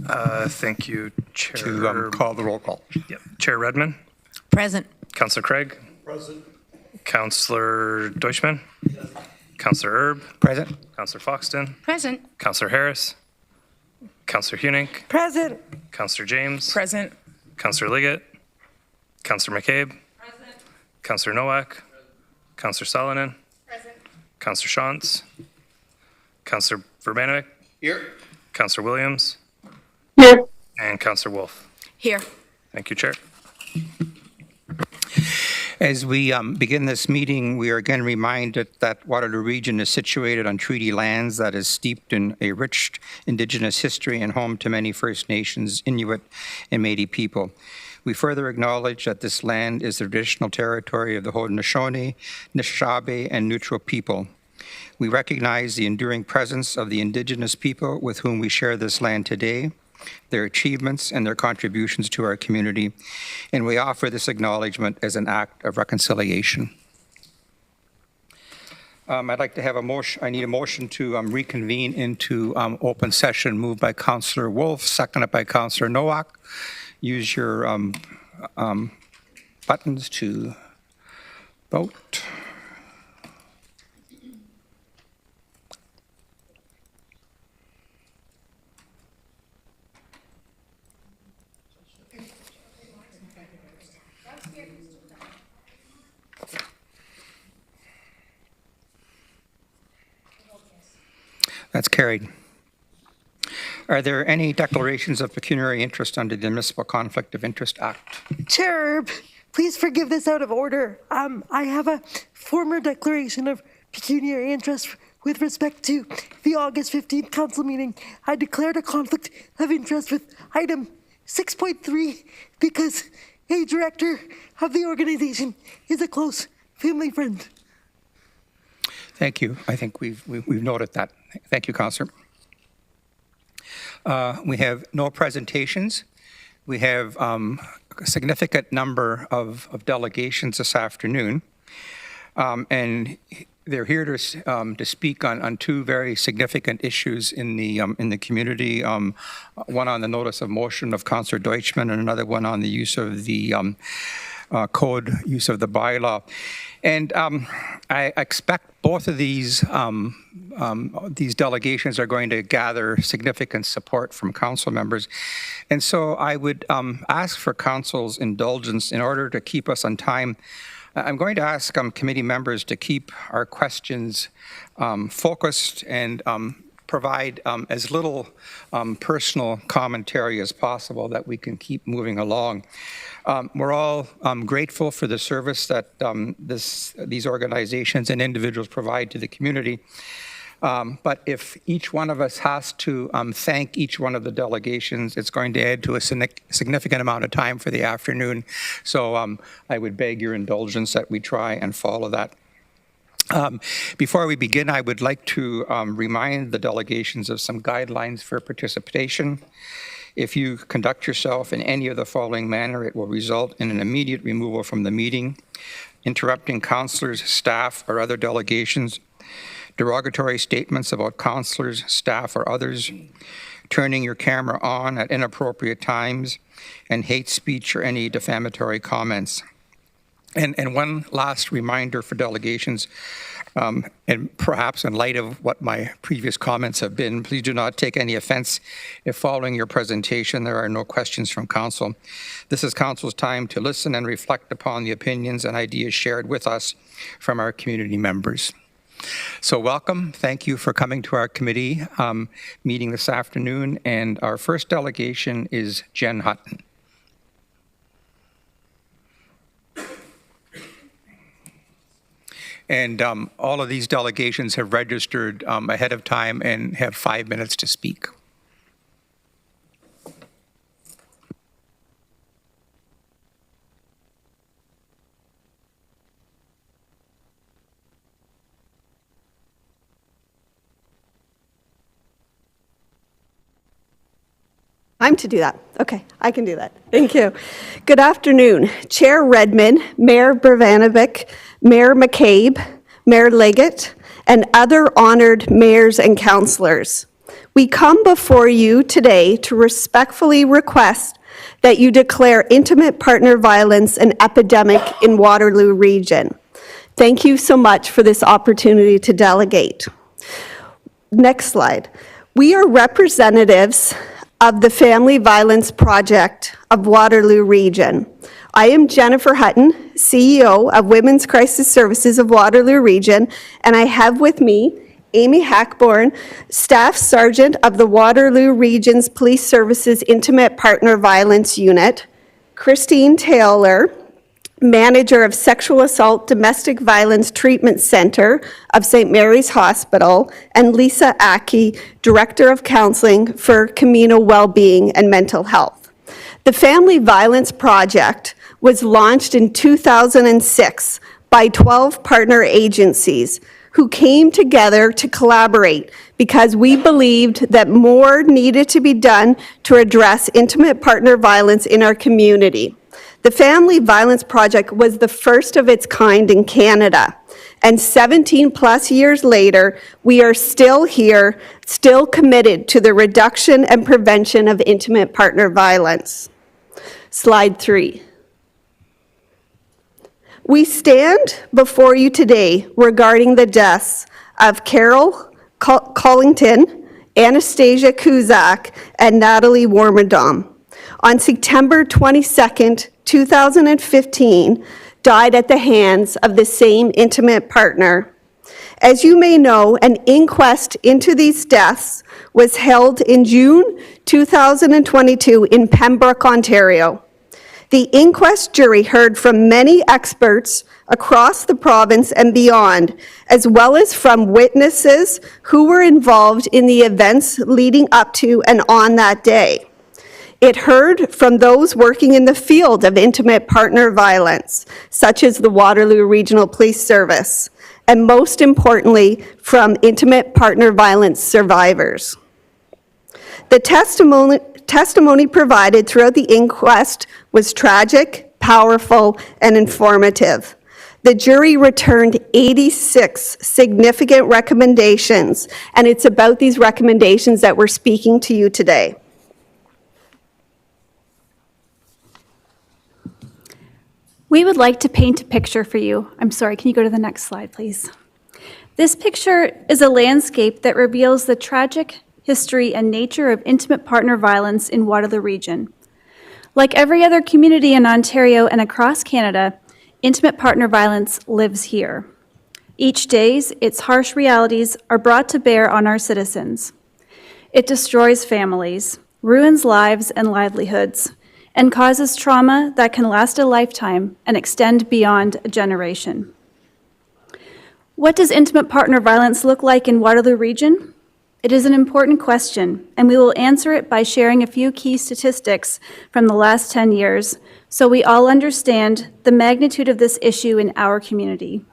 Thank you, Chair. To call the roll call. Yep. Chair Redmond, Present. Councillor Craig, Present. Councillor Deutschmann, Councillor Erb, Present. Councillor Foxton, Present. Councillor Harris, Councillor Hunink, Present. Councillor James, Present. Councillor Liggett, Councillor McCabe, Present. Councillor Nowak, Councillor Salonen, Present. Councillor Shantz, Councillor Verbanovic, Here. Councillor Williams, Here. and Councillor Wolf. Here. Thank you, Chair. As we begin this meeting, we are again reminded that Waterloo Region is situated on treaty lands that is steeped in a rich Indigenous history and home to many First Nations, Inuit, and Métis people. We further acknowledge that this land is the traditional territory of the Haudenosaunee, Nishnawbe, and Neutral people. We recognize the enduring presence of the Indigenous people with whom we share this land today, their achievements and their contributions to our community, and we offer this acknowledgement as an act of reconciliation. I'd like to have a motion. I need a motion to reconvene into open session, moved by Councillor Wolf, seconded by Councillor Nowak. Use your buttons to vote. That's carried. Are there any declarations of pecuniary interest under the Municipal Conflict of Interest Act? Chair Erb, please forgive this out of order. I have a former declaration of pecuniary interest with respect to the August 15th council meeting. I declared a conflict of interest with item 6.3 because a director of the organization is a close family friend. Thank you. I think we've noted that. Thank you, Councillor. We have no presentations. We have a significant number of delegations this afternoon, and they're here to speak on two very significant issues in the community. One on the notice of motion of Councillor Deutschmann, and another one on the use of the code, use of the bylaw. And I expect both of these delegations are going to gather significant support from council members. And so I would ask for council's indulgence in order to keep us on time. I'm going to ask committee members to keep our questions focused and provide as little personal commentary as possible, that we can keep moving along. We're all grateful for the service that these organizations and individuals provide to the community. But if each one of us has to thank each one of the delegations, it's going to add to a significant amount of time for the afternoon. So I would beg your indulgence that we try and follow that. Before we begin, I would like to remind the delegations of some guidelines for participation. If you conduct yourself in any of the following manner, it will result in an immediate removal from the meeting, interrupting councillors, staff, or other delegations, derogatory statements about councillors, staff, or others, turning your camera on at inappropriate times, and hate speech or any defamatory comments. And one last reminder for delegations, and perhaps in light of what my previous comments have been, please do not take any offense if following your presentation there are no questions from council. This is council's time to listen and reflect upon the opinions and ideas shared with us from our community members. So welcome. Thank you for coming to our committee meeting this afternoon. And our first delegation is Jen Hutton. And all of these delegations have registered ahead of time and have 5 minutes to speak. I'm to do that. Okay, I can do that. Thank you. Good afternoon. Chair Redmond, Mayor Verbanovic, Mayor McCabe, Mayor Liggett, and other honored mayors and councillors. We come before you today to respectfully request that you declare intimate partner violence an epidemic in Waterloo Region. Thank you so much for this opportunity to delegate. Next slide. We are representatives of the Family Violence Project of Waterloo Region. I am Jennifer Hutton, CEO of Women's Crisis Services of Waterloo Region, and I have with me Amy Hackborn, Staff Sergeant of the Waterloo Region's Police Services Intimate Partner Violence Unit, Christine Taylor, Manager of Sexual Assault Domestic Violence Treatment Center of St. Mary's Hospital, and Lisa Aki, Director of Counseling for Communal Wellbeing and Mental Health. The Family Violence Project was launched in 2006 by 12 partner agencies who came together to collaborate because we believed that more needed to be done to address intimate partner violence in our community. The Family Violence Project was the first of its kind in Canada, and 17+ years later, we are still here, still committed to the reduction and prevention of intimate partner violence. Slide 3. We stand before you today regarding the deaths of Carol Collington, Anastasia Kuzak, and Natalie Warmadom. On September 22nd, 2015, died at the hands of the same intimate partner. As you may know, an inquest into these deaths was held in June 2022 in Pembroke, Ontario. The inquest jury heard from many experts across the province and beyond, as well as from witnesses who were involved in the events leading up to and on that day. It heard from those working in the field of intimate partner violence, such as the Waterloo Regional Police Service, and most importantly, from intimate partner violence survivors. The testimony provided throughout the inquest was tragic, powerful, and informative. The jury returned 86 significant recommendations, and it's about these recommendations that we're speaking to you today. We would like to paint a picture for you. I'm sorry, can you go to the next slide, please? This picture is a landscape that reveals the tragic history and nature of intimate partner violence in Waterloo Region. Like every other community in Ontario and across Canada, intimate partner violence lives here. Each day, its harsh realities are brought to bear on our citizens. It destroys families, ruins lives and livelihoods, and causes trauma that can last a lifetime and extend beyond a generation. What does intimate partner violence look like in Waterloo Region? It is an important question, and we will answer it by sharing a few key statistics from the last 10 years so we all understand the magnitude of this issue in our community.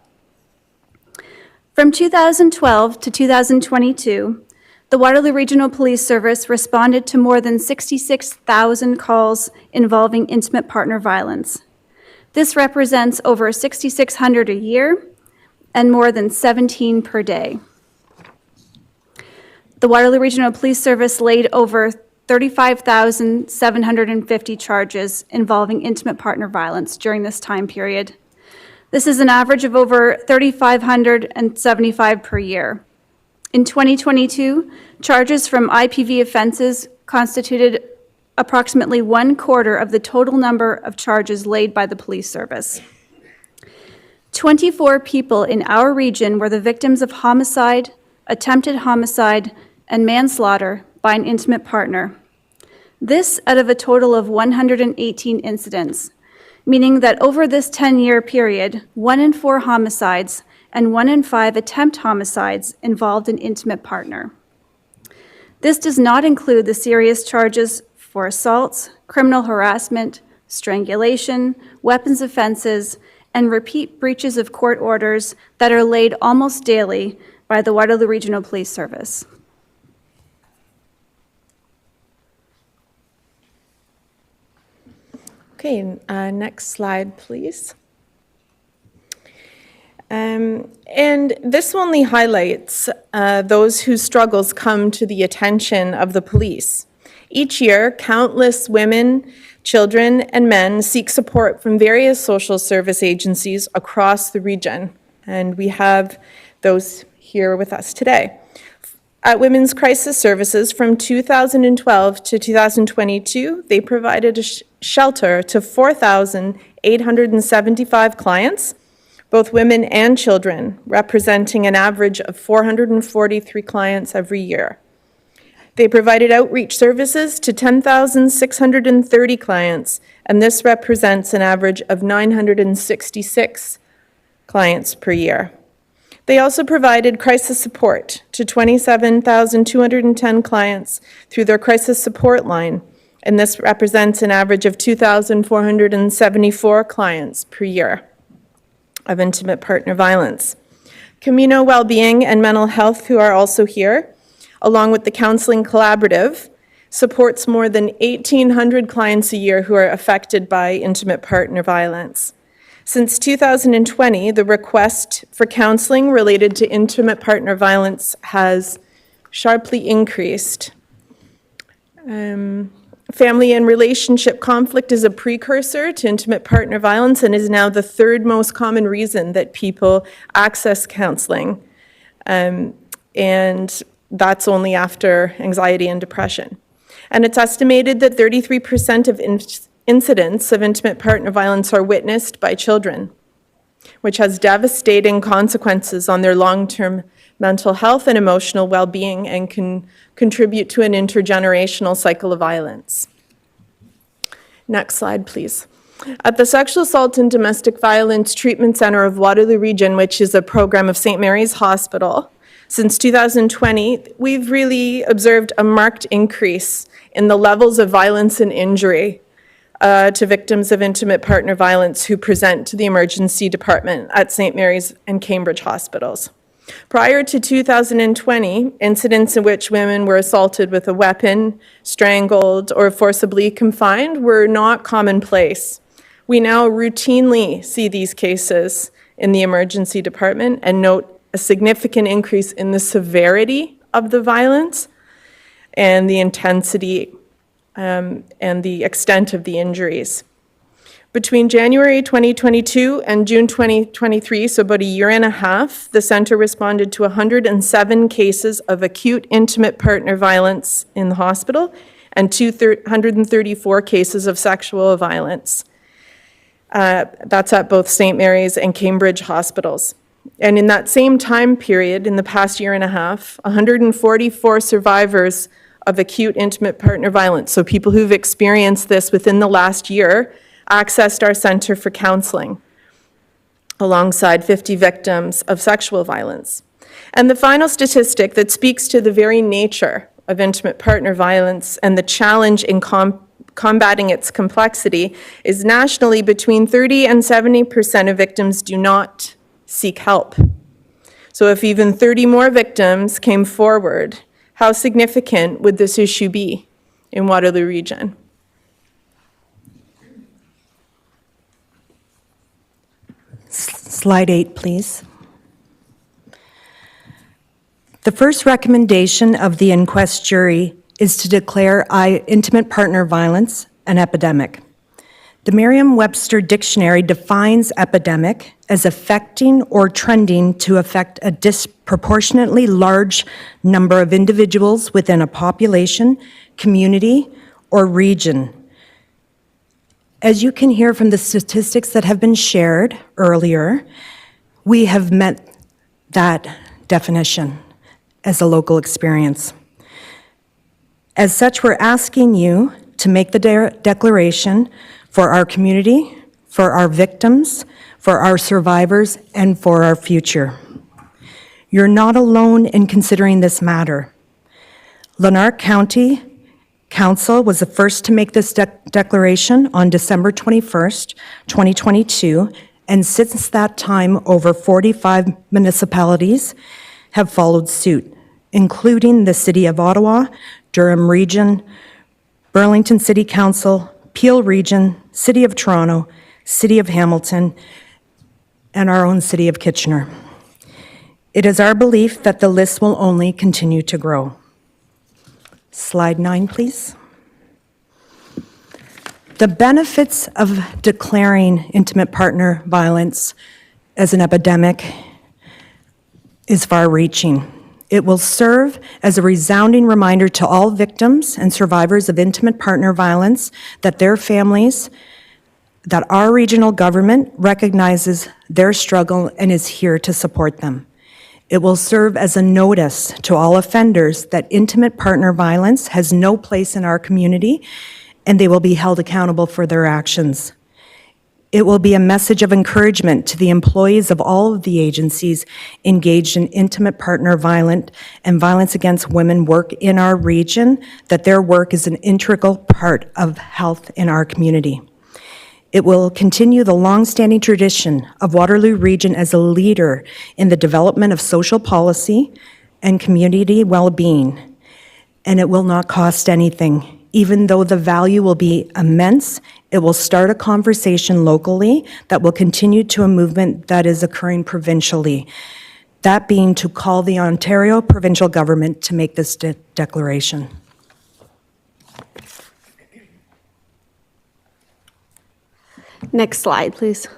From 2012 to 2022, the Waterloo Regional Police Service responded to more than 66,000 calls involving intimate partner violence. This represents over 6,600 a year and more than 17 per day. The Waterloo Regional Police Service laid over 35,750 charges involving intimate partner violence during this time period. This is an average of over 3,575 per year. In 2022, charges from IPV offenses constituted approximately 1/4 of the total number of charges laid by the police service. 24 people in our region were the victims of homicide, attempted homicide, and manslaughter by an intimate partner. This out of a total of 118 incidents, meaning that over this 10-year period, 1 in 4 homicides and 1 in 5 attempt homicides involved an intimate partner. This does not include the serious charges for assaults, criminal harassment, strangulation, weapons offenses, and repeat breaches of court orders that are laid almost daily by the Waterloo Regional Police Service. Okay, next slide, please. And this only highlights those whose struggles come to the attention of the police. Each year, countless women, children, and men seek support from various social service agencies across the region, and we have those here with us today. At Women's Crisis Services, from 2012 to 2022, they provided a shelter to 4,875 clients, both women and children, representing an average of 443 clients every year. They provided outreach services to 10,630 clients, and this represents an average of 966 clients per year. They also provided crisis support to 27,210 clients through their crisis support line, and this represents an average of 2,474 clients per year of intimate partner violence. Communal Wellbeing and Mental Health, who are also here, along with the Counseling Collaborative, supports more than 1,800 clients a year who are affected by intimate partner violence. Since 2020, the request for counseling related to intimate partner violence has sharply increased. Family and relationship conflict is a precursor to intimate partner violence and is now the third most common reason that people access counseling. And that's only after anxiety and depression. And it's estimated that 33% of incidents of intimate partner violence are witnessed by children, which has devastating consequences on their long-term mental health and emotional well-being and can contribute to an intergenerational cycle of violence. Next slide, please. At the Sexual Assault and Domestic Violence Treatment Center of Waterloo Region, which is a program of St. Mary's Hospital, since 2020, we've really observed a marked increase in the levels of violence and injury to victims of intimate partner violence who present to the emergency department at St. Mary's and Cambridge hospitals. Prior to 2020, incidents in which women were assaulted with a weapon, strangled, or forcibly confined were not commonplace. We now routinely see these cases in the emergency department and note a significant increase in the severity of the violence and the intensity and the extent of the injuries. Between January 2022 and June 2023, so about a year and a half, the center responded to 107 cases of acute intimate partner violence in the hospital and 234 cases of sexual violence. That's at both St. Mary's and Cambridge hospitals. And in that same time period, in the past year and a half, 144 survivors of acute intimate partner violence, so people who've experienced this within the last year, accessed our center for counseling, alongside 50 victims of sexual violence. And the final statistic that speaks to the very nature of intimate partner violence and the challenge in combating its complexity is nationally between 30 and 70% of victims do not seek help. So if even 30 more victims came forward, how significant would this issue be in Waterloo Region? Slide 8, please. The first recommendation of the inquest jury is to declare intimate partner violence an epidemic. The Merriam-Webster Dictionary defines epidemic as affecting or trending to affect a disproportionately large number of individuals within a population, community, or region. As you can hear from the statistics that have been shared earlier, we have met that definition as a local experience. As such, we're asking you to make the declaration for our community, for our victims, for our survivors, and for our future. You're not alone in considering this matter. Lanark County Council was the first to make this declaration on December 21st, 2022, and since that time, over 45 municipalities have followed suit, including the City of Ottawa, Durham Region, Burlington City Council, Peel Region, City of Toronto, City of Hamilton, and our own City of Kitchener. It is our belief that the list will only continue to grow. Slide 9, please. The benefits of declaring intimate partner violence as an epidemic is far-reaching. It will serve as a resounding reminder to all victims and survivors of intimate partner violence that their families, that our regional government recognizes their struggle and is here to support them. It will serve as a notice to all offenders that intimate partner violence has no place in our community, and they will be held accountable for their actions. It will be a message of encouragement to the employees of all of the agencies engaged in intimate partner violence and violence against women work in our region, that their work is an integral part of health in our community. It will continue the long-standing tradition of Waterloo Region as a leader in the development of social policy and community well-being, and it will not cost anything. Even though the value will be immense, it will start a conversation locally that will continue to a movement that is occurring provincially. That being to call the Ontario provincial government to make this declaration. Next slide, please.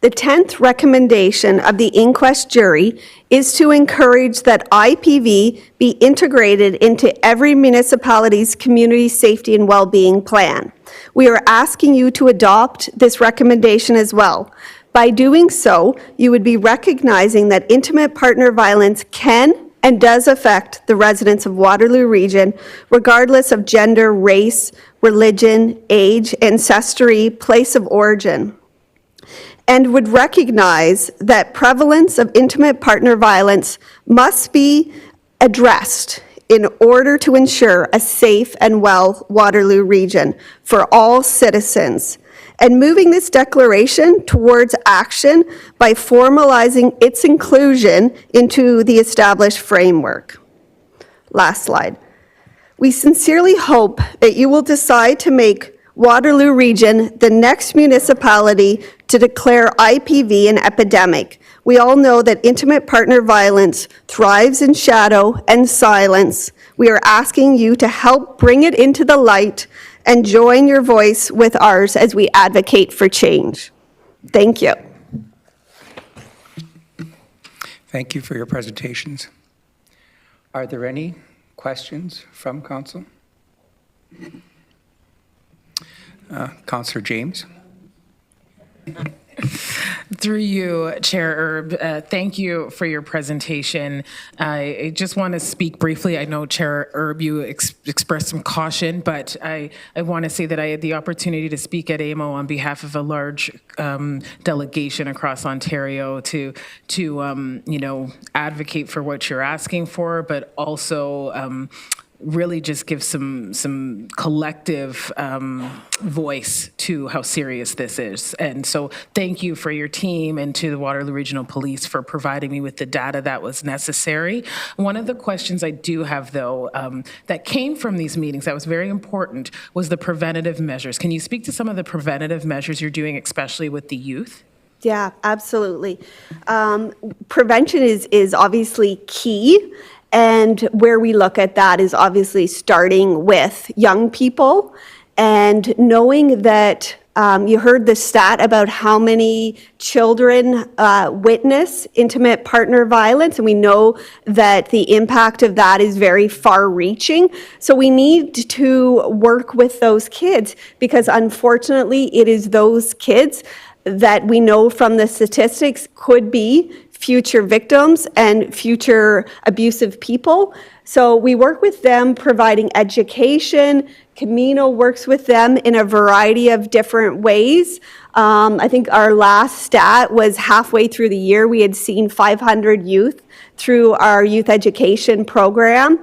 The 10th recommendation of the inquest jury is to encourage that IPV be integrated into every municipality's community safety and well-being plan. We are asking you to adopt this recommendation as well. By doing so, you would be recognizing that intimate partner violence can and does affect the residents of Waterloo Region, regardless of gender, race, religion, age, ancestry, place of origin, and would recognize that prevalence of intimate partner violence must be addressed in order to ensure a safe and well Waterloo Region for all citizens, and moving this declaration towards action by formalizing its inclusion into the established framework. Last slide. We sincerely hope that you will decide to make Waterloo Region the next municipality to declare IPV an epidemic. We all know that intimate partner violence thrives in shadow and silence. We are asking you to help bring it into the light and join your voice with ours as we advocate for change. Thank you. Thank you for your presentations. Are there any questions from council? Councillor James. Through you, Chair Erb, thank you for your presentation. I just want to speak briefly. I know, Chair Erb, you expressed some caution, but I want to say that I had the opportunity to speak at AMO on behalf of a large delegation across Ontario to advocate for what you're asking for, but also really just give some collective voice to how serious this is. And so thank you for your team and to the Waterloo Regional Police for providing me with the data that was necessary. One of the questions I do have, though, that came from these meetings that was very important was the preventative measures. Can you speak to some of the preventative measures you're doing, especially with the youth? Yeah, absolutely. Prevention is obviously key. And where we look at that is obviously starting with young people and knowing that you heard the stat about how many children witness intimate partner violence, and we know that the impact of that is very far-reaching. So we need to work with those kids because unfortunately it is those kids that we know from the statistics could be future victims and future abusive people. So we work with them providing education. Camino works with them in a variety of different ways. I think our last stat was halfway through the year, we had seen 500 youth through our youth education program.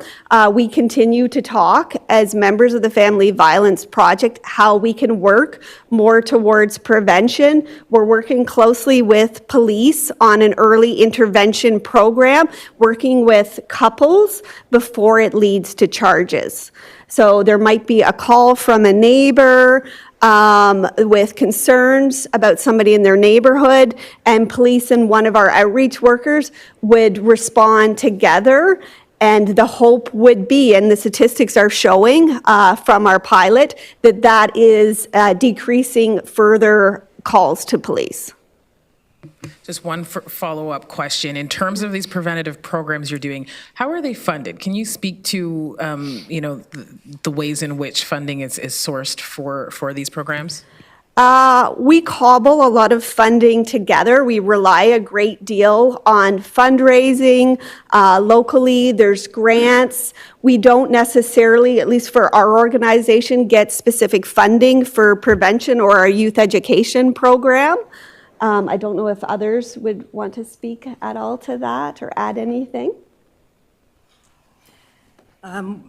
We continue to talk as members of the Family Violence Project how we can work more towards prevention. We're working closely with police on an early intervention program, working with couples before it leads to charges. So there might be a call from a neighbor, with concerns about somebody in their neighborhood, and police and one of our outreach workers would respond together. And the hope would be, and the statistics are showing from our pilot, that that is decreasing further calls to police. Just one follow-up question. In terms of these preventative programs you're doing, how are they funded? Can you speak to, the ways in which funding is sourced for these programs? We cobble a lot of funding together. We rely a great deal on fundraising. Locally, there's grants. We don't necessarily, at least for our organization, get specific funding for prevention or our youth education program. I don't know if others would want to speak at all to that or add anything.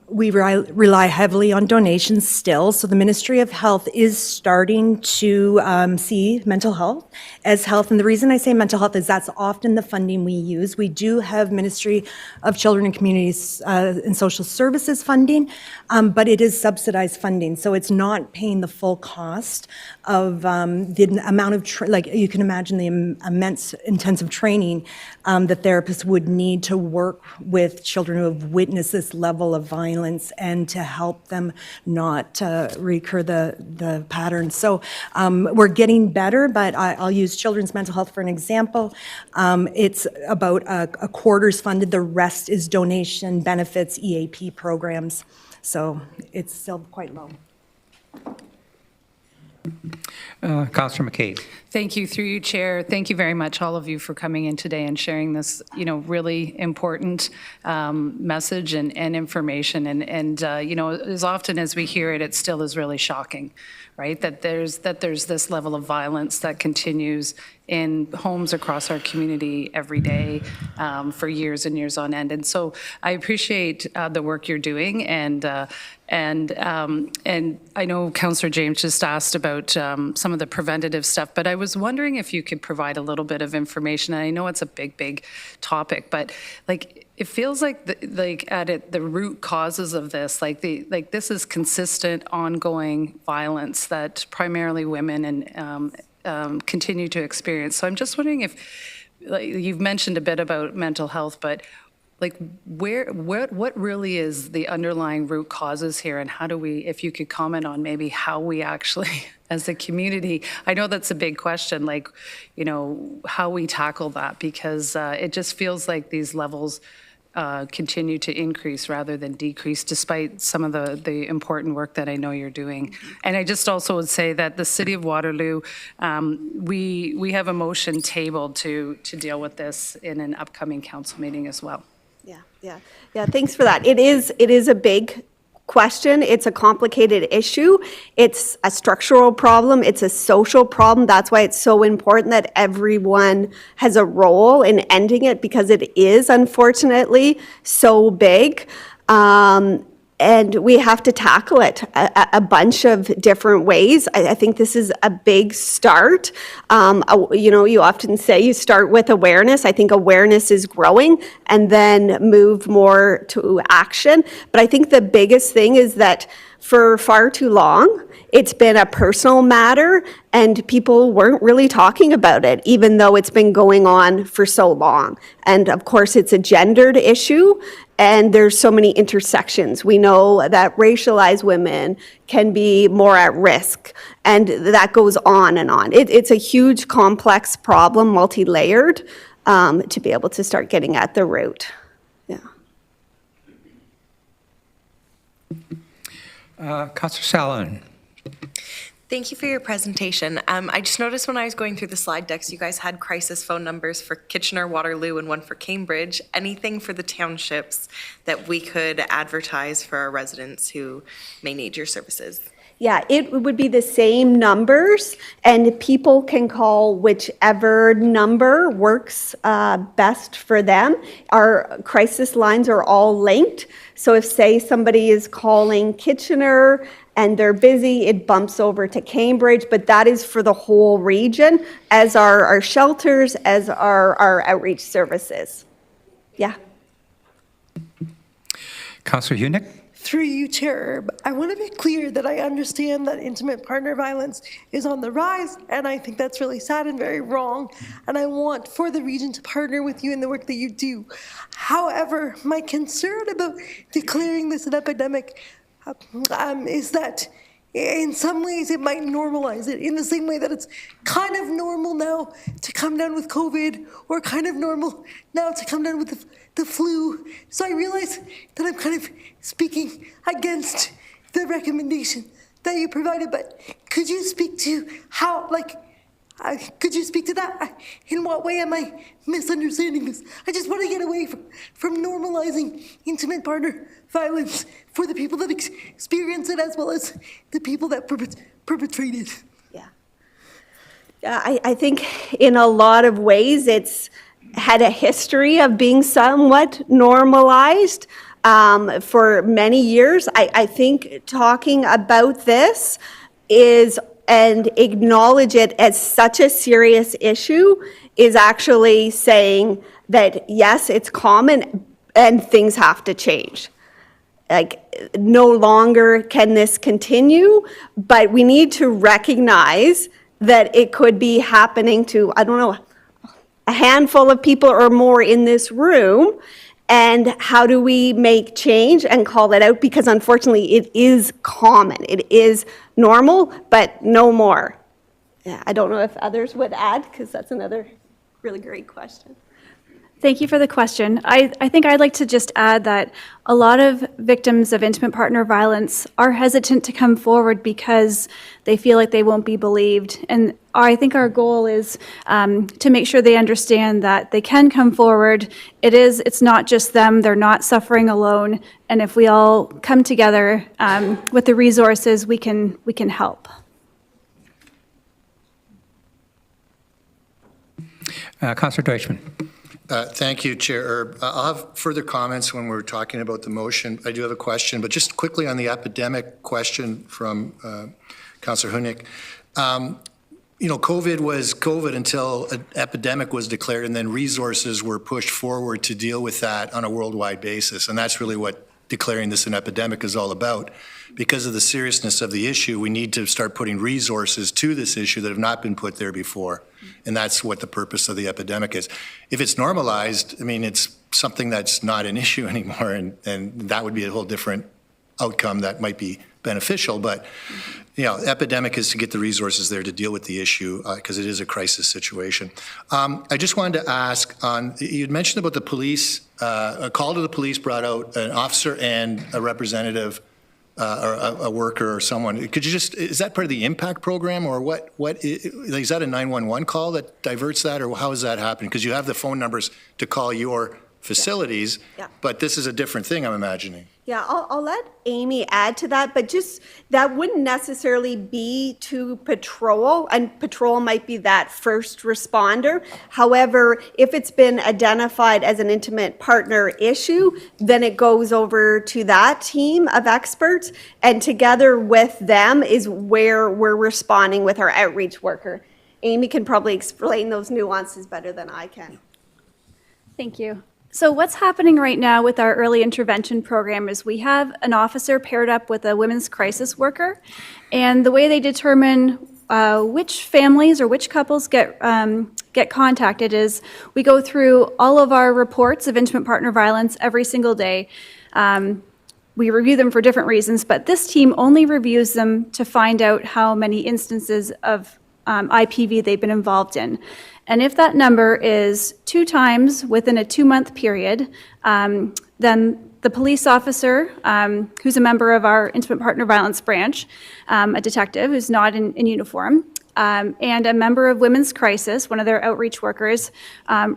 We rely heavily on donations still, so the Ministry of Health is starting to see mental health as health. And the reason I say mental health is that's often the funding we use. We do have Ministry of Children and Communities and Social Services funding, but it is subsidized funding, so it's not paying the full cost of the amount of, like you can imagine the immense intensive training that therapists would need to work with children who have witnessed this level of violence and to help them not recur the patterns. So we're getting better, but I'll use children's mental health for an example. It's about a quarter's funded. The rest is donation, benefits, EAP programs. So it's still quite low. Councillor McCabe. Thank you, through you, Chair. Thank you very much, all of you, for coming in today and sharing this, really important message and information. And as often as we hear it, it still is really shocking, right? That there's this level of violence that continues in homes across our community every day for years and years on end. And so I appreciate the work you're doing, and I know Councillor James just asked about some of the preventative stuff, but I was wondering if you could provide a little bit of information. I know it's a big topic, but it feels like the root causes of this, this is consistent, ongoing violence that primarily women and continue to experience. So I'm just wondering if, you've mentioned a bit about mental health, but what really is the underlying root causes here, and how do we, if you could comment on maybe how we actually, as a community, I know that's a big question, how we tackle that, because it just feels like these levels continue to increase rather than decrease, despite some of the important work that I know you're doing. And I just also would say that the City of Waterloo, we have a motion tabled to deal with this in an upcoming council meeting as well. Yeah. Thanks for that. It is a big question. It's a complicated issue. It's a structural problem. It's a social problem. That's why it's so important that everyone has a role in ending it, because it is unfortunately so big. And we have to tackle it a bunch of different ways. I think this is a big start. You often say you start with awareness. I think awareness is growing, and then move more to action. But I think the biggest thing is that for far too long, it's been a personal matter, and people weren't really talking about it, even though it's been going on for so long. And of course, it's a gendered issue, and there's so many intersections. We know that racialized women can be more at risk, and that goes on and on. It's a huge, complex problem, multi-layered, to be able to start getting at the root. Yeah. Councillor Salin. Thank you for your presentation. I just noticed when I was going through the slide decks, you guys had crisis phone numbers for Kitchener, Waterloo, and one for Cambridge. Anything for the townships that we could advertise for our residents who may need your services? Yeah, it would be the same numbers, and people can call whichever number works best for them. Our crisis lines are all linked. So if, say, somebody is calling Kitchener and they're busy, it bumps over to Cambridge, but that is for the whole region, as are our shelters, as are our outreach services. Yeah. Councillor Hunick. through you, Chair Erb, I want to be clear that I understand that intimate partner violence is on the rise, and I think that's really sad and very wrong, and I want for the region to partner with you in the work that you do. However, my concern about declaring this an epidemic is that in some ways it might normalize it in the same way that it's kind of normal now to come down with COVID, or kind of normal now to come down with the flu. So I realize that I'm kind of speaking against the recommendation that you provided, but could you speak to how, could you speak to that? In what way am I misunderstanding this? I just want to get away from normalizing intimate partner violence for the people that experience it, as well as the people that perpetrate it. Yeah, I think in a lot of ways it's had a history of being somewhat normalized for many years. I think talking about this and acknowledge it as such a serious issue is actually saying that, yes, it's common and things have to change. No longer can this continue, but we need to recognize that it could be happening to, I don't know, a handful of people or more in this room. And how do we make change and call it out? Because unfortunately, it is common. It is normal, but no more. Yeah, I don't know if others would add, because that's another really great question. Thank you for the question. I think I'd like to just add that a lot of victims of intimate partner violence are hesitant to come forward because they feel like they won't be believed. And I think our goal is to make sure they understand that they can come forward. It's not just them, they're not suffering alone. And if we all come together with the resources, we can help. Councillor Deutschmann. Thank you, Chair Erb. I'll have further comments when we're talking about the motion. I do have a question, but just quickly on the epidemic question from Councillor Hunick. COVID was COVID until an epidemic was declared, and then resources were pushed forward to deal with that on a worldwide basis. And that's really what declaring this an epidemic is all about. Because of the seriousness of the issue, we need to start putting resources to this issue that have not been put there before. And that's what the purpose of the epidemic is. If it's normalized, I mean, it's something that's not an issue anymore, and that would be a whole different outcome that might be beneficial. But, epidemic is to get the resources there to deal with the issue because it is a crisis situation. I just wanted to ask you'd mentioned about the police, a call to the police brought out an officer and a representative or a worker or someone. Could you is that part of the impact program, or what is that a 911 call that diverts that, or how is that happening? Because you have the phone numbers to call your facilities, but this is a different thing, I'm imagining. Yeah, I'll let Amy add to that, but just that wouldn't necessarily be to patrol, and patrol might be that first responder. However, if it's been identified as an intimate partner issue, then it goes over to that team of experts, and together with them is where we're responding with our outreach worker. Amy can probably explain those nuances better than I can. Thank you. So what's happening right now with our early intervention program is we have an officer paired up with a women's crisis worker, and the way they determine which families or which couples get contacted is we go through all of our reports of intimate partner violence every single day. We review them for different reasons, but this team only reviews them to find out how many instances of IPV they've been involved in. And if that number is 2 times within a 2-month period, then the police officer, who's a member of our intimate partner violence branch, a detective who's not in uniform, and a member of Women's Crisis, one of their outreach workers,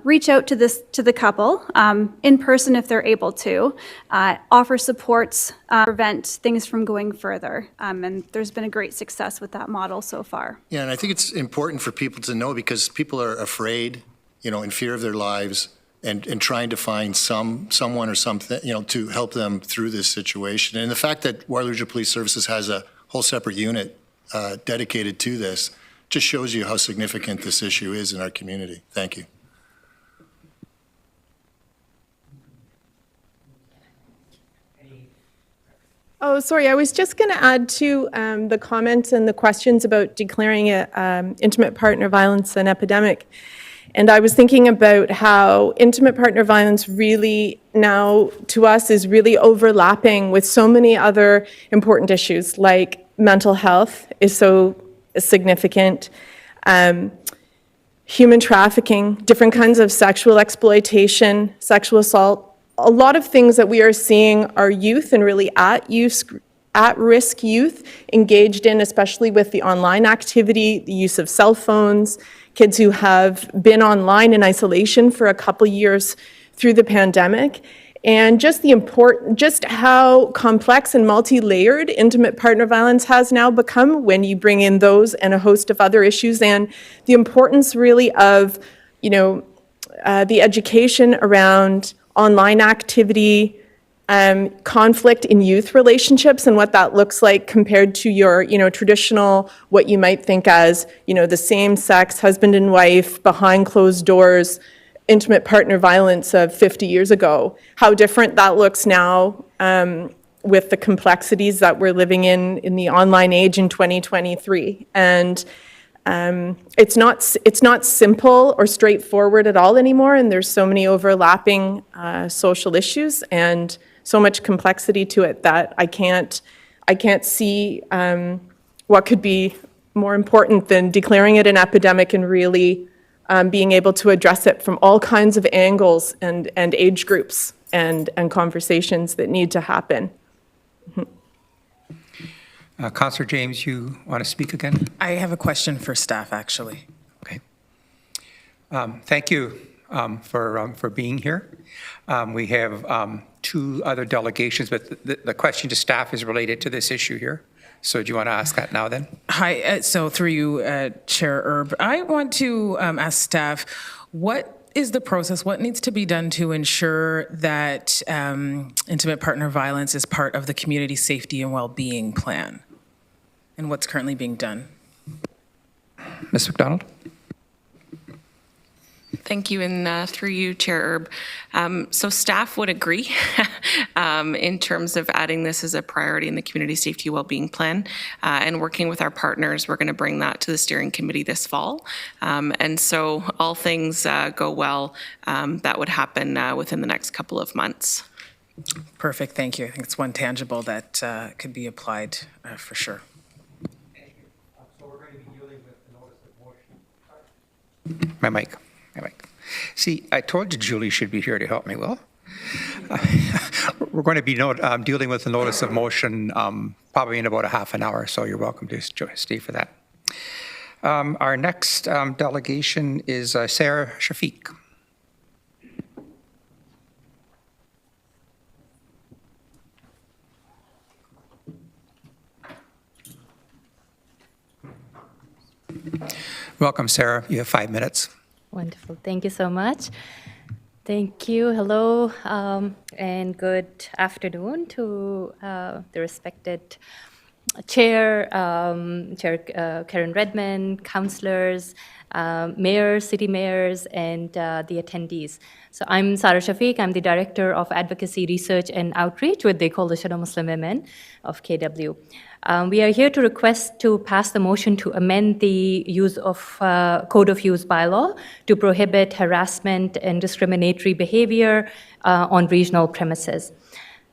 reach out to the couple in person if they're able to, offer supports, prevent things from going further. And there's been a great success with that model so far. Yeah, and I think it's important for people to know, because people are afraid, in fear of their lives, and trying to find someone or something, to help them through this situation. And the fact that Waterloo Regional Police Services has a whole separate unit dedicated to this just shows you how significant this issue is in our community. Thank you. Oh, sorry, I was just going to add to the comments and the questions about declaring intimate partner violence an epidemic. And I was thinking about how intimate partner violence really now, to us, is really overlapping with so many other important issues, like mental health is so significant, human trafficking, different kinds of sexual exploitation, sexual assault. A lot of things that we are seeing are youth and really at-risk youth engaged in, especially with the online activity, the use of cell phones, kids who have been online in isolation for a couple years through the pandemic, and just how complex and multi-layered intimate partner violence has now become when you bring in those and a host of other issues, and the importance really of, the education around online activity, conflict in youth relationships and what that looks like compared to your, traditional, what you might think as, the same sex, husband and wife, behind closed doors, intimate partner violence of 50 years ago. How different that looks now with the complexities that we're living in the online age in 2023. And it's not simple or straightforward at all anymore, and there's so many overlapping social issues and so much complexity to it that I can't see what could be more important than declaring it an epidemic and really being able to address it from all kinds of angles and age groups and conversations that need to happen. Councillor James, you want to speak again? I have a question for staff, actually. Okay. Thank you for being here. We have two other delegations, but the question to staff is related to this issue here. So do you want to ask that now then? Hi, so through you, Chair Erb, I want to ask staff, what is the process, what needs to be done to ensure that intimate partner violence is part of the community safety and well-being plan? And what's currently being done? Ms. McDonald? Thank you, and through you, Chair Erb. So staff would agree in terms of adding this as a priority in the Community Safety Wellbeing Plan, and working with our partners, we're going to bring that to the steering committee this fall. And so all things go well, that would happen within the next couple of months. Perfect, thank you. I think it's one tangible that could be applied for sure. So we're going to be dealing with the notice of motion. My mic. See, I told you Julie should be here to help me, Will. We're going to be dealing with the notice of motion probably in about a half an hour, so you're welcome to stay for that. Our next delegation is Sarah Shafiq. Welcome, Sarah. You have 5 minutes. Wonderful. Thank you so much. Thank you. Hello, and good afternoon to the respected Chair, Karen Redmond, councillors, mayors, city mayors, and the attendees. So I'm Sarah Shafiq. I'm the Director of Advocacy, Research, and Outreach with the Coalition of Muslim Women of KW. We are here to request to pass the motion to amend the use of Code of Use bylaw to prohibit harassment and discriminatory behavior on regional premises.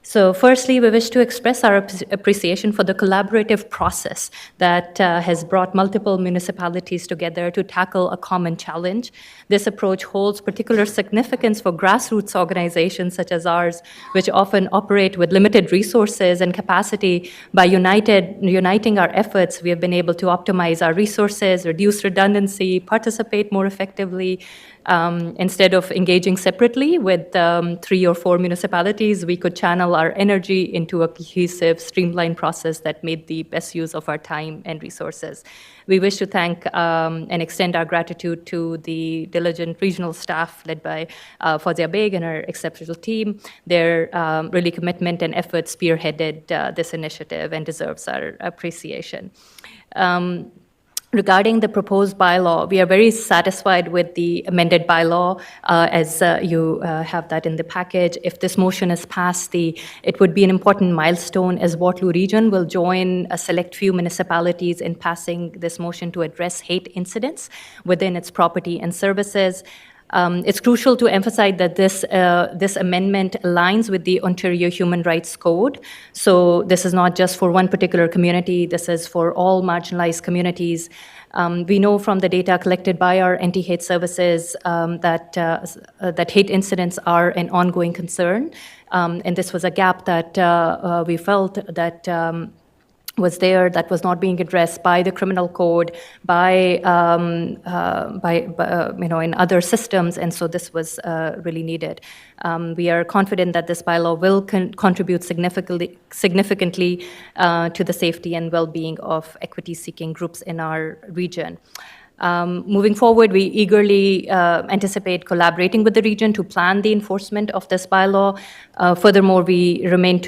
So firstly, we wish to express our appreciation for the collaborative process that has brought multiple municipalities together to tackle a common challenge. This approach holds particular significance for grassroots organizations such as ours, which often operate with limited resources and capacity. By uniting our efforts, we have been able to optimize our resources, reduce redundancy, participate more effectively. Instead of engaging separately with 3 or 4 municipalities, we could channel our energy into a cohesive, streamlined process that made the best use of our time and resources. We wish to thank and extend our gratitude to the diligent regional staff led by Fawzia Beg and our exceptional team. Their really commitment and effort spearheaded this initiative and deserves our appreciation. Regarding the proposed bylaw, we are very satisfied with the amended bylaw, as you have that in the package. If this motion is passed, it would be an important milestone, as Waterloo Region will join a select few municipalities in passing this motion to address hate incidents within its property and services. It's crucial to emphasize that this amendment aligns with the Ontario Human Rights Code. So this is not just for one particular community, this is for all marginalized communities. We know from the data collected by our anti-hate services that hate incidents are an ongoing concern. And this was a gap that we felt that was there, that was not being addressed by the criminal code, by in other systems, and so this was really needed. We are confident that this bylaw will contribute significantly to the safety and well-being of equity-seeking groups in our region. Moving forward, we eagerly anticipate collaborating with the region to plan the enforcement of this bylaw. Furthermore, we remain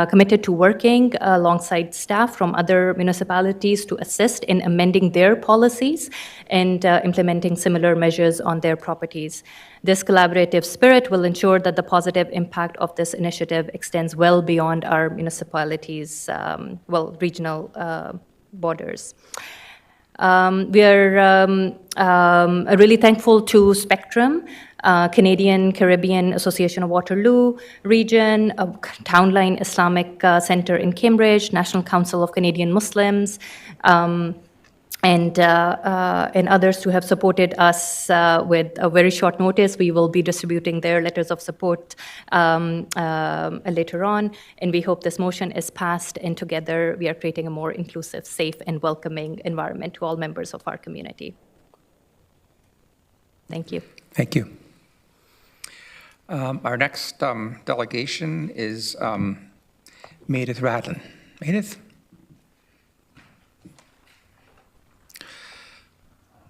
committed to working alongside staff from other municipalities to assist in amending their policies and implementing similar measures on their properties. This collaborative spirit will ensure that the positive impact of this initiative extends well beyond our municipalities' regional borders. We are really thankful to Spectrum, Canadian Caribbean Association of Waterloo Region, Townline Islamic Center in Cambridge, National Council of Canadian Muslims, and others who have supported us with a very short notice. We will be distributing their letters of support later on, and we hope this motion is passed, and together we are creating a more inclusive, safe, and welcoming environment to all members of our community. Thank you. Thank you. Our next delegation is Meredith Radlin. Meredith?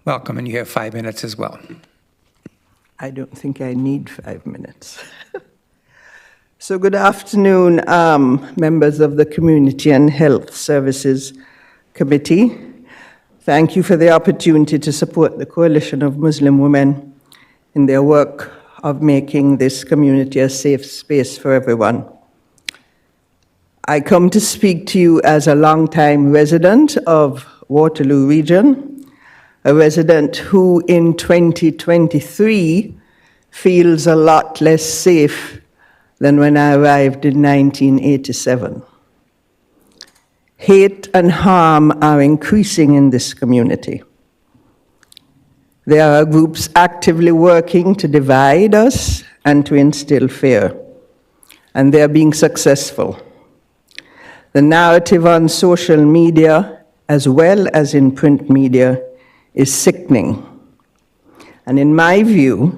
Welcome, and you have 5 minutes as well. I don't think I need 5 minutes. So good afternoon, members of the Community and Health Services Committee. Thank you for the opportunity to support the Coalition of Muslim Women in their work of making this community a safe space for everyone. I come to speak to you as a longtime resident of Waterloo Region, a resident who in 2023 feels a lot less safe than when I arrived in 1987. Hate and harm are increasing in this community. There are groups actively working to divide us and to instill fear, and they're being successful. The narrative on social media, as well as in print media, is sickening. And in my view,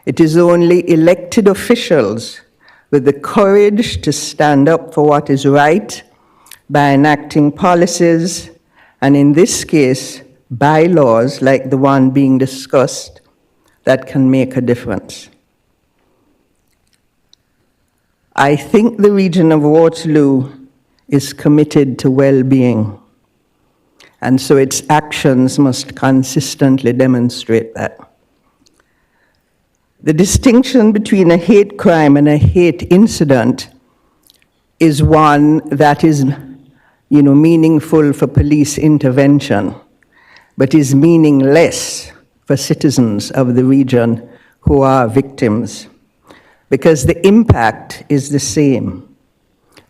it is only elected officials with the courage to stand up for what is right by enacting policies, and in this case, bylaws like the one being discussed, that can make a difference. I think the region of Waterloo is committed to well-being, and so its actions must consistently demonstrate that. The distinction between a hate crime and a hate incident is one that is, meaningful for police intervention, but is meaningless for citizens of the region who are victims, because the impact is the same.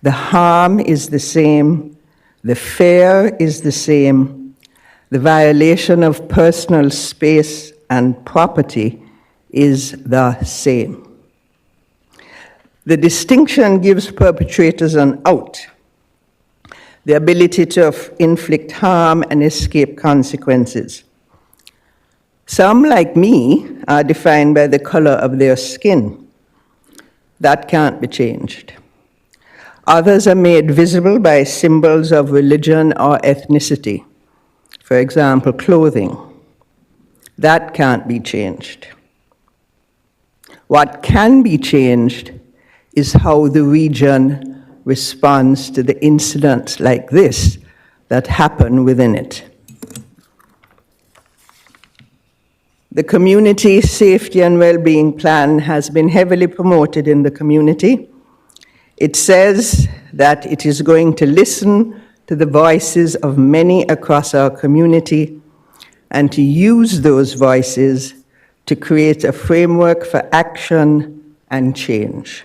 The harm is the same. The fear is the same. The violation of personal space and property is the same. The distinction gives perpetrators an out, the ability to inflict harm and escape consequences. Some, like me, are defined by the color of their skin. That can't be changed. Others are made visible by symbols of religion or ethnicity. For example, clothing. That can't be changed. What can be changed is how the region responds to the incidents like this that happen within it. The community safety and well-being plan has been heavily promoted in the community. It says that it is going to listen to the voices of many across our community and to use those voices to create a framework for action and change.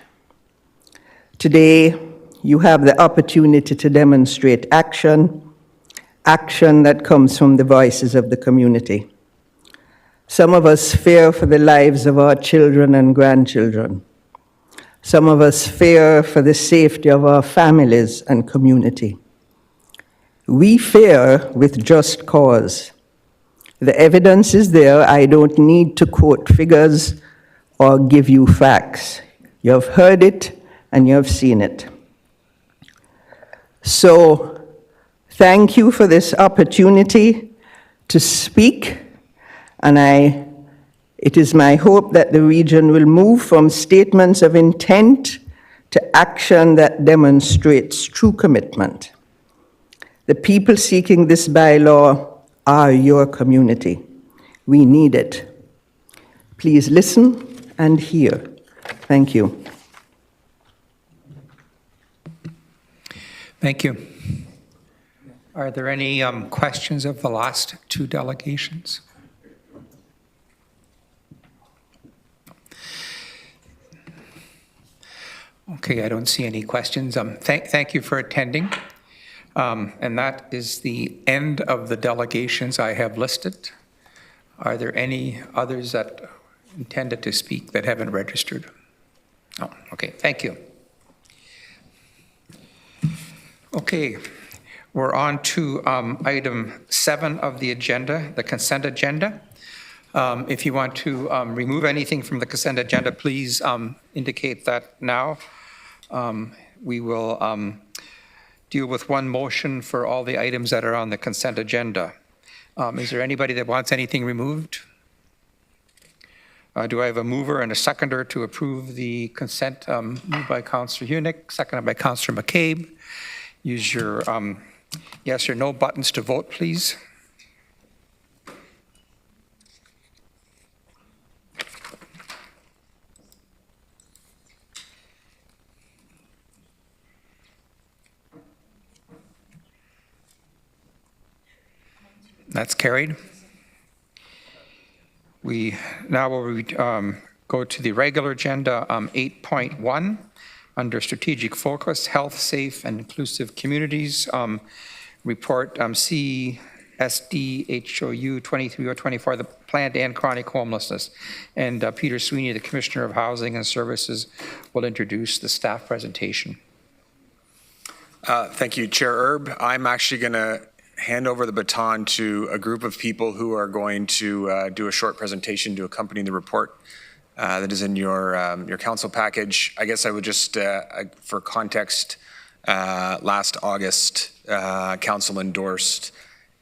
Today, you have the opportunity to demonstrate action that comes from the voices of the community. Some of us fear for the lives of our children and grandchildren. Some of us fear for the safety of our families and community. We fear with just cause. The evidence is there. I don't need to quote figures or give you facts. You have heard it and you have seen it. So, thank you for this opportunity to speak, and it is my hope that the region will move from statements of intent to action that demonstrates true commitment. The people seeking this bylaw are your community. We need it. Please listen and hear. Thank you. Thank you. Are there any questions of the last two delegations? Okay, I don't see any questions. Thank you for attending. And that is the end of the delegations I have listed. Are there any others that intended to speak that haven't registered? Oh, okay, thank you. Okay, we're on to item 7 of the agenda, the consent agenda. If you want to remove anything from the consent agenda, please indicate that now. We will deal with one motion for all the items that are on the consent agenda. Is there anybody that wants anything removed? Do I have a mover and a seconder to approve the consent? Moved by Councillor Hunick, seconded by Councillor McCabe. Use your yes or no buttons to vote, please. That's carried. We now will go to the regular agenda, 8.1, under strategic focus, health, safe, and inclusive communities. Report CSD HOU 23-24, the plan to end chronic homelessness. And Peter Sweeney, the Commissioner of Housing and Services, will introduce the staff presentation. Thank you, Chair Erb. I'm actually going to hand over the baton to a group of people who are going to do a short presentation to accompany the report that is in your council package. I guess I would just, for context, last August, council endorsed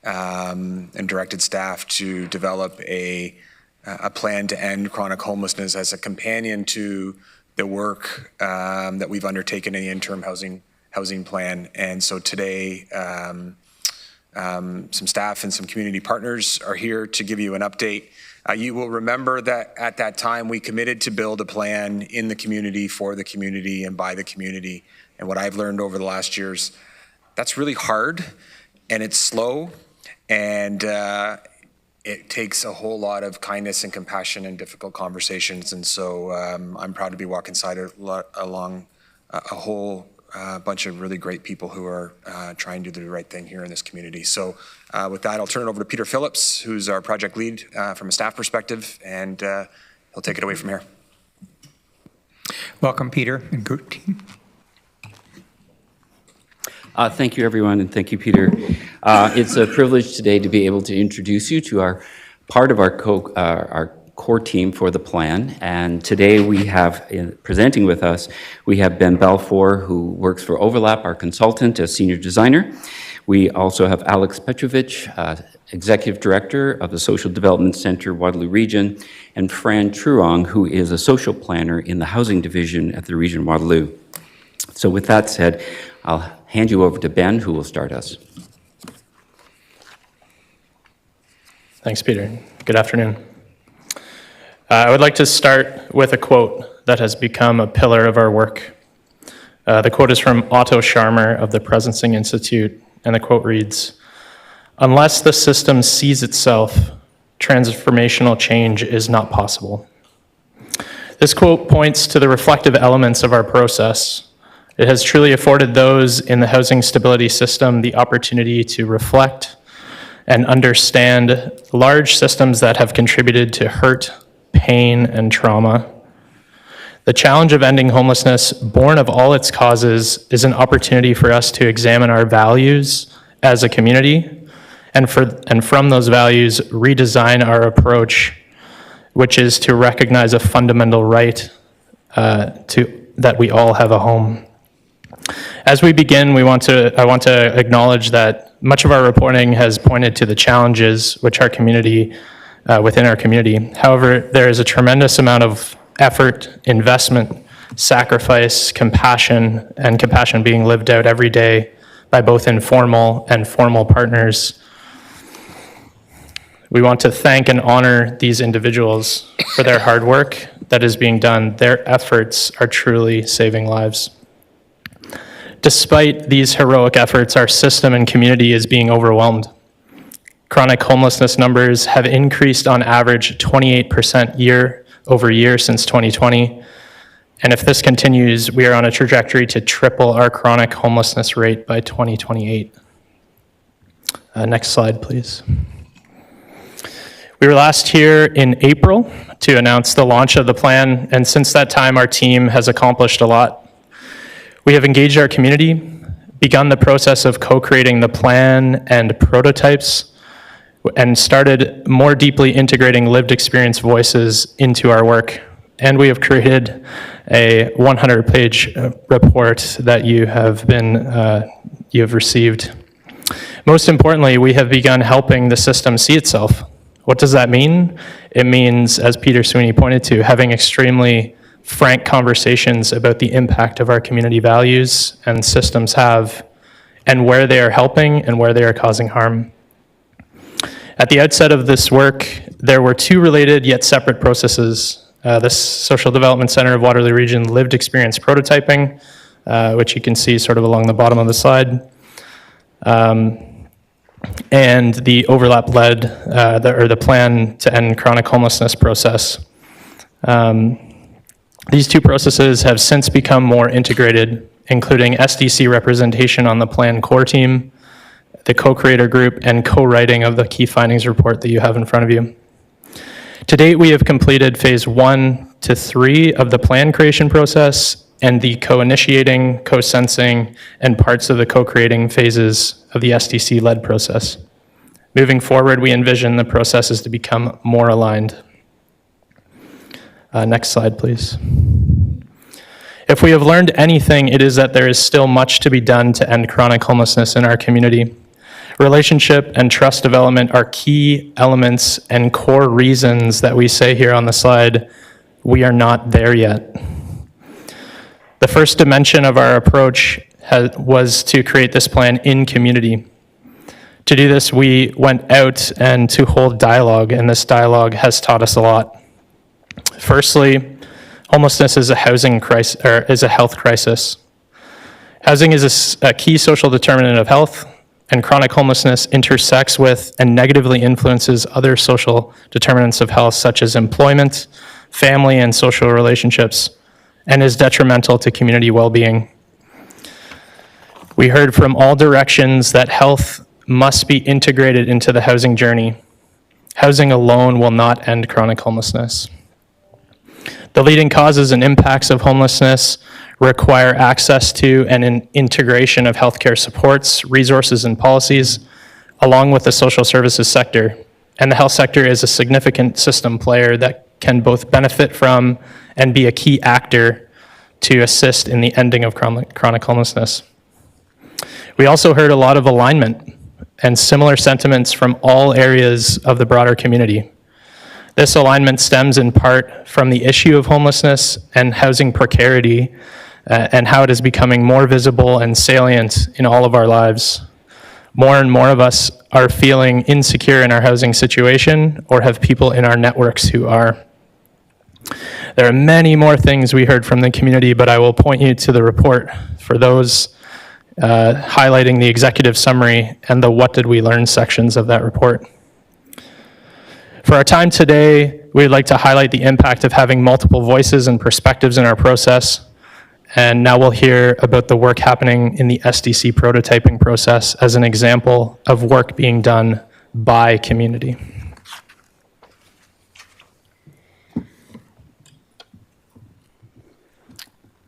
and directed staff to develop a plan to end chronic homelessness as a companion to the work that we've undertaken in the interim housing plan. And so today, some staff and some community partners are here to give you an update. You will remember that at that time we committed to build a plan in the community, for the community, and by the community. And what I've learned over the last years, that's really hard and it's slow, and it takes a whole lot of kindness and compassion and difficult conversations. And so I'm proud to be walking along a whole bunch of really great people who are trying to do the right thing here in this community. So with that, I'll turn it over to Peter Phillips, who's our project lead from a staff perspective, and he'll take it away from here. Welcome, Peter and group team. Thank you, everyone, and thank you, Peter. It's a privilege today to be able to introduce you to our part of our core team for the plan. And today we have, presenting with us, we have Ben Balfour, who works for Overlap, our consultant as senior designer. We also have Alex Petrovich, Executive Director of the Social Development Center, Waterloo Region, and Fran Truong, who is a social planner in the Housing Division at the Region Waterloo. So with that said, I'll hand you over to Ben, who will start us. Thanks, Peter. Good afternoon. I would like to start with a quote that has become a pillar of our work. The quote is from Otto Scharmer of the Presencing Institute, and the quote reads, "Unless the system sees itself, transformational change is not possible." This quote points to the reflective elements of our process. It has truly afforded those in the housing stability system the opportunity to reflect and understand large systems that have contributed to hurt, pain, and trauma. The challenge of ending homelessness, born of all its causes, is an opportunity for us to examine our values as a community, and from those values, redesign our approach, which is to recognize a fundamental right that we all have a home. As we begin, I want to acknowledge that much of our reporting has pointed to the challenges within our community. However, there is a tremendous amount of effort, investment, sacrifice, compassion being lived out every day by both informal and formal partners. We want to thank and honor these individuals for their hard work that is being done. Their efforts are truly saving lives. Despite these heroic efforts, our system and community is being overwhelmed. Chronic homelessness numbers have increased on average 28% year over year since 2020. And if this continues, we are on a trajectory to triple our chronic homelessness rate by 2028. Next slide, please. We were last here in April to announce the launch of the plan, and since that time, our team has accomplished a lot. We have engaged our community, begun the process of co-creating the plan and prototypes, and started more deeply integrating lived experience voices into our work. And we have created a 100-page report that you have received. Most importantly, we have begun helping the system see itself. What does that mean? It means, as Peter Sweeney pointed to, having extremely frank conversations about the impact of our community values and systems have, and where they are helping and where they are causing harm. At the outset of this work, there were two related yet separate processes. The Social Development Center of Waterloo Region lived experience prototyping, which you can see sort of along the bottom of the slide, and the overlap-led, the plan to end chronic homelessness process. These two processes have since become more integrated, including SDC representation on the plan core team, the co-creator group, and co-writing of the key findings report that you have in front of you. To date, we have completed phase 1 to 3 of the plan creation process and the co-initiating, co-sensing, and parts of the co-creating phases of the SDC-led process. Moving forward, we envision the processes to become more aligned. Next slide, please. If we have learned anything, it is that there is still much to be done to end chronic homelessness in our community. Relationship and trust development are key elements and core reasons that we say here on the slide, we are not there yet. The first dimension of our approach was to create this plan in community. To do this, we went out and to hold dialogue, and this dialogue has taught us a lot. Firstly, homelessness is a housing crisis, or is a health crisis. Housing is a key social determinant of health, and chronic homelessness intersects with and negatively influences other social determinants of health, such as employment, family, and social relationships, and is detrimental to community well-being. We heard from all directions that health must be integrated into the housing journey. Housing alone will not end chronic homelessness. The leading causes and impacts of homelessness require access to and an integration of healthcare supports, resources, and policies, along with the social services sector. And the health sector is a significant system player that can both benefit from and be a key actor to assist in the ending of chronic homelessness. We also heard a lot of alignment and similar sentiments from all areas of the broader community. This alignment stems in part from the issue of homelessness and housing precarity, and how it is becoming more visible and salient in all of our lives. More and more of us are feeling insecure in our housing situation or have people in our networks who are. There are many more things we heard from the community, but I will point you to the report for those highlighting the executive summary and the what did we learn sections of that report. For our time today, we'd like to highlight the impact of having multiple voices and perspectives in our process. And now we'll hear about the work happening in the SDC prototyping process as an example of work being done by community.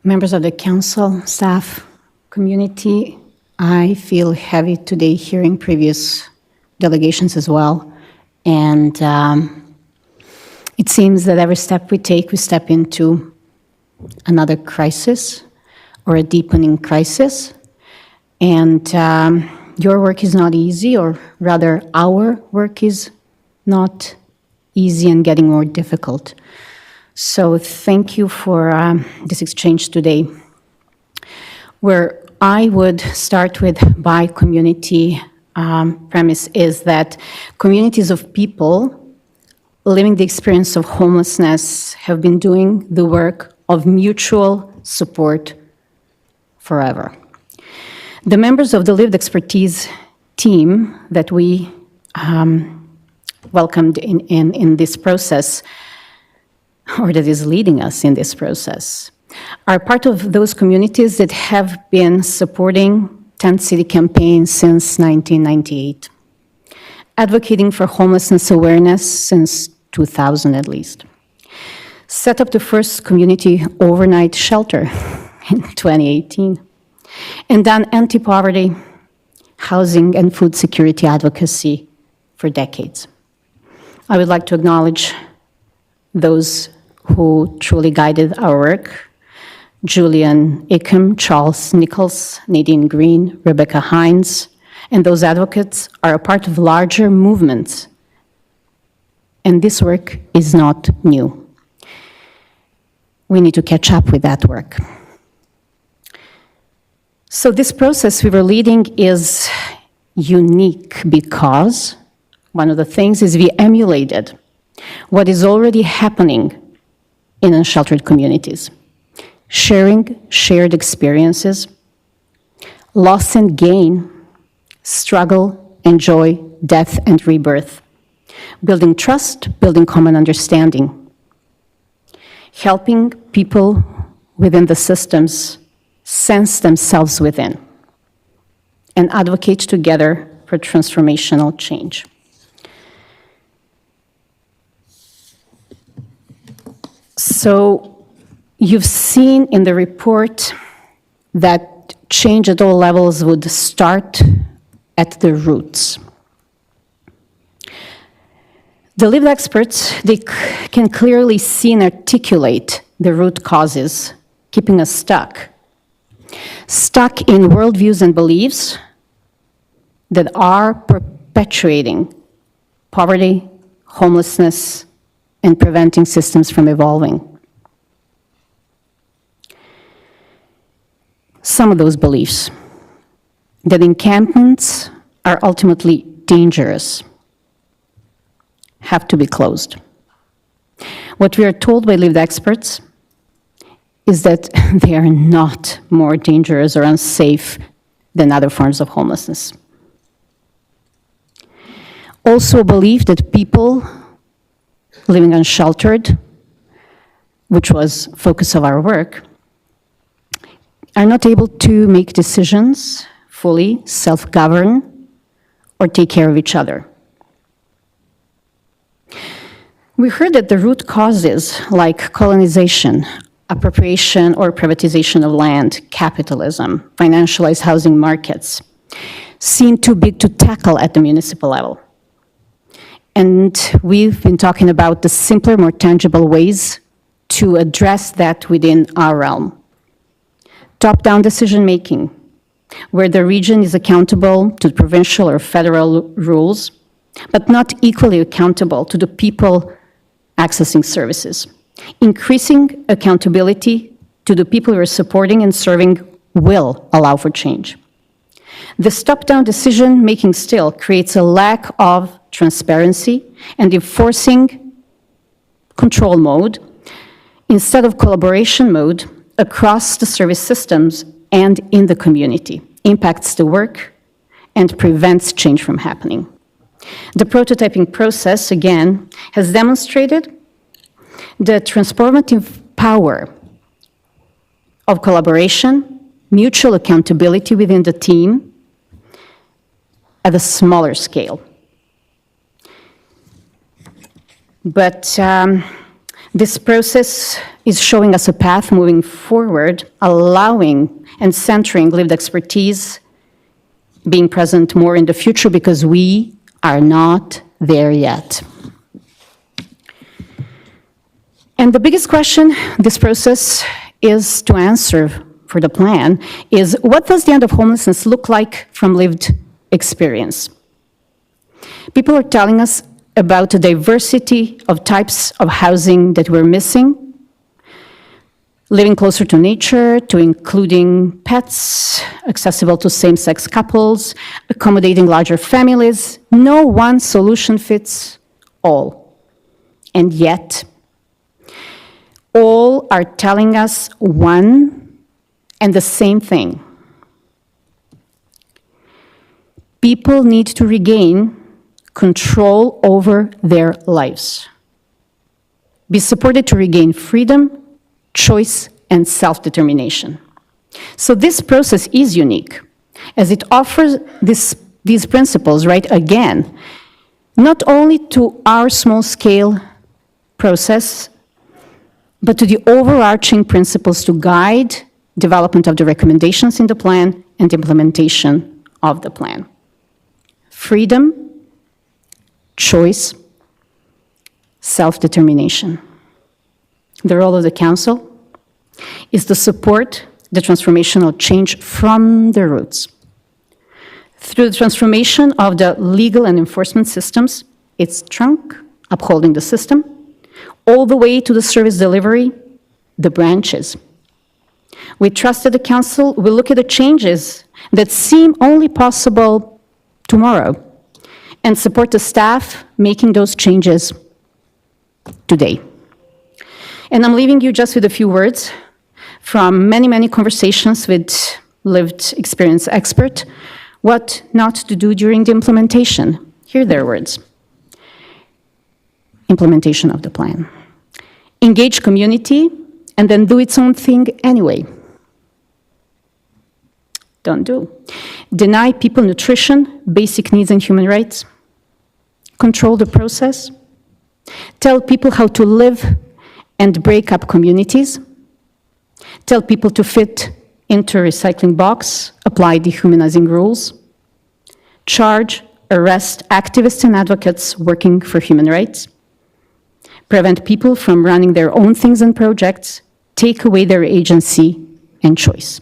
Members of the council, staff, community, I feel heavy today hearing previous delegations as well. And it seems that every step we take, we step into another crisis or a deepening crisis. And your work is not easy, or rather our work is not easy and getting more difficult. So thank you for this exchange today. Where I would start with by community premise is that communities of people living the experience of homelessness have been doing the work of mutual support forever. The members of the lived expertise team that we welcomed in this process, or that is leading us in this process, are part of those communities that have been supporting Tent City campaign since 1998, advocating for homelessness awareness since 2000 at least, set up the first community overnight shelter in 2018, and done anti-poverty, housing, and food security advocacy for decades. I would like to acknowledge those who truly guided our work: Julian Ickham, Charles Nichols, Nadine Green, Rebecca Hines, and those advocates are a part of larger movements. And this work is not new. We need to catch up with that work. So this process we were leading is unique because one of the things is we emulated what is already happening in unsheltered communities. Sharing shared experiences, loss and gain, struggle and joy, death and rebirth, building trust, building common understanding, helping people within the systems sense themselves within, and advocate together for transformational change. So you've seen in the report that change at all levels would start at the roots. The lived experts, they can clearly see and articulate the root causes keeping us stuck in worldviews and beliefs that are perpetuating poverty, homelessness, and preventing systems from evolving. Some of those beliefs, that encampments are ultimately dangerous, have to be closed. What we are told by lived experts is that they are not more dangerous or unsafe than other forms of homelessness. Also a belief that people living unsheltered, which was focus of our work, are not able to make decisions fully, self-govern, or take care of each other. We heard that the root causes like colonization, appropriation or privatization of land, capitalism, financialized housing markets, seem too big to tackle at the municipal level. And we've been talking about the simpler, more tangible ways to address that within our realm. Top-down decision-making, where the region is accountable to provincial or federal rules, but not equally accountable to the people accessing services. Increasing accountability to the people who are supporting and serving will allow for change. This top-down decision-making still creates a lack of transparency and enforcing control mode instead of collaboration mode across the service systems and in the community, impacts the work and prevents change from happening. The prototyping process, again, has demonstrated the transformative power of collaboration, mutual accountability within the team at a smaller scale. But this process is showing us a path moving forward, allowing and centering lived expertise being present more in the future because we are not there yet. And the biggest question this process is to answer for the plan is, what does the end of homelessness look like from lived experience? People are telling us about a diversity of types of housing that we're missing, living closer to nature, to including pets, accessible to same-sex couples, accommodating larger families. No one solution fits all. And yet, all are telling us one and the same thing. People need to regain control over their lives, be supported to regain freedom, choice, and self-determination. So this process is unique, as it offers these principles, right, again, not only to our small-scale process, but to the overarching principles to guide development of the recommendations in the plan and implementation of the plan. Freedom, choice, self-determination. The role of the Council is to support the transformational change from the roots. Through the transformation of the legal and enforcement systems, its trunk, upholding the system, all the way to the service delivery, the branches. We trust that the Council will look at the changes that seem only possible tomorrow and support the staff making those changes today. And I'm leaving you just with a few words from many, many conversations with lived experience experts, what not to do during the implementation. Hear their words. Implementation of the plan. Engage community and then do its own thing anyway. Don't do. Deny people nutrition, basic needs and human rights. Control the process. Tell people how to live and break up communities. Tell people to fit into a recycling box, apply dehumanizing rules. Charge, arrest activists and advocates working for human rights. Prevent people from running their own things and projects. Take away their agency and choice.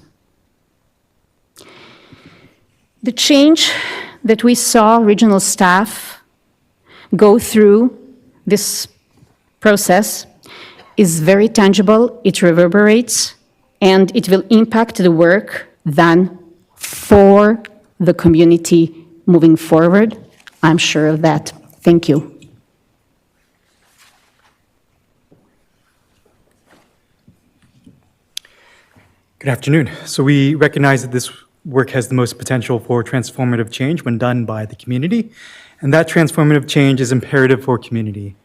The change that we saw regional staff go through this process is very tangible, it reverberates, and it will impact the work done for the community moving forward. I'm sure of that. Thank you. Good afternoon. So we recognize that this work has the most potential for transformative change when done by the community, and that transformative change is imperative for community.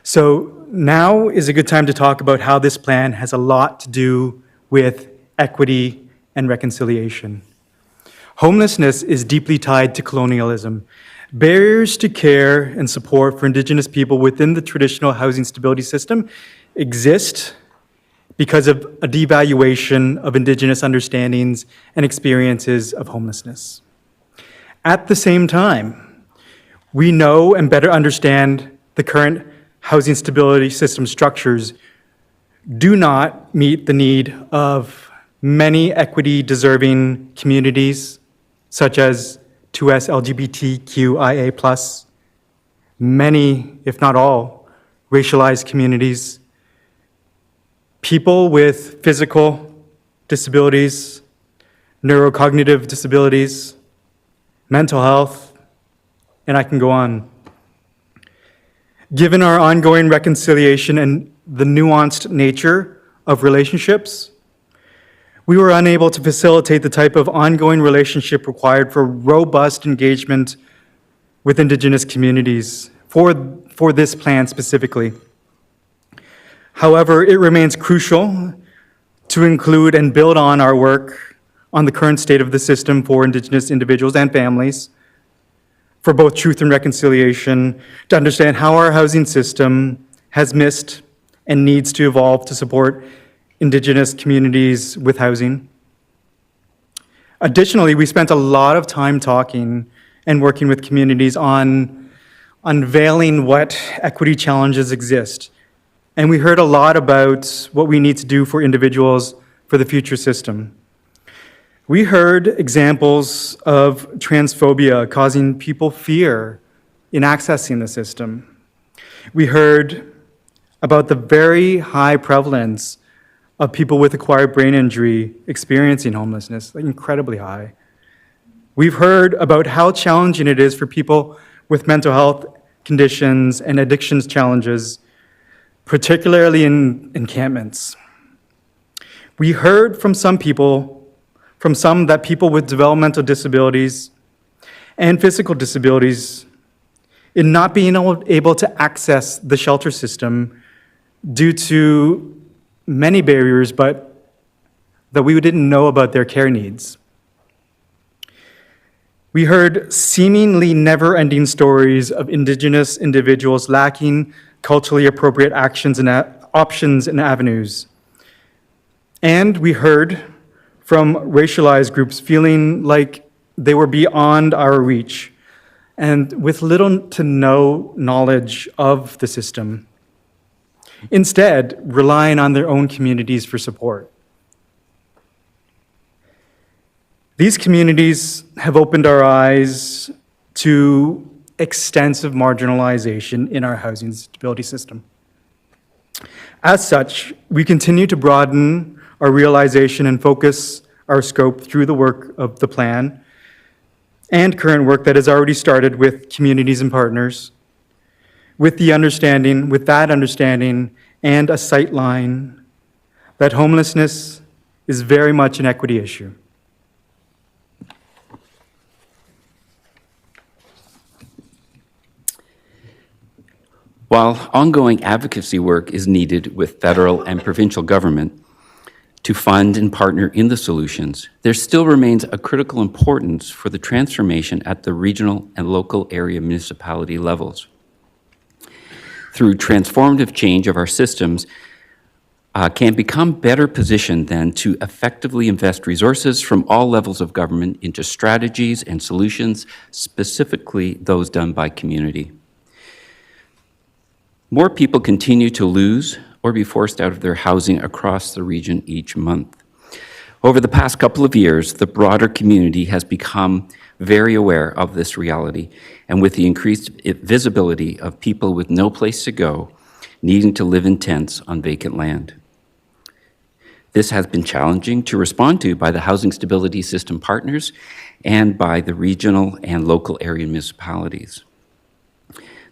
So now is a good time to talk about how this plan has a lot to do with equity and reconciliation. Homelessness is deeply tied to colonialism. Barriers to care and support for Indigenous people within the traditional housing stability system exist because of a devaluation of Indigenous understandings and experiences of homelessness. At the same time, we know and better understand the current housing stability system structures do not meet the need of many equity-deserving communities, such as 2S LGBTQIA+, many, if not all, racialized communities, people with physical disabilities, neurocognitive disabilities, mental health, and I can go on. Given our ongoing reconciliation and the nuanced nature of relationships, we were unable to facilitate the type of ongoing relationship required for robust engagement with Indigenous communities for this plan specifically. However, it remains crucial to include and build on our work on the current state of the system for Indigenous individuals and families, for both truth and reconciliation, to understand how our housing system has missed and needs to evolve to support Indigenous communities with housing. Additionally, we spent a lot of time talking and working with communities on unveiling what equity challenges exist. And we heard a lot about what we need to do for individuals for the future system. We heard examples of transphobia causing people fear in accessing the system. We heard about the very high prevalence of people with acquired brain injury experiencing homelessness, like incredibly high. We've heard about how challenging it is for people with mental health conditions and addictions challenges, particularly in encampments. We heard from some that people with developmental disabilities and physical disabilities in not being able to access the shelter system due to many barriers, but that we didn't know about their care needs. We heard seemingly never-ending stories of Indigenous individuals lacking culturally appropriate actions and options and avenues. And we heard from racialized groups feeling like they were beyond our reach and with little to no knowledge of the system, instead relying on their own communities for support. These communities have opened our eyes to extensive marginalization in our housing stability system. As such, we continue to broaden our realization and focus our scope through the work of the plan and current work that has already started with communities and partners, with that understanding and a sight line that homelessness is very much an equity issue. While ongoing advocacy work is needed with federal and provincial government to fund and partner in the solutions, there still remains a critical importance for the transformation at the regional and local area municipality levels. Through transformative change of our systems, can become better positioned then to effectively invest resources from all levels of government into strategies and solutions, specifically those done by community. More people continue to lose or be forced out of their housing across the region each month. Over the past couple of years, the broader community has become very aware of this reality, and with the increased visibility of people with no place to go, needing to live in tents on vacant land. This has been challenging to respond to by the Housing Stability System partners and by the regional and local area municipalities.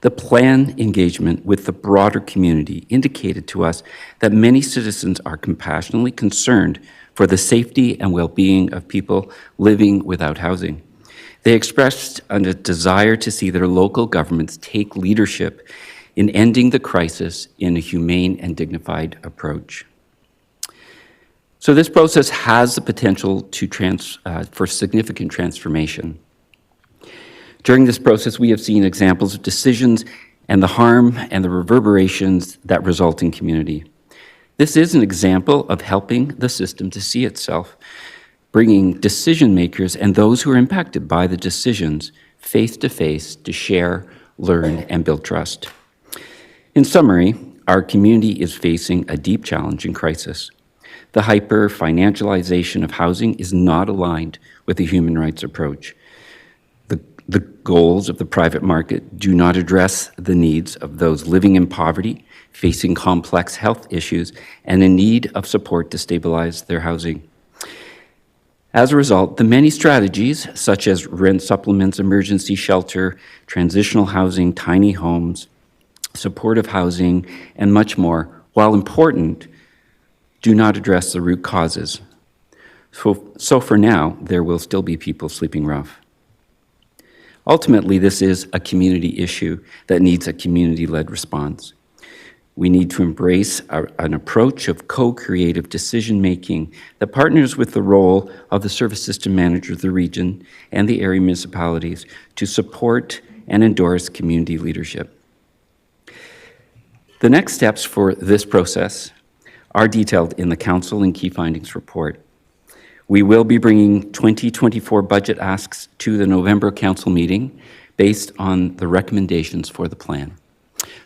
The plan engagement with the broader community indicated to us that many citizens are compassionately concerned for the safety and well-being of people living without housing. They expressed a desire to see their local governments take leadership in ending the crisis in a humane and dignified approach. So this process has the potential for significant transformation. During this process, we have seen examples of decisions and the harm and the reverberations that result in community. This is an example of helping the system to see itself, bringing decision makers and those who are impacted by the decisions face to face to share, learn, and build trust. In summary, our community is facing a deep challenge and crisis. The hyper-financialization of housing is not aligned with the human rights approach. The goals of the private market do not address the needs of those living in poverty, facing complex health issues, and in need of support to stabilize their housing. As a result, the many strategies, such as rent supplements, emergency shelter, transitional housing, tiny homes, supportive housing, and much more, while important, do not address the root causes. So for now, there will still be people sleeping rough. Ultimately, this is a community issue that needs a community-led response. We need to embrace an approach of co-creative decision-making that partners with the role of the service system manager of the region and the area municipalities to support and endorse community leadership. The next steps for this process are detailed in the Council and Key Findings report. We will be bringing 2024 budget asks to the November Council meeting based on the recommendations for the plan.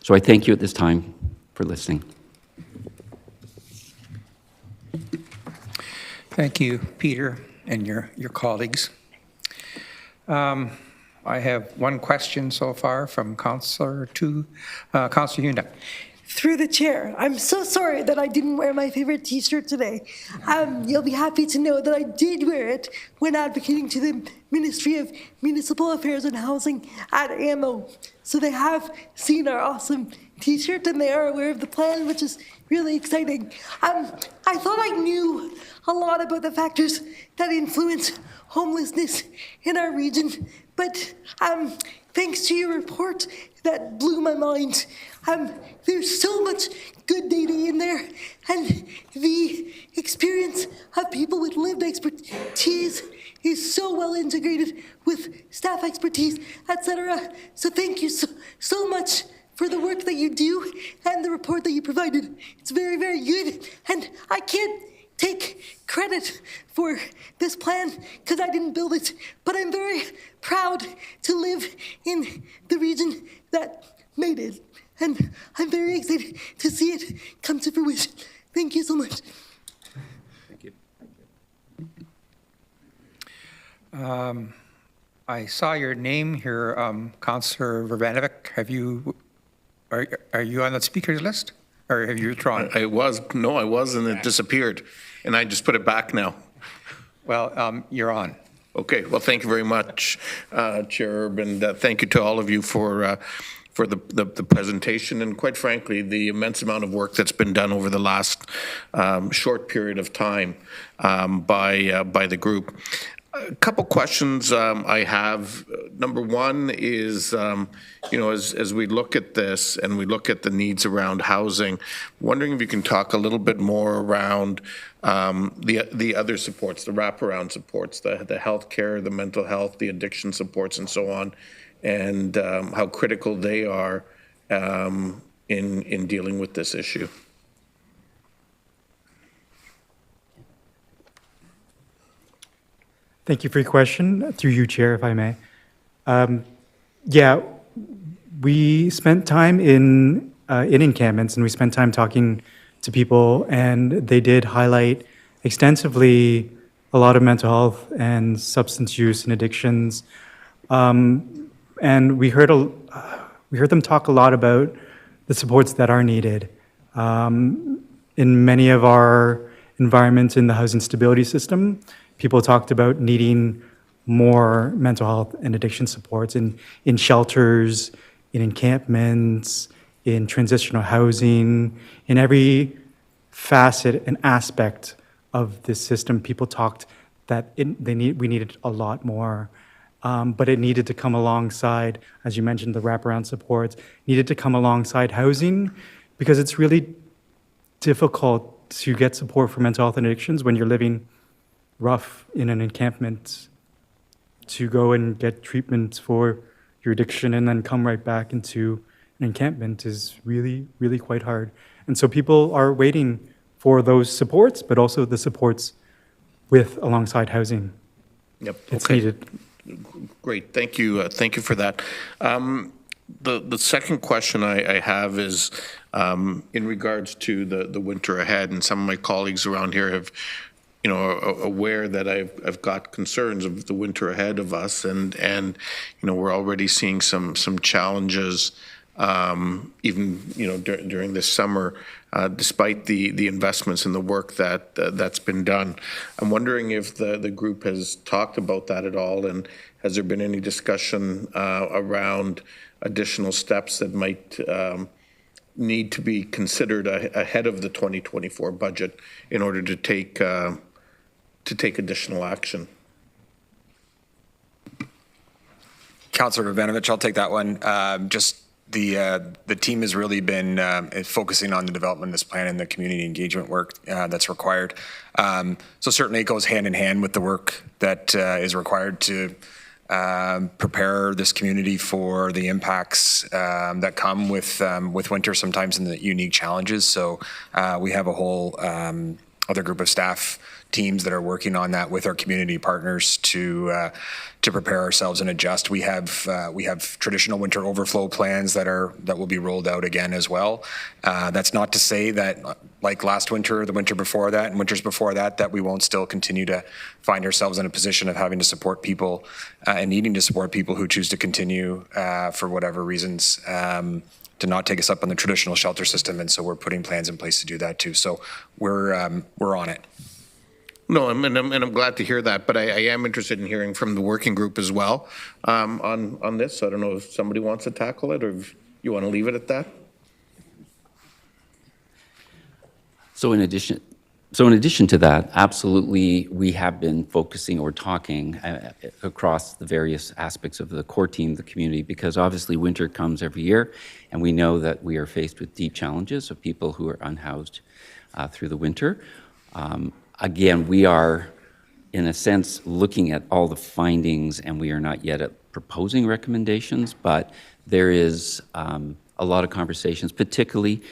So I thank you at this time for listening. Thank you, Peter, and your colleagues. I have one question so far from Councillor Huna. Through the chair, I'm so sorry that I didn't wear my favorite t-shirt today. You'll be happy to know that I did wear it when advocating to the Ministry of Municipal Affairs and Housing at AMO. So they have seen our awesome t-shirt and they are aware of the plan, which is really exciting. I thought I knew a lot about the factors that influence homelessness in our region, but thanks to your report, that blew my mind. There's so much good data in there, and the experience of people with lived expertise is so well integrated with staff expertise, etc. So thank you so much for the work that you do and the report that you provided. It's very, very good, and I can't take credit for this plan because I didn't build it, but I'm very proud to live in the region that made it, and I'm very excited to see it come to fruition. Thank you so much. Thank you. I saw your name here, Councillor Verbanovic. Are you on the speakers list, or have you withdrawn? I wasn't. It disappeared, and I just put it back now. Well, you're on. Okay. Well, thank you very much, Chair Erb, and thank you to all of you for the presentation, and quite frankly, the immense amount of work that's been done over the last short period of time by the group. A couple questions I have. Number one is, as we look at this and we look at the needs around housing, wondering if you can talk a little bit more around the other supports, the wraparound supports, the healthcare, the mental health, the addiction supports, and so on, and how critical they are in dealing with this issue. Thank you for your question. Through you, Chair, if I may. Yeah, we spent time in encampments, and we spent time talking to people, and they did highlight extensively a lot of mental health and substance use and addictions. And we heard them talk a lot about the supports that are needed. In many of our environments in the housing stability system, people talked about needing more mental health and addiction supports in shelters, in encampments, in transitional housing, in every facet and aspect of this system. People talked that we needed a lot more, but it needed to come alongside, as you mentioned, the wraparound supports, needed to come alongside housing, because it's really difficult to get support for mental health and addictions when you're living rough in an encampment. To go and get treatment for your addiction and then come right back into an encampment is really, really quite hard. And so people are waiting for those supports, but also the supports alongside housing. Yep. It's needed. Great. Thank you. Thank you for that. The second question I have is in regards to the winter ahead, and some of my colleagues around here have, are aware that I've got concerns of the winter ahead of us, and we're already seeing some challenges, even during this summer, despite the investments and the work that's been done. I'm wondering if the group has talked about that at all, and has there been any discussion around additional steps that might need to be considered ahead of the 2024 budget in order to take additional action. Councillor Urbanovich, I'll take that one. Just the team has really been focusing on the development of this plan and the community engagement work that's required. So certainly it goes hand in hand with the work that is required to prepare this community for the impacts that come with winter sometimes and the unique challenges. So we have a whole other group of staff teams that are working on that with our community partners to prepare ourselves and adjust. We have traditional winter overflow plans that will be rolled out again as well. That's not to say that, like last winter, the winter before that, and winters before that, that we won't still continue to find ourselves in a position of having to support people and needing to support people who choose to continue for whatever reasons. To not take us up on the traditional shelter system, and so we're putting plans in place to do that too. So we're on it. No, and I'm glad to hear that, but I am interested in hearing from the working group as well on this. So I don't know if somebody wants to tackle it or if you want to leave it at that. So in addition to that, absolutely, we have been focusing or talking across the various aspects of the core team, the community, because obviously winter comes every year, and we know that we are faced with deep challenges of people who are unhoused through the winter. Again, we are, in a sense, looking at all the findings, and we are not yet at proposing recommendations, but there is a lot of conversations, particularly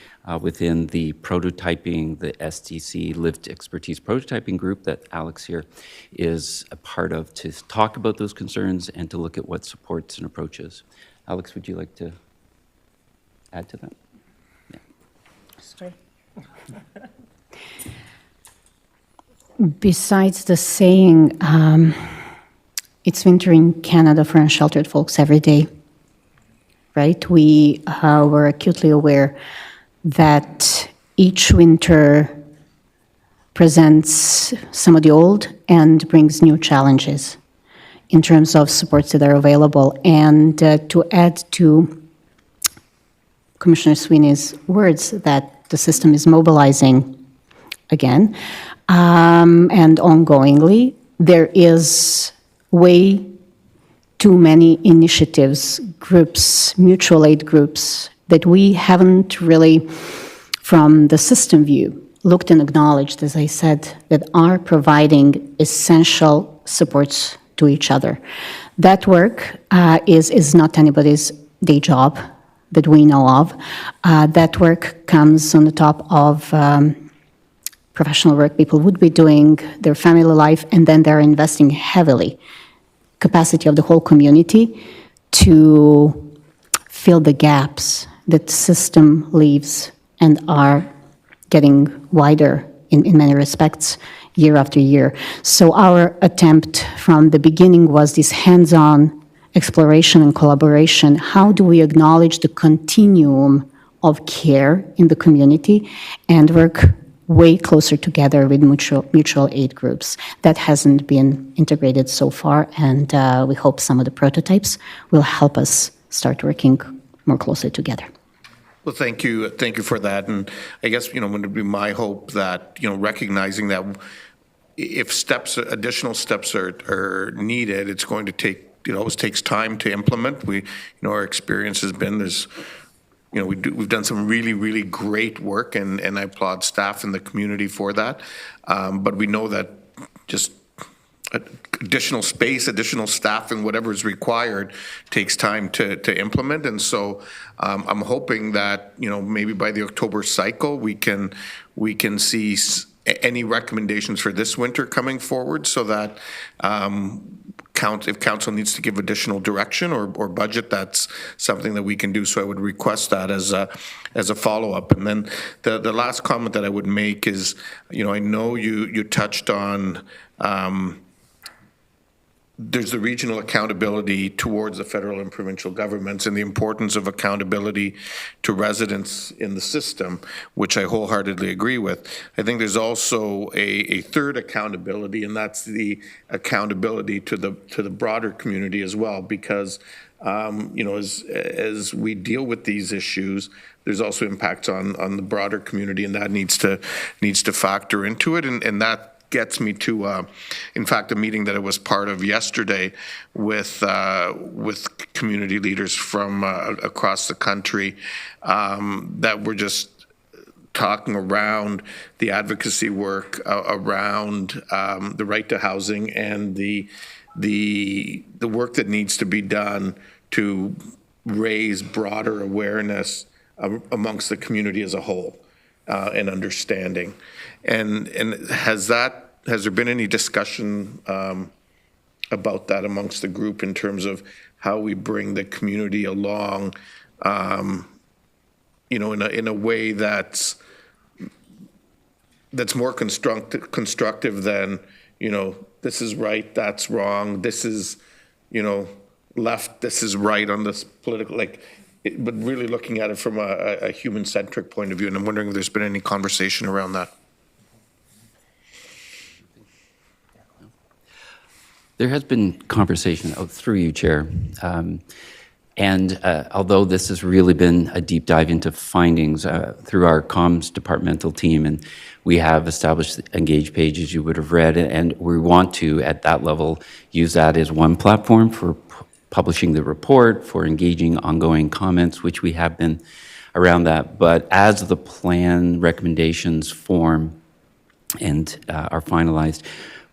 within the prototyping, the STC Lived Expertise Prototyping Group that Alex here is a part of, to talk about those concerns and to look at what supports and approaches. Alex, would you like to add to that? Yeah. Besides the saying, it's winter in Canada for unsheltered folks every day, right? We were acutely aware that each winter presents some of the old and brings new challenges in terms of supports that are available. And to add to Commissioner Sweeney's words that the system is mobilizing again, and ongoingly, there is way too many initiatives, groups, mutual aid groups, that we haven't really, from the system view, looked and acknowledged, as I said, that are providing essential supports to each other. That work is not anybody's day job that we know of. That work comes on the top of professional work people would be doing, their family life, and then they're investing heavily, capacity of the whole community to fill the gaps that the system leaves and are getting wider in many respects year after year. So our attempt from the beginning was this hands-on exploration and collaboration. How do we acknowledge the continuum of care in the community and work way closer together with mutual aid groups? That hasn't been integrated so far, and we hope some of the prototypes will help us start working more closely together. Well, thank you for that. And I guess, it would be my hope that, recognizing that if additional steps are needed, it's going to take, it always takes time to implement. Our experience has been we've done some really, really great work, and I applaud staff in the community for that. But we know that just additional space, additional staffing, whatever is required, takes time to implement. And so I'm hoping that, maybe by the October cycle, we can see any recommendations for this winter coming forward, so that if council needs to give additional direction or budget, that's something that we can do. So I would request that as a follow-up. And then the last comment that I would make is, I know you touched on there's the regional accountability towards the federal and provincial governments and the importance of accountability to residents in the system, which I wholeheartedly agree with. I think there's also a third accountability, and that's the accountability to the broader community as well, because as we deal with these issues, there's also impacts on the broader community, and that needs to factor into it. And that gets me to, in fact, a meeting that I was part of yesterday with community leaders from across the country that were just talking around the advocacy work around the right to housing and the work that needs to be done to raise broader awareness amongst the community as a whole and understanding. And has there been any discussion about that amongst the group in terms of how we bring the community along, in a way that's more constructive than, this is right, that's wrong, this is, left, this is right on this political, but really looking at it from a human-centric point of view. And I'm wondering if there's been any conversation around that. There has been conversation through you, Chair. And although this has really been a deep dive into findings through our comms departmental team, and we have established engage pages you would have read, and we want to, at that level, use that as one platform for publishing the report, for engaging ongoing comments, which we have been around that. But as the plan recommendations form and are finalized,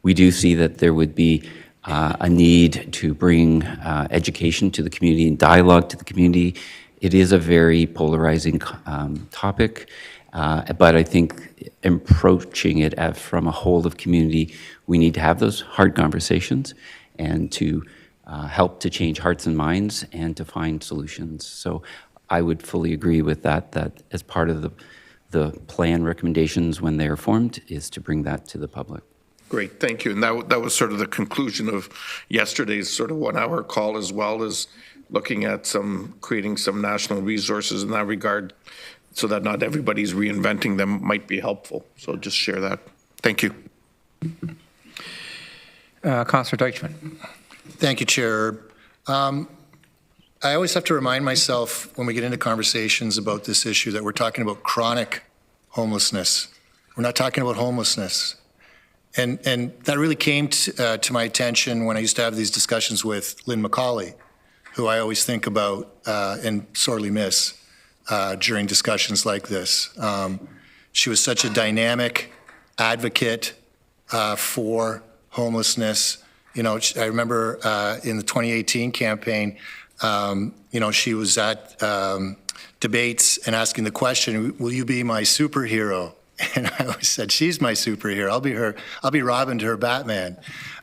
we do see that there would be a need to bring education to the community and dialogue to the community. It is a very polarizing topic, but I think approaching it from a whole of community, we need to have those hard conversations and to help to change hearts and minds and to find solutions. So I would fully agree with that as part of the plan recommendations when they are formed is to bring that to the public. Great, thank you. And that was sort of the conclusion of yesterday's sort of 1 hour call, as well as looking at creating some national resources in that regard so that not everybody's reinventing them might be helpful. So just share that. Thank you. Councillor Deutschmann. Thank you, Chair. I always have to remind myself when we get into conversations about this issue that we're talking about chronic homelessness. We're not talking about homelessness. And that really came to my attention when I used to have these discussions with Lynn McCauley, who I always think about and sorely miss during discussions like this. She was such a dynamic advocate for homelessness. I remember in the 2018 campaign, she was at debates and asking the question, will you be my superhero? And I always said, she's my superhero. I'll be Robin to her Batman.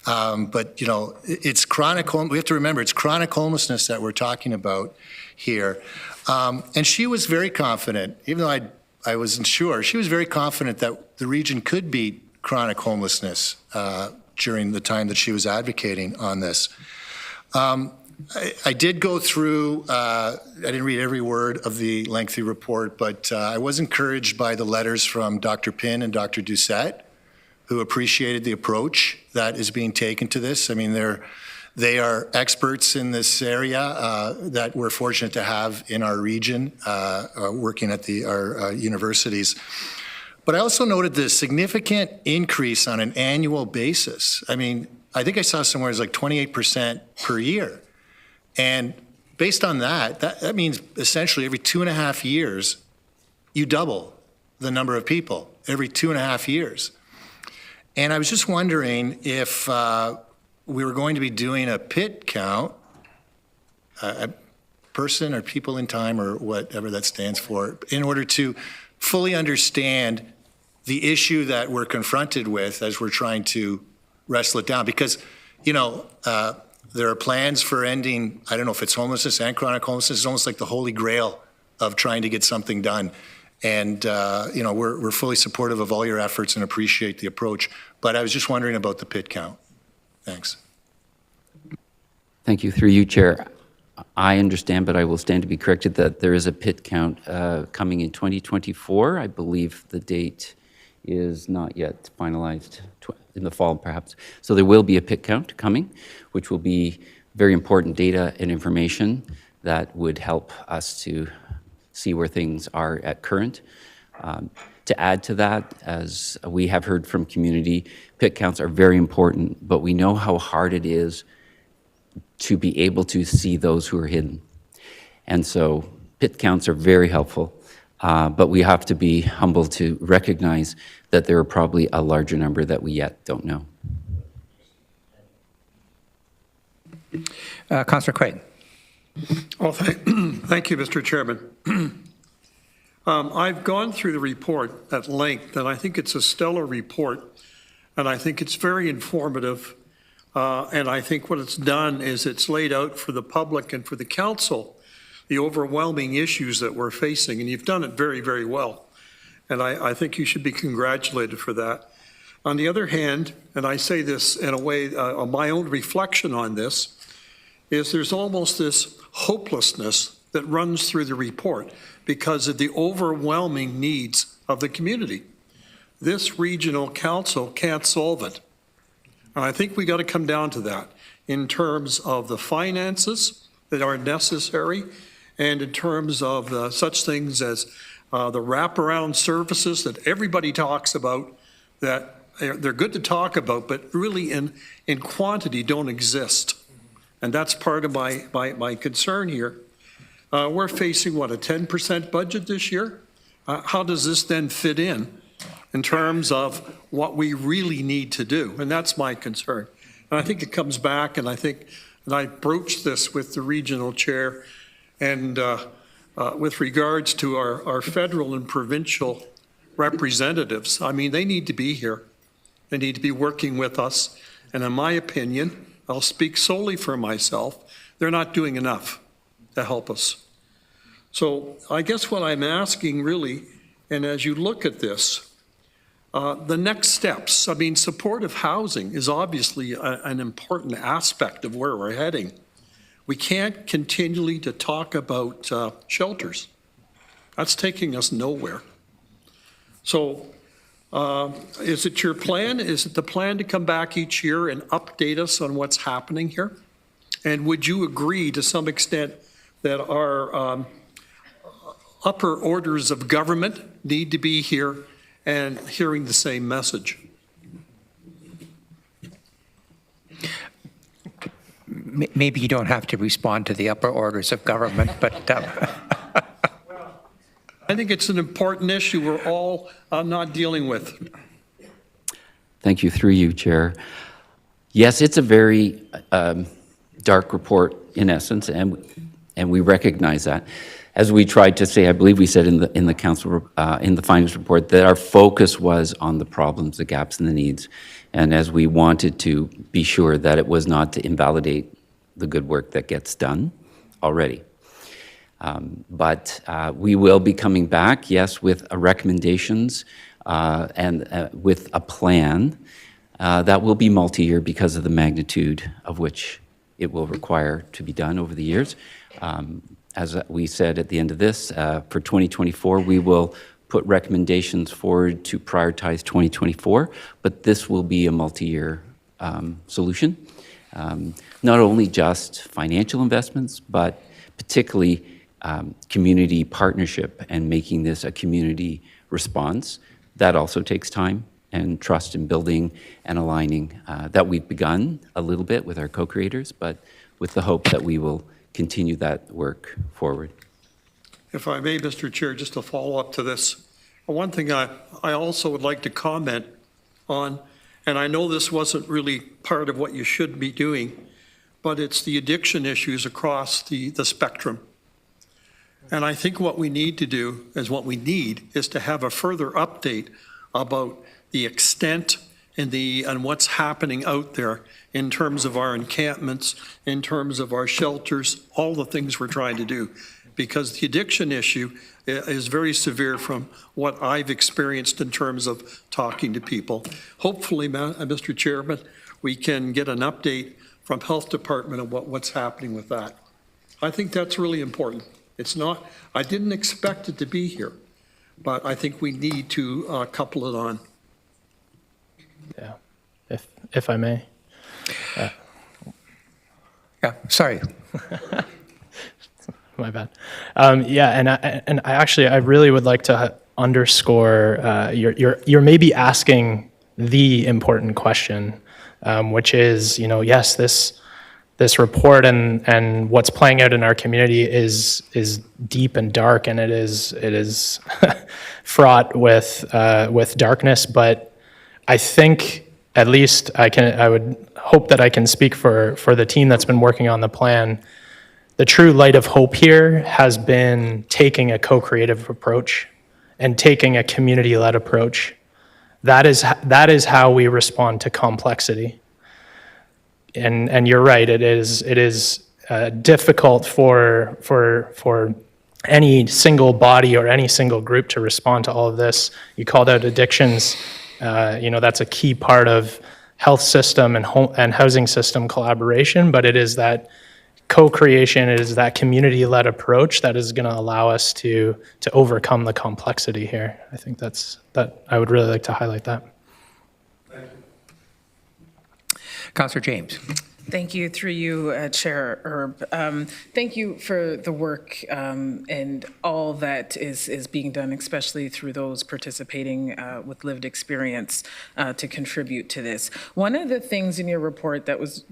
But it's chronic. We have to remember it's chronic homelessness that we're talking about here. And she was very confident, even though I wasn't sure. She was very confident that the region could beat chronic homelessness during the time that she was advocating on this. I did go through, I didn't read every word of the lengthy report, but I was encouraged by the letters from Dr. Pinn and Dr. Doucette, who appreciated the approach that is being taken to this. I mean, they are experts in this area that we're fortunate to have in our region, working at our universities. But I also noted the significant increase on an annual basis. I mean, I think I saw somewhere it's like 28% per year. And based on that means essentially every 2.5 years, you double the number of people every 2.5 years. And I was just wondering if we were going to be doing a pit count, a person or people in time or whatever that stands for, in order to fully understand the issue that we're confronted with as we're trying to wrestle it down. Because, there are plans for ending, I don't know if it's homelessness and chronic homelessness. It's almost like the holy grail of trying to get something done. And, we're fully supportive of all your efforts and appreciate the approach. But I was just wondering about the pit count. Thanks. Thank you. Through you, Chair. I understand, but I will stand to be corrected, that there is a pit count coming in 2024. I believe the date is not yet finalized, in the fall perhaps. So there will be a pit count coming, which will be very important data and information that would help us to see where things are at current. To add to that, as we have heard from community, pit counts are very important, but we know how hard it is to be able to see those who are hidden. And so pit counts are very helpful, but we have to be humble to recognize that there are probably a larger number that we yet don't know. Councillor Craig. Well, thank you, Mr. Chairman. I've gone through the report at length, and I think it's a stellar report, and I think it's very informative. And I think what it's done is it's laid out for the public and for the council the overwhelming issues that we're facing, and you've done it very, very well. And I think you should be congratulated for that. On the other hand, and I say this in a way, my own reflection on this, is there's almost this hopelessness that runs through the report because of the overwhelming needs of the community. This regional council can't solve it. And I think we got to come down to that in terms of the finances that are necessary and in terms of such things as the wraparound services that everybody talks about, that they're good to talk about, but really in quantity don't exist. And that's part of my concern here. We're facing, what, a 10% budget this year? How does this then fit in terms of what we really need to do? And that's my concern. And I think it comes back, and I broached this with the regional chair, and with regards to our federal and provincial representatives, I mean, they need to be here. They need to be working with us. And in my opinion, I'll speak solely for myself, they're not doing enough to help us. So I guess what I'm asking really, and as you look at this, the next steps, I mean, supportive housing is obviously an important aspect of where we're heading. We can't continually to talk about shelters. That's taking us nowhere. So is it your plan? Is it the plan to come back each year and update us on what's happening here? And would you agree to some extent that our upper orders of government need to be here and hearing the same message? Maybe you don't have to respond to the upper orders of government, but I think it's an important issue we're all not dealing with. Thank you, through you, Chair. Yes, it's a very dark report in essence, and we recognize that. As we tried to say, I believe we said in the council in the findings report that our focus was on the problems, the gaps, and the needs, and as we wanted to be sure that it was not to invalidate the good work that gets done already. But we will be coming back, yes, with recommendations and with a plan that will be multi-year because of the magnitude of which it will require to be done over the years. As we said at the end of this, for 2024, we will put recommendations forward to prioritize 2024, but this will be a multi-year solution. Not only just financial investments, but particularly community partnership and making this a community response. That also takes time and trust in building and aligning that we've begun a little bit with our co-creators, but with the hope that we will continue that work forward. If I may, Mr. Chair, just to follow up to this, one thing I also would like to comment on, and I know this wasn't really part of what you should be doing, but it's the addiction issues across the spectrum. And I think what we need to do is to have a further update about the extent and what's happening out there in terms of our encampments, in terms of our shelters, all the things we're trying to do. Because the addiction issue is very severe from what I've experienced in terms of talking to people. Hopefully, Mr. Chairman, we can get an update from Health Department of what's happening with that. I think that's really important. It's not, I didn't expect it to be here, but I think we need to couple it on. Yeah, if I may. Yeah, sorry. My bad. Yeah, and I really would like to underscore you're maybe asking the important question, which is, yes, this report and what's playing out in our community is deep and dark, and it is fraught with darkness. But I think at least I would hope that I can speak for the team that's been working on the plan. The true light of hope here has been taking a co-creative approach and taking a community-led approach. That is how we respond to complexity. And you're right, it is difficult for any single body or any single group to respond to all of this. You called out addictions. That's a key part of health system and housing system collaboration, but it is that co-creation, it is that community-led approach that is going to allow us to overcome the complexity here. I think that I would really like to highlight that. Councillor James. Thank you, through you, Chair Herb. Thank you for the work and all that is being done, especially through those participating with lived experience to contribute to this. One of the things in your report that was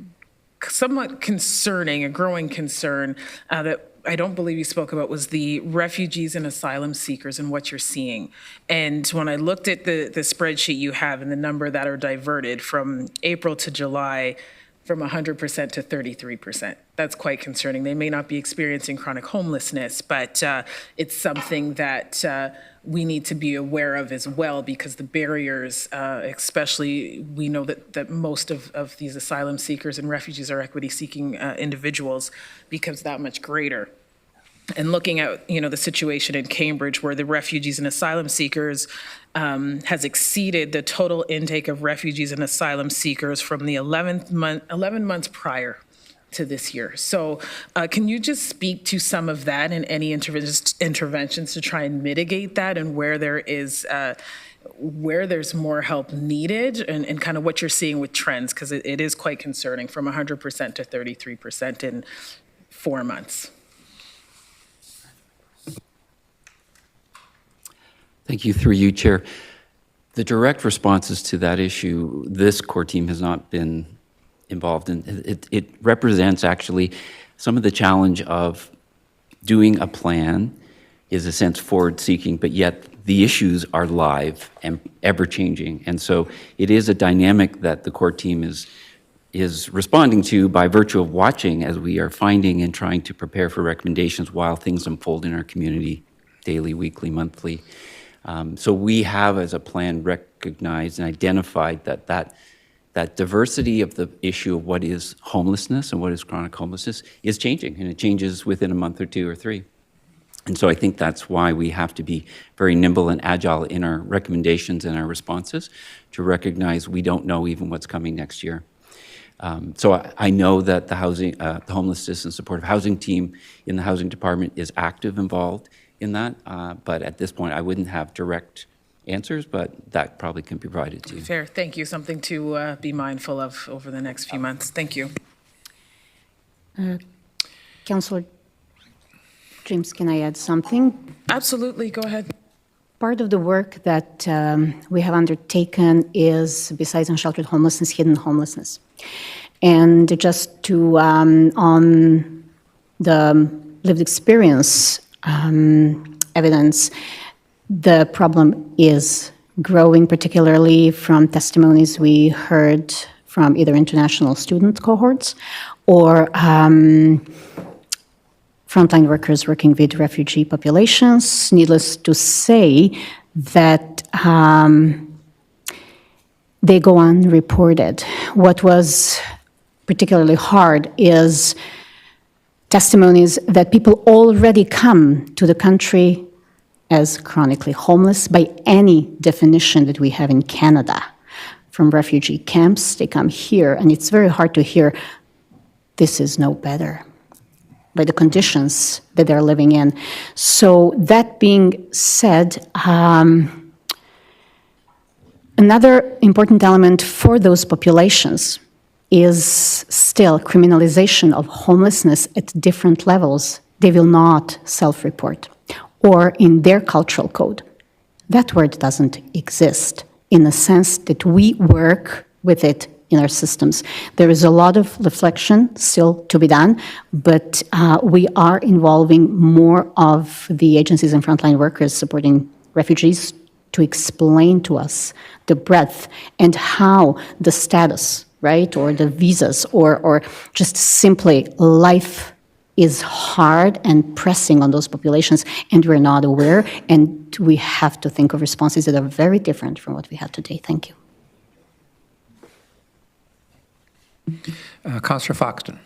somewhat concerning, a growing concern that I don't believe you spoke about, was the refugees and asylum seekers and what you're seeing. And when I looked at the spreadsheet you have and the number that are diverted from April to July, from 100% to 33%. That's quite concerning. They may not be experiencing chronic homelessness, but it's something that we need to be aware of as well, because the barriers, especially, we know that most of these asylum seekers and refugees are equity-seeking individuals, becomes that much greater. And looking at the situation in Cambridge, where the refugees and asylum seekers has exceeded the total intake of refugees and asylum seekers from the 11 months prior to this year. So can you just speak to some of that and any interventions to try and mitigate that, and where there's more help needed, and kind of what you're seeing with trends, because it is quite concerning, from 100% to 33% in 4 months. Thank you, through you, Chair. The direct responses to that issue, this core team has not been involved in. It represents actually some of the challenge of doing a plan is a sense forward-seeking, but yet the issues are live and ever-changing. And so it is a dynamic that the core team is responding to by virtue of watching as we are finding and trying to prepare for recommendations while things unfold in our community daily, weekly, monthly. So we have, as a plan, recognized and identified that diversity of the issue of what is homelessness and what is chronic homelessness is changing, and it changes within a month or 2 or 3. And so I think that's why we have to be very nimble and agile in our recommendations and our responses, to recognize we don't know even what's coming next year. So I know that the homelessness and supportive housing team in the housing department is involved in that, but at this point I wouldn't have direct answers, but that probably can be provided to you. Fair, thank you. Something to be mindful of over the next few months. Thank you. Councillor James, can I add something? Absolutely, go ahead. Part of the work that we have undertaken is, besides unsheltered homelessness, hidden homelessness. And just to, on the lived experience evidence, the problem is growing, particularly from testimonies we heard from either international student cohorts or frontline workers working with refugee populations. Needless to say that they go unreported. What was particularly hard is testimonies that people already come to the country as chronically homeless by any definition that we have in Canada. From refugee camps, they come here, and it's very hard to hear, this is no better, by the conditions that they're living in. So that being said, another important element for those populations is still criminalization of homelessness at different levels they will not self-report. Or in their cultural code, that word doesn't exist in the sense that we work with it in our systems. There is a lot of reflection still to be done, but we are involving more of the agencies and frontline workers supporting refugees to explain to us the breadth and how the status, right, or the visas, or just simply life is hard and pressing on those populations, and we're not aware, and we have to think of responses that are very different from what we have today. Thank you. Councillor Foxton.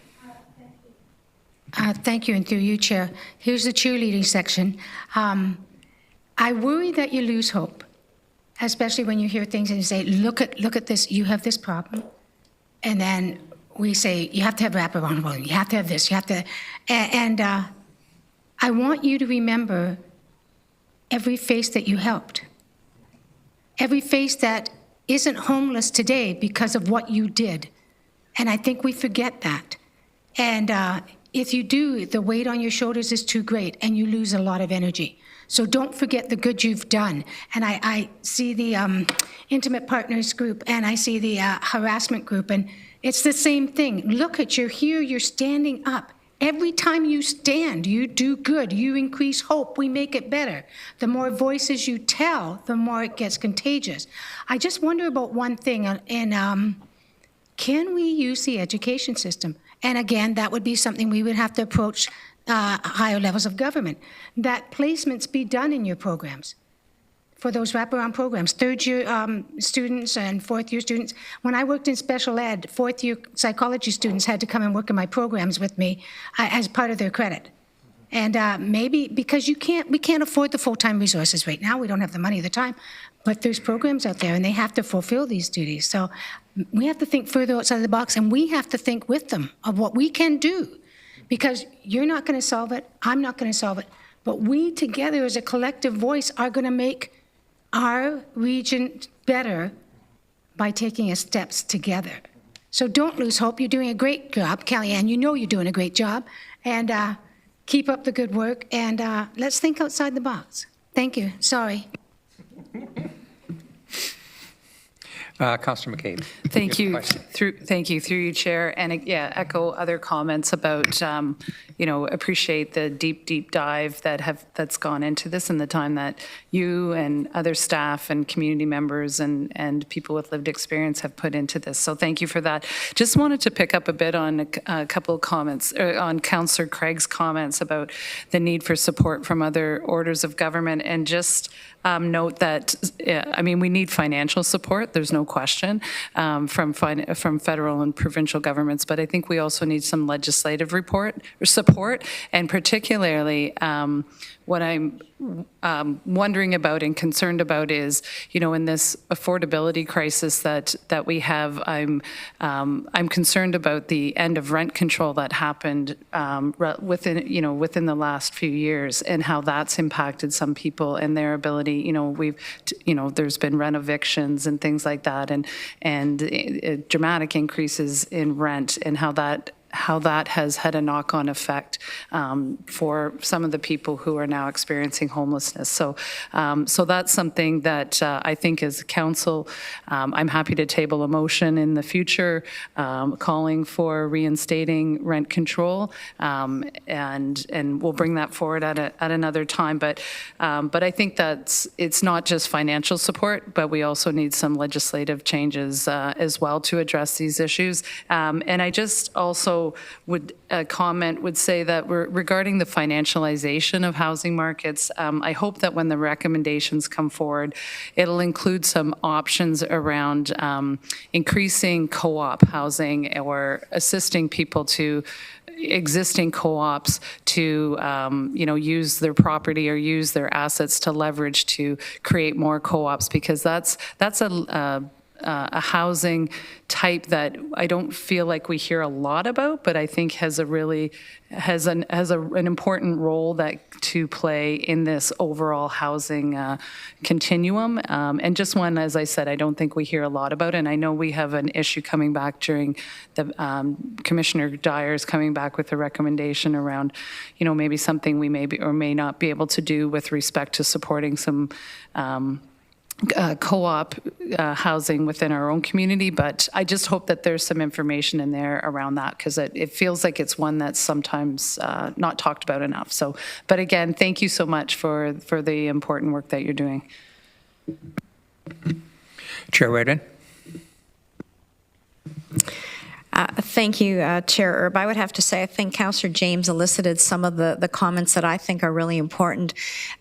Thank you, and through you, Chair. Here's the cheerleading section. I worry that you lose hope, especially when you hear things and you say, look at this, you have this problem. And then we say, you have to have wraparound, well, you have to have this, you have to, and I want you to remember every face that you helped. Every face that isn't homeless today because of what you did. And I think we forget that. And if you do, the weight on your shoulders is too great and you lose a lot of energy. So don't forget the good you've done. And I see the intimate partners group and I see the harassment group, and it's the same thing. Look at, you're here, you're standing up. Every time you stand, you do good, you increase hope, we make it better. The more voices you tell, the more it gets contagious. I just wonder about one thing, and can we use the education system? And again, that would be something we would have to approach higher levels of government, that placements be done in your programs. For those wraparound programs, third-year students and fourth-year students. When I worked in special ed, fourth-year psychology students had to come and work in my programs with me as part of their credit. And maybe because we can't afford the full-time resources right now. We don't have the money or the time. But there's programs out there, and they have to fulfill these duties. So we have to think further outside the box, and we have to think with them of what we can do. Because you're not going to solve it. I'm not going to solve it. But we together as a collective voice are going to make our region better by taking steps together. So don't lose hope. You're doing a great job. Kellyanne, you know you're doing a great job. And keep up the good work. And let's think outside the box. Thank you. Sorry. Councillor McCabe. Thank you. Thank you. Through you, Chair. And yeah, echo other comments about, appreciate the deep dive that's gone into this and the time that you and other staff and community members and people with lived experience have put into this. So thank you for that. Just wanted to pick up a bit on a couple of comments, on Councillor Craig's comments about the need for support from other orders of government, and just note that, we need financial support, there's no question, from federal and provincial governments, but I think we also need some legislative support, and particularly what I'm wondering about and concerned about is, in this affordability crisis that we have, I'm concerned about the end of rent control that happened within the last few years, and how that's impacted some people and their ability. There's been rent evictions and things like that, and dramatic increases in rent, and how that has had a knock-on effect for some of the people who are now experiencing homelessness. So that's something that I think as council, I'm happy to table a motion in the future calling for reinstating rent control, and we'll bring that forward at another time. But I think that it's not just financial support, but we also need some legislative changes as well to address these issues. And I just also would say that regarding the financialization of housing markets, I hope that when the recommendations come forward, it'll include some options around increasing co-op housing or assisting people to existing co-ops to use their property or use their assets to leverage to create more co-ops, because that's a housing type that I don't feel like we hear a lot about, but I think has an important role to play in this overall housing continuum. And just one, as I said, I don't think we hear a lot about. And I know we have an issue coming back during the Commissioner Dyer's coming back with a recommendation around, maybe something we may be or may not be able to do with respect to supporting some co-op housing within our own community, but I just hope that there's some information in there around that, because it feels like it's one that's sometimes not talked about enough. So, but again, thank you so much for the important work that you're doing. Chair Whiten. Thank you, Chair Erb. I would have to say I think Councillor James elicited some of the comments that I think are really important.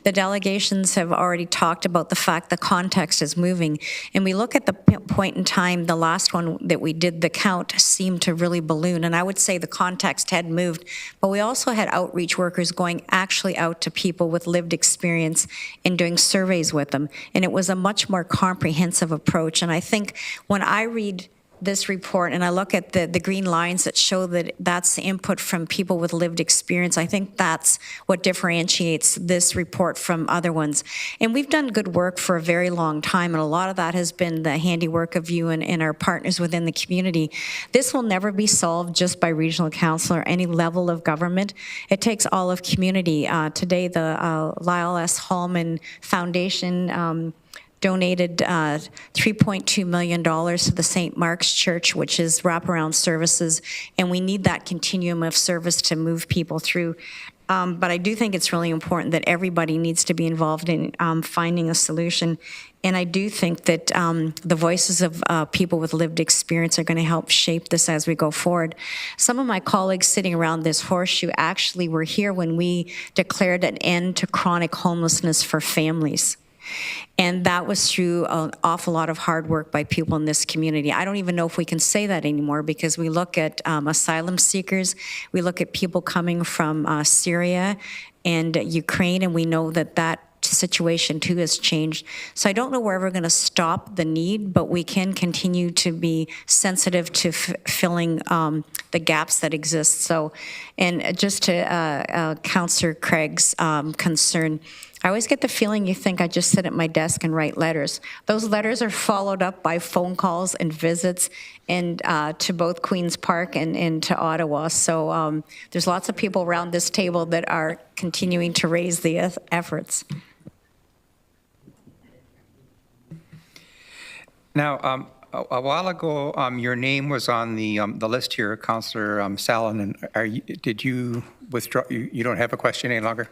The delegations have already talked about the fact the context is moving. And we look at the point in time, the last one that we did, the count seemed to really balloon. And I would say the context had moved. But we also had outreach workers going actually out to people with lived experience and doing surveys with them. And it was a much more comprehensive approach. And I think when I read this report and I look at the green lines that show that that's the input from people with lived experience, I think that's what differentiates this report from other ones. And we've done good work for a very long time, and a lot of that has been the handiwork of you and our partners within the community. This will never be solved just by regional council or any level of government. It takes all of community. Today, the Lyle S. Hallman Foundation donated $3.2 million to the St. Mark's Church, which is wraparound services, and we need that continuum of service to move people through. But I do think it's really important that everybody needs to be involved in finding a solution. And I do think that the voices of people with lived experience are going to help shape this as we go forward. Some of my colleagues sitting around this horseshoe actually were here when we declared an end to chronic homelessness for families. And that was through an awful lot of hard work by people in this community. I don't even know if we can say that anymore, because we look at asylum seekers, we look at people coming from Syria and Ukraine, and we know that that situation too has changed. So I don't know where we're going to stop the need, but we can continue to be sensitive to filling the gaps that exist. So, and just to Councillor Craig's concern, I always get the feeling you think I just sit at my desk and write letters. Those letters are followed up by phone calls and visits and to both Queen's Park and to Ottawa. So there's lots of people around this table that are continuing to raise the efforts. Now, a while ago, your name was on the list here, Councillor Salonen. Did you withdraw? You don't have a question any longer?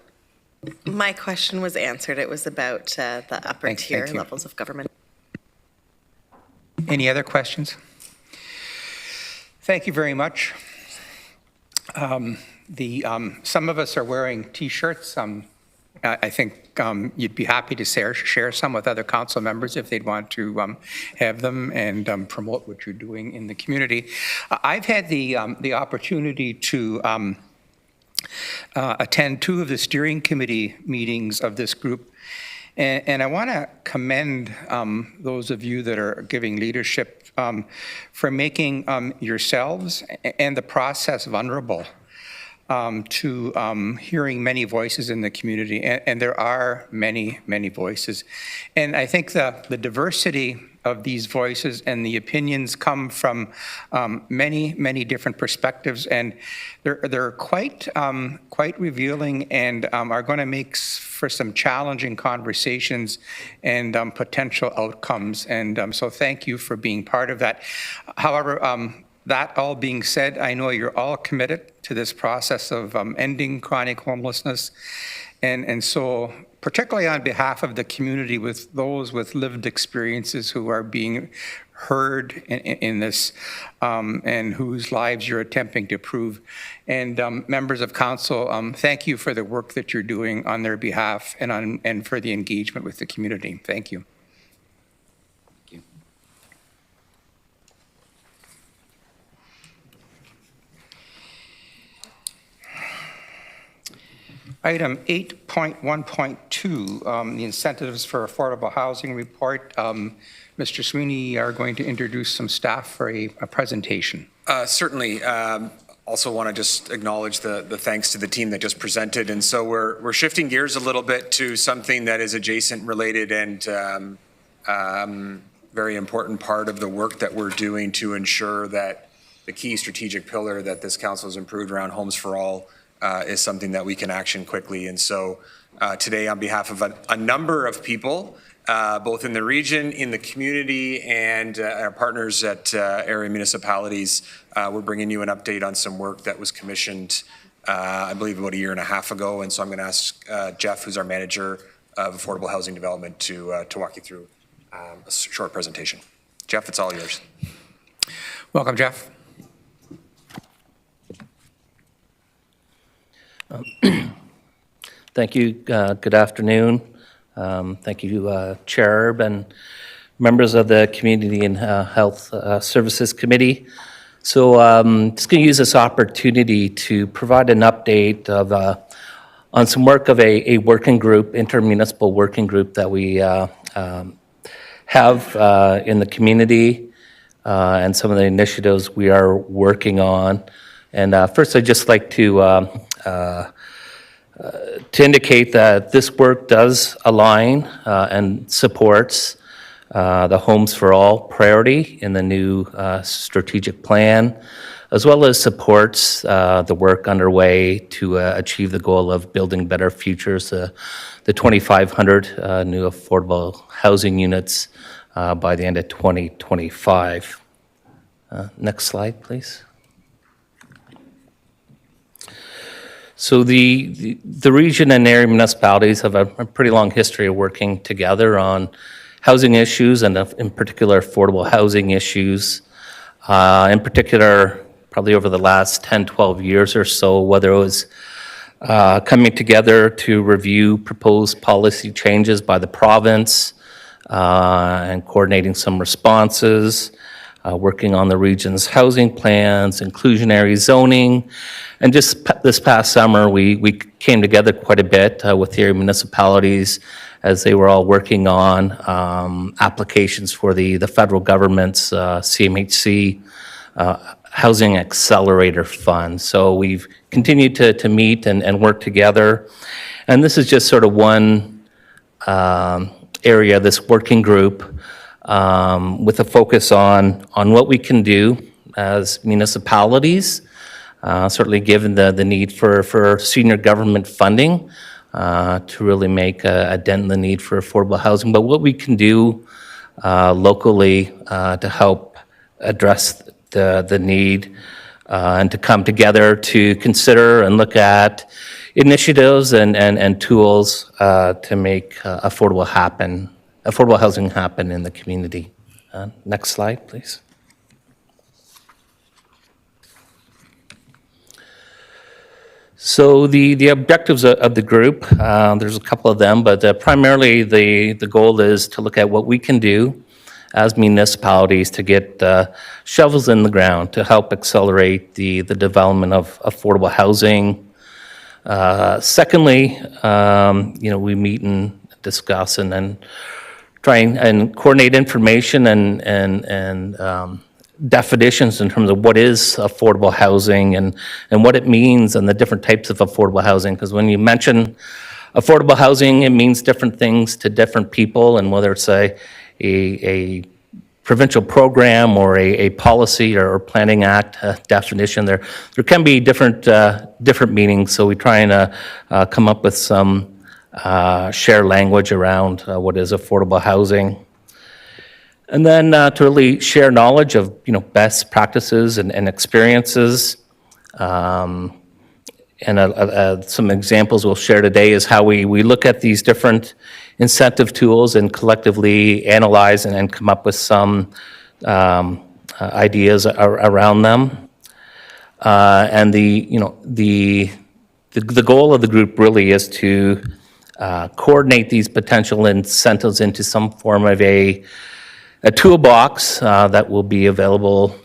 My question was answered. It was about the upper tier levels of government. Any other questions? Thank you very much. Some of us are wearing T-shirts. I think you'd be happy to share some with other council members if they'd want to have them and promote what you're doing in the community. I've had the opportunity to attend 2 of the steering committee meetings of this group. And I want to commend those of you that are giving leadership for making yourselves and the process vulnerable to hearing many voices in the community. And there are many, many voices. And I think the diversity of these voices and the opinions come from many, many different perspectives, and they're quite revealing and are going to make for some challenging conversations and potential outcomes. And so thank you for being part of that. However, that all being said, I know you're all committed to this process of ending chronic homelessness, and so particularly on behalf of the community, with those with lived experiences who are being heard in this and whose lives you're attempting to improve. And members of council, thank you for the work that you're doing on their behalf and for the engagement with the community. Thank you. Item 8.1.2. 2, the incentives for affordable housing report. Mr. Sweeney are going to introduce some staff for a presentation. Certainly. Also want to just acknowledge the thanks to the team that just presented. And so we're shifting gears a little bit to something that is adjacent, related, and very important part of the work that we're doing to ensure that the key strategic pillar that this council has improved around Homes for All is something that we can action quickly. And so today, on behalf of a number of people, both in the region, in the community, and our partners at area municipalities, we're bringing you an update on some work that was commissioned, I believe, about 1.5 years ago. And so I'm going to ask Jeff, who's our manager of affordable housing development, to walk you through a short presentation. Jeff, it's all yours. Welcome, Jeff. Thank you. Good afternoon. Thank you, Chair Erb, and members of the Community and Health Services Committee. So just going to use this opportunity to provide an update of on some work of a working group, intermunicipal working group that we have in the community, and some of the initiatives we are working on. And first, I'd just like to indicate that this work does align and supports the Homes for All priority in the new strategic plan, as well as supports the work underway to achieve the goal of building better futures, the 2,500 new affordable housing units by the end of 2025. Next slide, please. So the region and area municipalities have a pretty long history of working together on housing issues, and in particular affordable housing issues. In particular, probably over the last 10, 12 years or so, whether it was coming together to review proposed policy changes by the province and coordinating some responses, working on the region's housing plans, inclusionary zoning. And just this past summer, we came together quite a bit with the area municipalities as they were all working on applications for the federal government's CMHC Housing Accelerator Fund. So we've continued to meet and work together. And this is just sort of one area, this working group, with a focus on what we can do as municipalities, certainly given the need for senior government funding to really make a dent in the need for affordable housing, but what we can do locally to help address the need and to come together to consider and look at initiatives and tools to make affordable housing happen in the community. Next slide, please. So the objectives of the group, there's a couple of them, but primarily the goal is to look at what we can do as municipalities to get shovels in the ground to help accelerate the development of affordable housing. Secondly, we meet and discuss and then try and coordinate information and definitions in terms of what is affordable housing and what it means and the different types of affordable housing. Because when you mention affordable housing, it means different things to different people, and whether it's a provincial program or a policy or planning act definition, there can be different meanings. So we try and come up with some shared language around what is affordable housing. And then to really share knowledge of best practices and experiences. And some examples we'll share today is how we look at these different incentive tools and collectively analyze and come up with some ideas around them. And the goal of the group really is to coordinate these potential incentives into some form of a toolbox that will be available,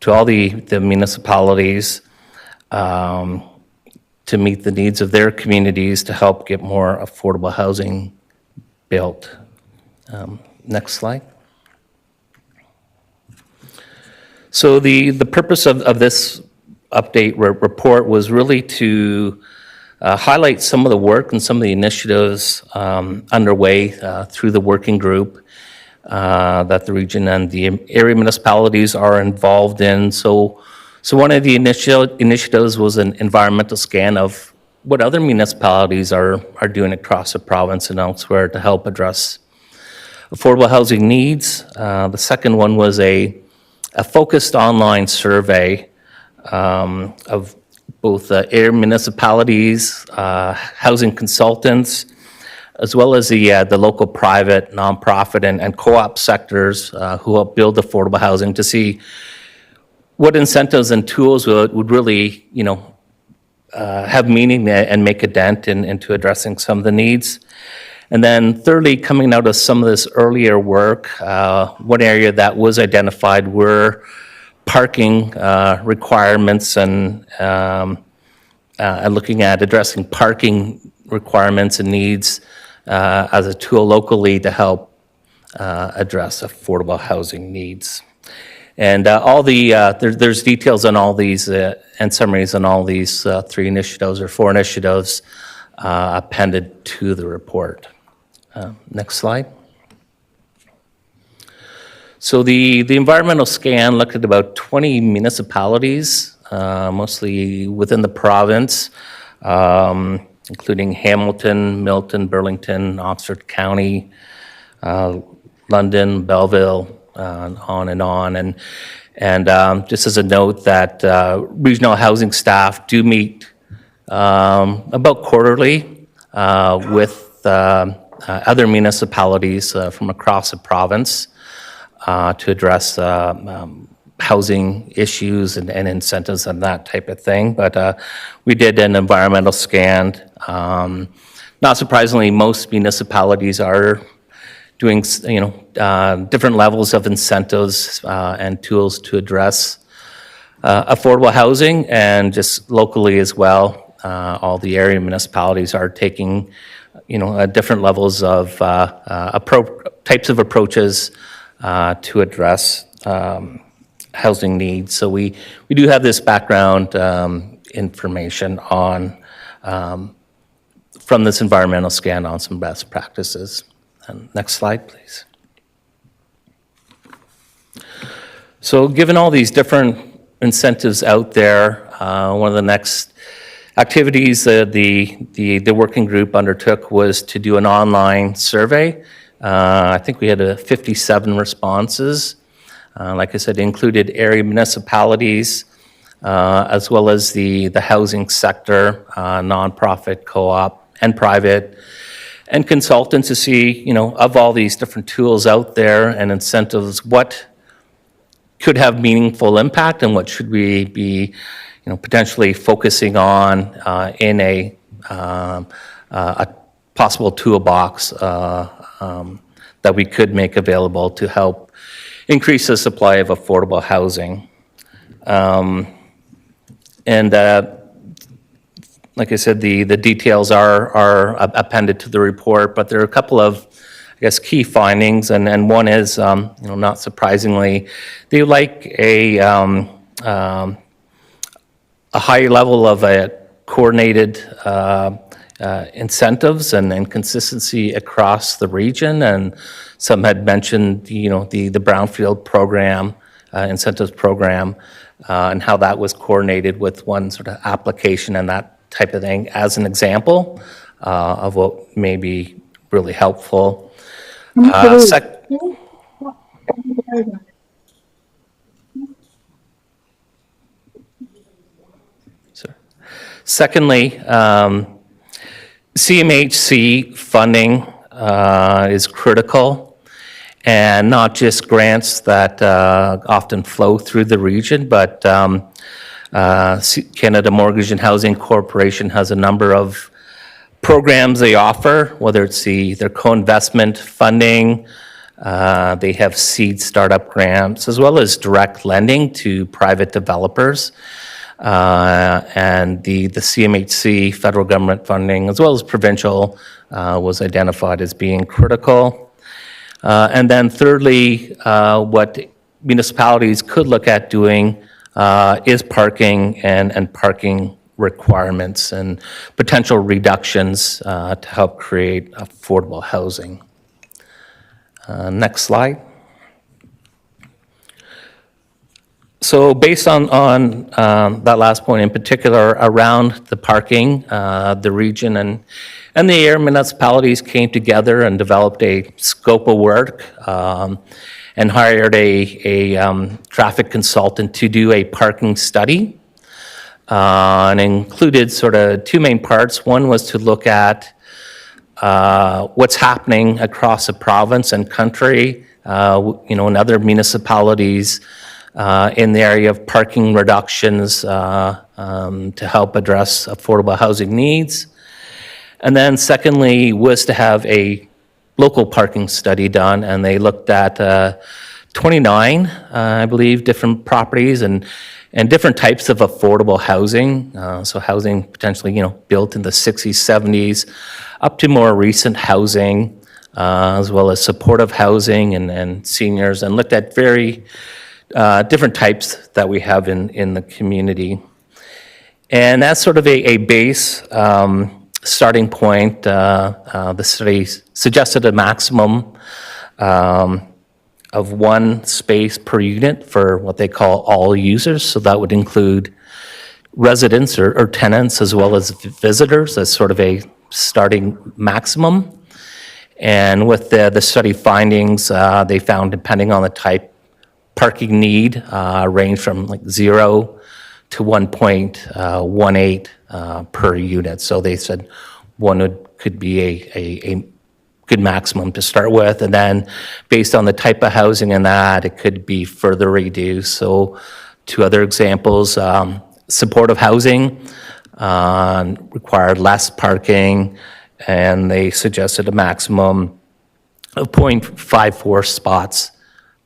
to all the municipalities to meet the needs of their communities to help get more affordable housing built. Next slide. So the purpose of this update report was really to highlight some of the work and some of the initiatives underway through the working group that the region and the area municipalities are involved in. So one of the initiatives was an environmental scan of what other municipalities are doing across the province and elsewhere to help address affordable housing needs. The second one was a focused online survey of both area municipalities, housing consultants, as well as the local private, nonprofit, and co-op sectors who help build affordable housing to see what incentives and tools would really, have meaning and make a dent into addressing some of the needs. And then thirdly, coming out of some of this earlier work, one area that was identified were parking requirements and looking at addressing parking requirements and needs as a tool locally to help address affordable housing needs. And there's details on all these and summaries on all these 3 initiatives or 4 initiatives appended to the report. Next slide. So the environmental scan looked at about 20 municipalities, mostly within the province, including Hamilton, Milton, Burlington, Oxford County, London, Belleville, on and on. And just as a note that regional housing staff do meet about quarterly with other municipalities from across the province to address housing issues and incentives and that type of thing. But we did an environmental scan. Not surprisingly, most municipalities are doing different levels of incentives and tools to address affordable housing, and just locally as well. All the area municipalities are taking different levels of types of approaches to address housing needs. So we do have this background information on from this environmental scan on some best practices. And next slide, please. So given all these different incentives out there, one of the next activities that the working group undertook was to do an online survey. I think we had 57 responses. Like I said, it included area municipalities, as well as the housing sector, nonprofit, co-op, and private, and consultants to see, of all these different tools out there and incentives, what could have meaningful impact and what should we be, potentially focusing on in a possible toolbox that we could make available to help increase the supply of affordable housing. Like I said, the details are appended to the report, but there are a couple of, key findings, and one is, not surprisingly, they like a high level of coordinated incentives and consistency across the region, and some had mentioned, the brownfield program, incentives program, and how that was coordinated with one sort of application and that type of thing as an example of what may be really helpful. Secondly, CMHC funding is critical, and not just grants that often flow through the region, but Canada Mortgage and Housing Corporation has a number of programs they offer, whether it's their co-investment funding, they have seed startup grants, as well as direct lending to private developers. and the CMHC federal government funding, as well as provincial, was identified as being critical. And then thirdly, what municipalities could look at doing is parking and parking requirements and potential reductions to help create affordable housing. Next slide. So based on that last point in particular around the parking, the region and the area municipalities came together and developed a scope of work and hired a traffic consultant to do a parking study. And included sort of two main parts. One was to look at what's happening across the province and country, in other municipalities in the area of parking reductions to help address affordable housing needs. And then secondly was to have a local parking study done, and they looked at 29, I believe, different properties and different types of affordable housing. So housing potentially, built in the 60s, 70s, up to more recent housing, as well as supportive housing and seniors, and looked at very different types that we have in the community. And that's sort of a base starting point. The study suggested a maximum of one space per unit for what they call all users. So that would include residents or tenants as well as visitors as sort of a starting maximum. And with the study findings, they found, depending on the type, parking need range from like 0 to 1.18 per unit. So they said one could be a good maximum to start with, and then based on the type of housing and that, it could be further reduced. So two other examples, supportive housing required less parking, and they suggested a maximum of 0.54 spots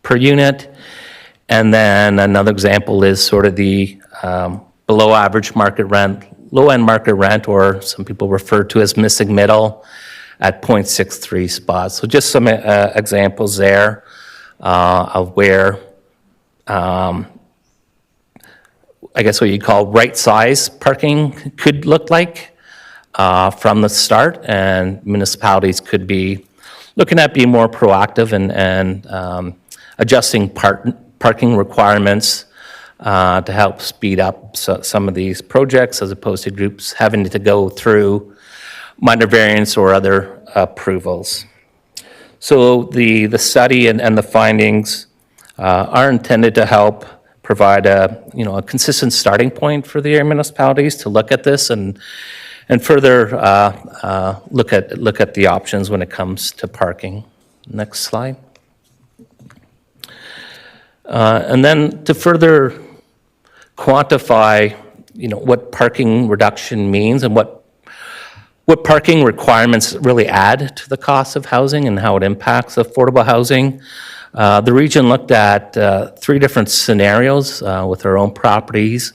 per unit. And then another example is sort of the below average market rent, low end market rent, or some people refer to as missing middle, at 0.63 spots. So just some examples there of where, I guess what you call right size parking could look like from the start, and municipalities could be looking at being more proactive and adjusting parking requirements to help speed up some of these projects, as opposed to groups having to go through minor variance or other approvals. So the study and the findings are intended to help provide a consistent starting point for the area municipalities to look at this and further look at the options when it comes to parking. Next slide. And then to further quantify, what parking reduction means and what parking requirements really add to the cost of housing and how it impacts affordable housing. The region looked at 3 different scenarios with our own properties.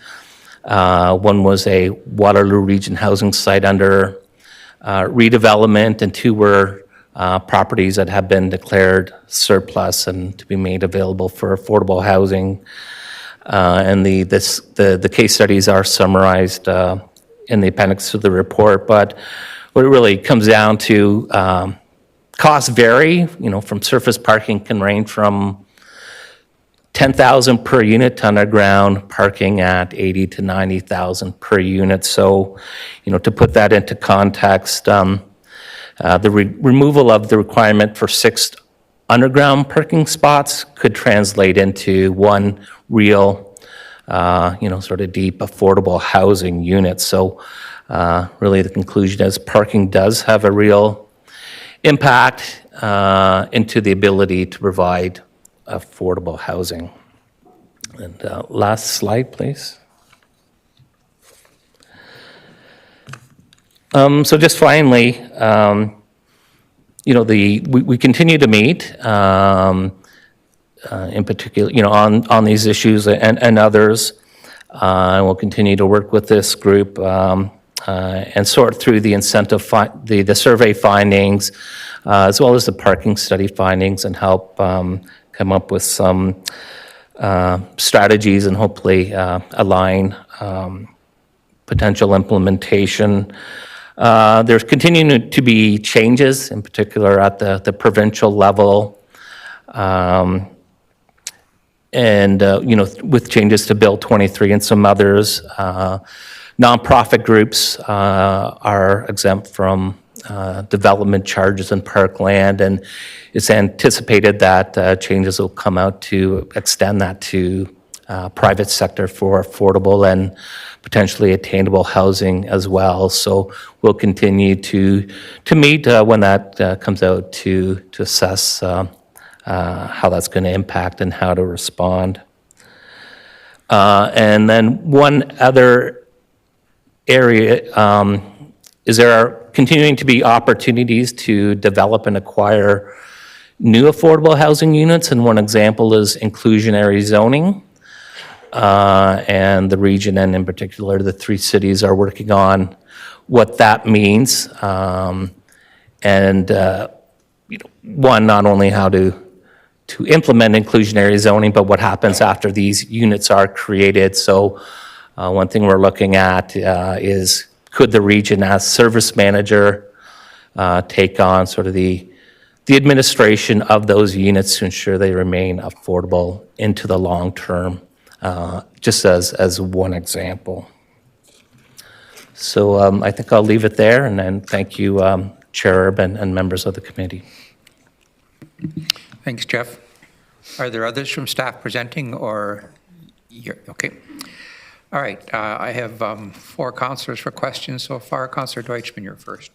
One was a Waterloo region housing site under redevelopment, and 2 were properties that have been declared surplus and to be made available for affordable housing. And the case studies are summarized in the appendix to the report, but what it really comes down to, costs vary. From surface parking can range from $10,000 per unit to underground parking at $80,000 to $90,000 per unit. So, to put that into context, the removal of the requirement for 6 underground parking spots could translate into 1 real sort of deep, affordable housing unit. So really the conclusion is parking does have a real impact into the ability to provide affordable housing. And last slide, please. So just finally, we continue to meet in particular, on these issues and others. And we'll continue to work with this group and sort through the the survey findings, as well as the parking study findings, and help come up with some strategies and hopefully align potential implementation. There's continuing to be changes, in particular at the provincial level, and with changes to Bill 23 and some others. Nonprofit groups are exempt from development charges in parkland, and it's anticipated that changes will come out to extend that to private sector for affordable and potentially attainable housing as well. So we'll continue to meet when that comes out to assess how that's going to impact and how to respond. And then one other area is there are continuing to be opportunities to develop and acquire new affordable housing units, and one example is inclusionary zoning. And the region, and in particular the three cities, are working on what that means, and one, not only how to implement inclusionary zoning, but what happens after these units are created. So one thing we're looking at is, could the region as service manager take on sort of the administration of those units to ensure they remain affordable into the long term, just as one example. So I think I'll leave it there, and then thank you, Chair Erb and members of the committee. Thanks, Jeff. Are there others from staff presenting, or you're okay? All right, I have 4 councillors for questions so far. Councillor Deutschman, you're first.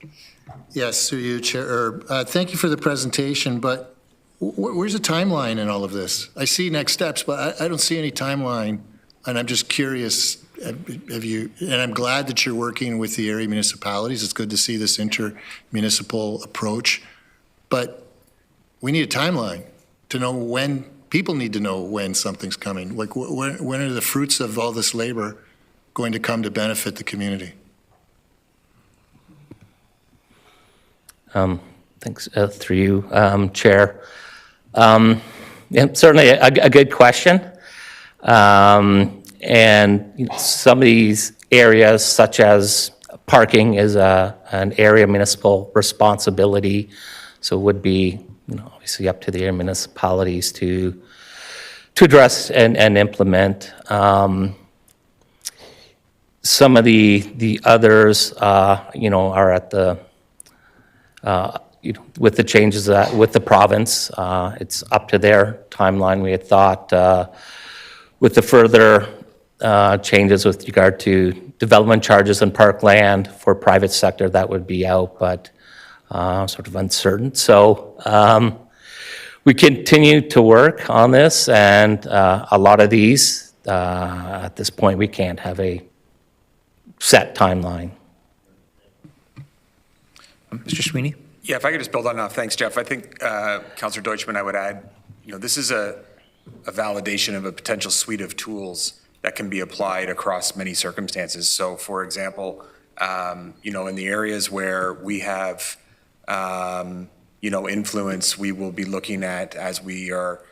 Yes, through you, Chair Erb. Thank you for the presentation, but where's the timeline in all of this? I see next steps, but I don't see any timeline, and I'm just curious, have you, and I'm glad that you're working with the area municipalities. It's good to see this inter-municipal approach, but we need a timeline to know when. People need to know when something's coming. Like, when are the fruits of all this labor going to come to benefit the community? Thanks, through you, Chair. Yeah, certainly a good question. And some of these areas, such as parking, is an area municipal responsibility, so it would be obviously up to the area municipalities to address and implement. Some of the others, are at the with the changes with the province, it's up to their timeline. We had thought with the further changes with regard to development charges and parkland for private sector, that would be out, but sort of uncertain. So we continue to work on this, and a lot of these, at this point, we can't have a set timeline. Mr. Sweeney? Yeah, if I could just build on that. Thanks, Jeff. I think, Councillor Deutschman, I would add, this is a validation of a potential suite of tools that can be applied across many circumstances. So, for example, in the areas where we have, influence, we will be looking at, as we are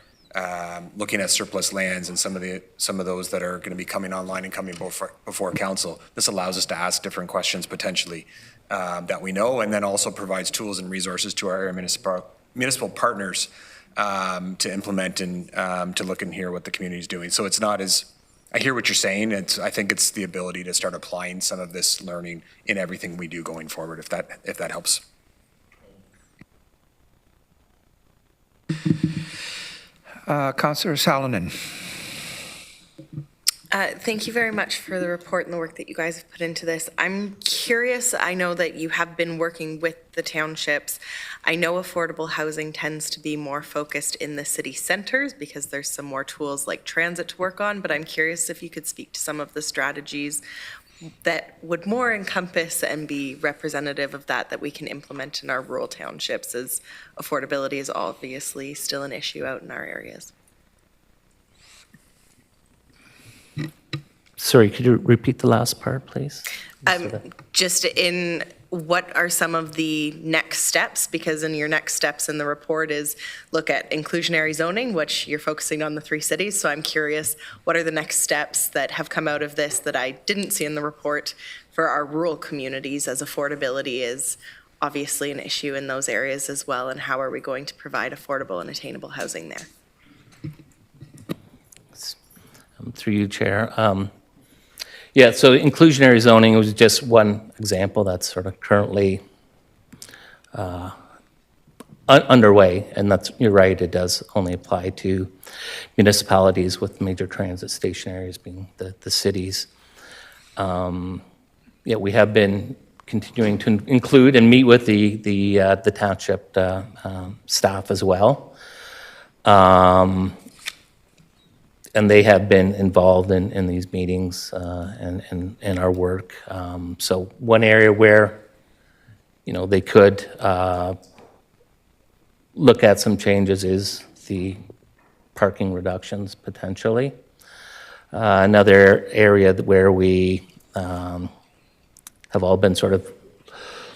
looking at surplus lands and some of those that are going to be coming online and coming before council. This allows us to ask different questions potentially that we know, and then also provides tools and resources to our area municipal partners to implement and to look and hear what the community is doing. So it's not as, I hear what you're saying. I think it's the ability to start applying some of this learning in everything we do going forward, if that helps. Councillor Salonen. Thank you very much for the report and the work that you guys have put into this. I'm curious, I know that you have been working with the townships. I know affordable housing tends to be more focused in the city centers because there's some more tools like transit to work on, but I'm curious if you could speak to some of the strategies that would more encompass and be representative of that we can implement in our rural townships, as affordability is obviously still an issue out in our areas. Sorry, could you repeat the last part, please? Just in what are some of the next steps? Because in your next steps in the report is look at inclusionary zoning, which you're focusing on the 3 cities. So I'm curious, what are the next steps that have come out of this that I didn't see in the report for our rural communities, as affordability is obviously an issue in those areas as well, and how are we going to provide affordable and attainable housing there? Through you, Chair. Yeah, so inclusionary zoning was just one example that's sort of currently underway, and that's, you're right, it does only apply to municipalities with major transit station areas being the cities. Yeah, we have been continuing to include and meet with the township staff as well. And they have been involved in these meetings and in our work. So one area where, you know, they could look at some changes is the parking reductions potentially. Another area where we have all been sort of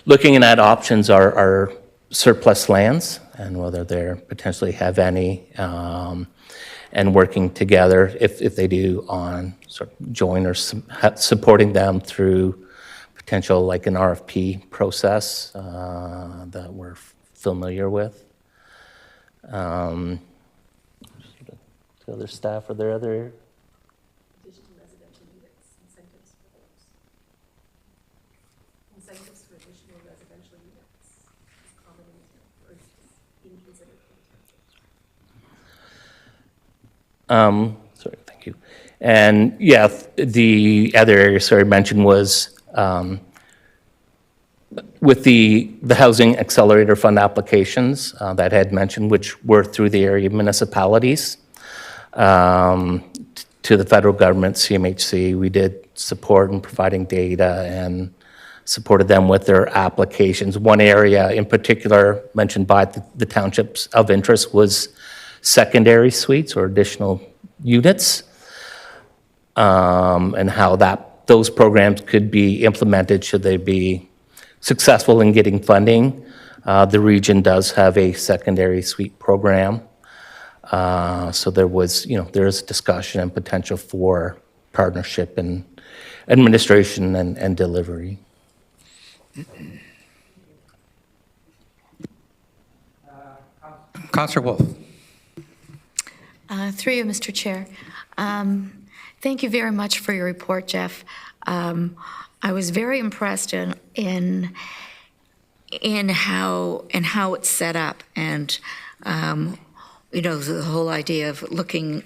looking at options are surplus lands and whether they potentially have any, and working together, if they do, on sort of join or supporting them through potential like an RFP process that we're familiar with. The other staff, are there other? Additional residential units, incentives for those. Incentives for additional residential units is common or is being considered for the township. Sorry, thank you. And yeah, the other area, sorry, mentioned was with the Housing Accelerator Fund applications that I had mentioned, which were through the area municipalities to the federal government, CMHC, we did support in providing data and supported them with their applications. One area in particular mentioned by the townships of interest was secondary suites or additional units, and how those programs could be implemented should they be successful in getting funding. The region does have a secondary suite program. So there was, there is discussion and potential for partnership and administration and delivery. Councillor Wolf. Through you, Mr. Chair. Thank you very much for your report, Jeff. I was very impressed in how it's set up, and the whole idea of working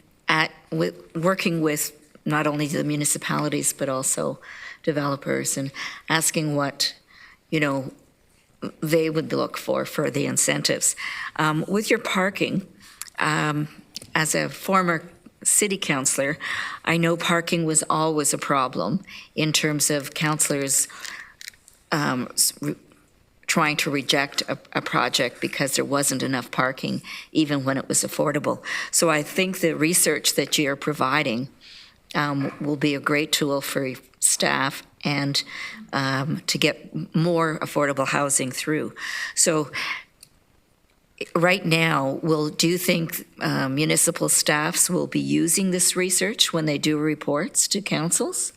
with not only the municipalities but also developers and asking what they would look for the incentives. With your parking, as a former city councillor, I know parking was always a problem in terms of councillors trying to reject a project because there wasn't enough parking, even when it was affordable. So I think the research that you're providing will be a great tool for staff and to get more affordable housing through. So right now, do you think municipal staffs will be using this research when they do reports to councils?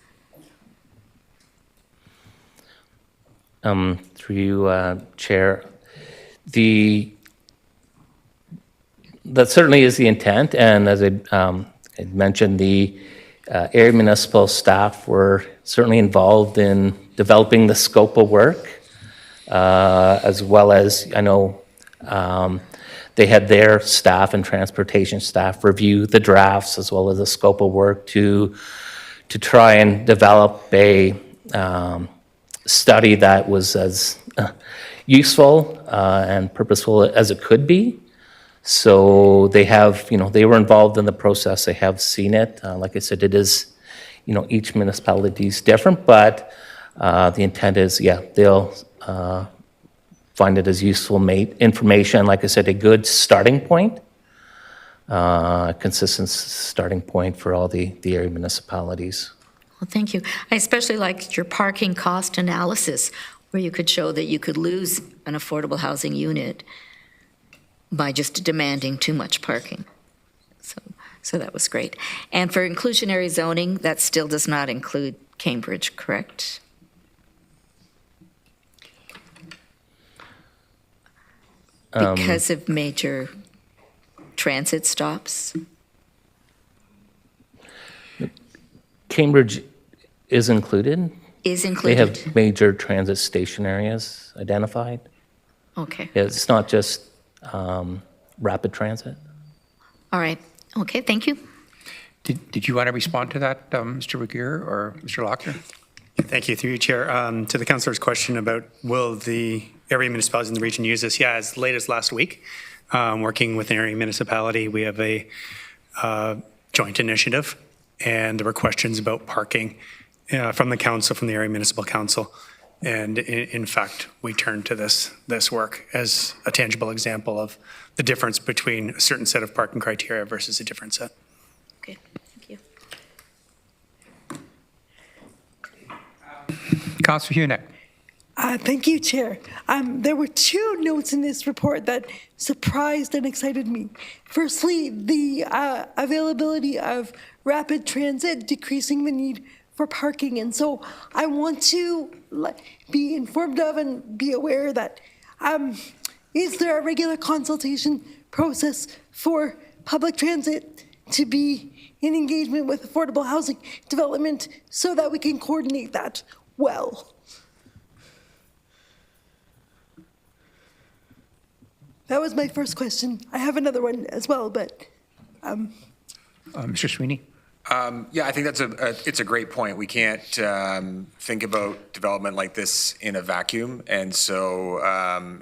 Through you, Chair, that certainly is the intent, and as I mentioned, the area municipal staff were certainly involved in developing the scope of work, as well as, I know, they had their staff and transportation staff review the drafts as well as the scope of work to try and develop a study that was as useful and purposeful as it could be. So they have, they were involved in the process. They have seen it. Like I said, it is, each municipality is different, but the intent is, they'll find it as useful information. Like I said, a good starting point, consistent starting point for all the area municipalities. Well, thank you. I especially liked your parking cost analysis, where you could show that you could lose an affordable housing unit by just demanding too much parking. So that was great. And for inclusionary zoning, that still does not include Cambridge, correct? Because of major transit stops? Cambridge is included. Is They included? have major transit station areas identified. Okay. It's not just rapid transit. All right. Okay, thank you. Did you want to respond to that, Mr. Regier or Mr. Lochner? Thank you, through you, Chair. To the councillor's question about will the area municipalities in the region use this? Yeah, as late as last week, working with an area municipality, we have a joint initiative, and there were questions about parking from the council, from the area municipal council. And in fact, we turned to this work as a tangible example of the difference between a certain set of parking criteria versus a different set. Okay, thank you. Councillor Hunick. Thank you, Chair. There were two notes in this report that surprised and excited me. Firstly, the availability of rapid transit decreasing the need for parking. And so I want to be informed of and be aware that is there a regular consultation process for public transit to be in engagement with affordable housing development so that we can coordinate that well? That was my first question. I have another one as well, but. Mr. Sweeney? Yeah, I think it's a great point. We can't think about development like this in a vacuum. And so,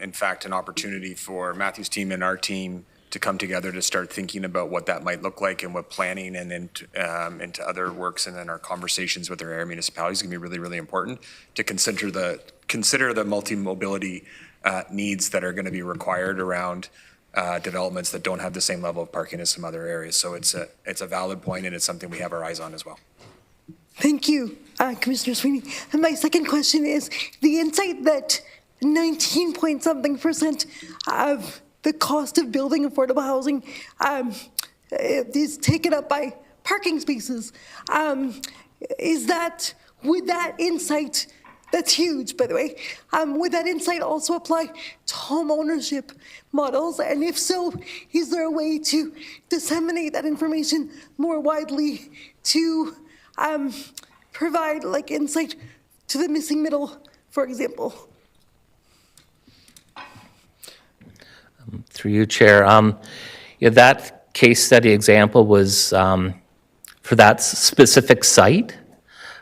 in fact, an opportunity for Matthew's team and our team to come together to start thinking about what that might look like and what planning and into other works and then our conversations with our area municipalities is going to be really, really important to consider the multi-mobility needs that are going to be required around developments that don't have the same level of parking as some other areas. So it's a valid point, and it's something we have our eyes on as well. Thank you, Commissioner Sweeney. And my second question is the insight that 19-point-something% of the cost of building affordable housing is taken up by parking spaces. Would that insight, that's huge, by the way, would that insight also apply to home ownership models? And if so, is there a way to disseminate that information more widely to provide insight to the missing middle, for example? Through you, Chair. Yeah, that case study example was for that specific site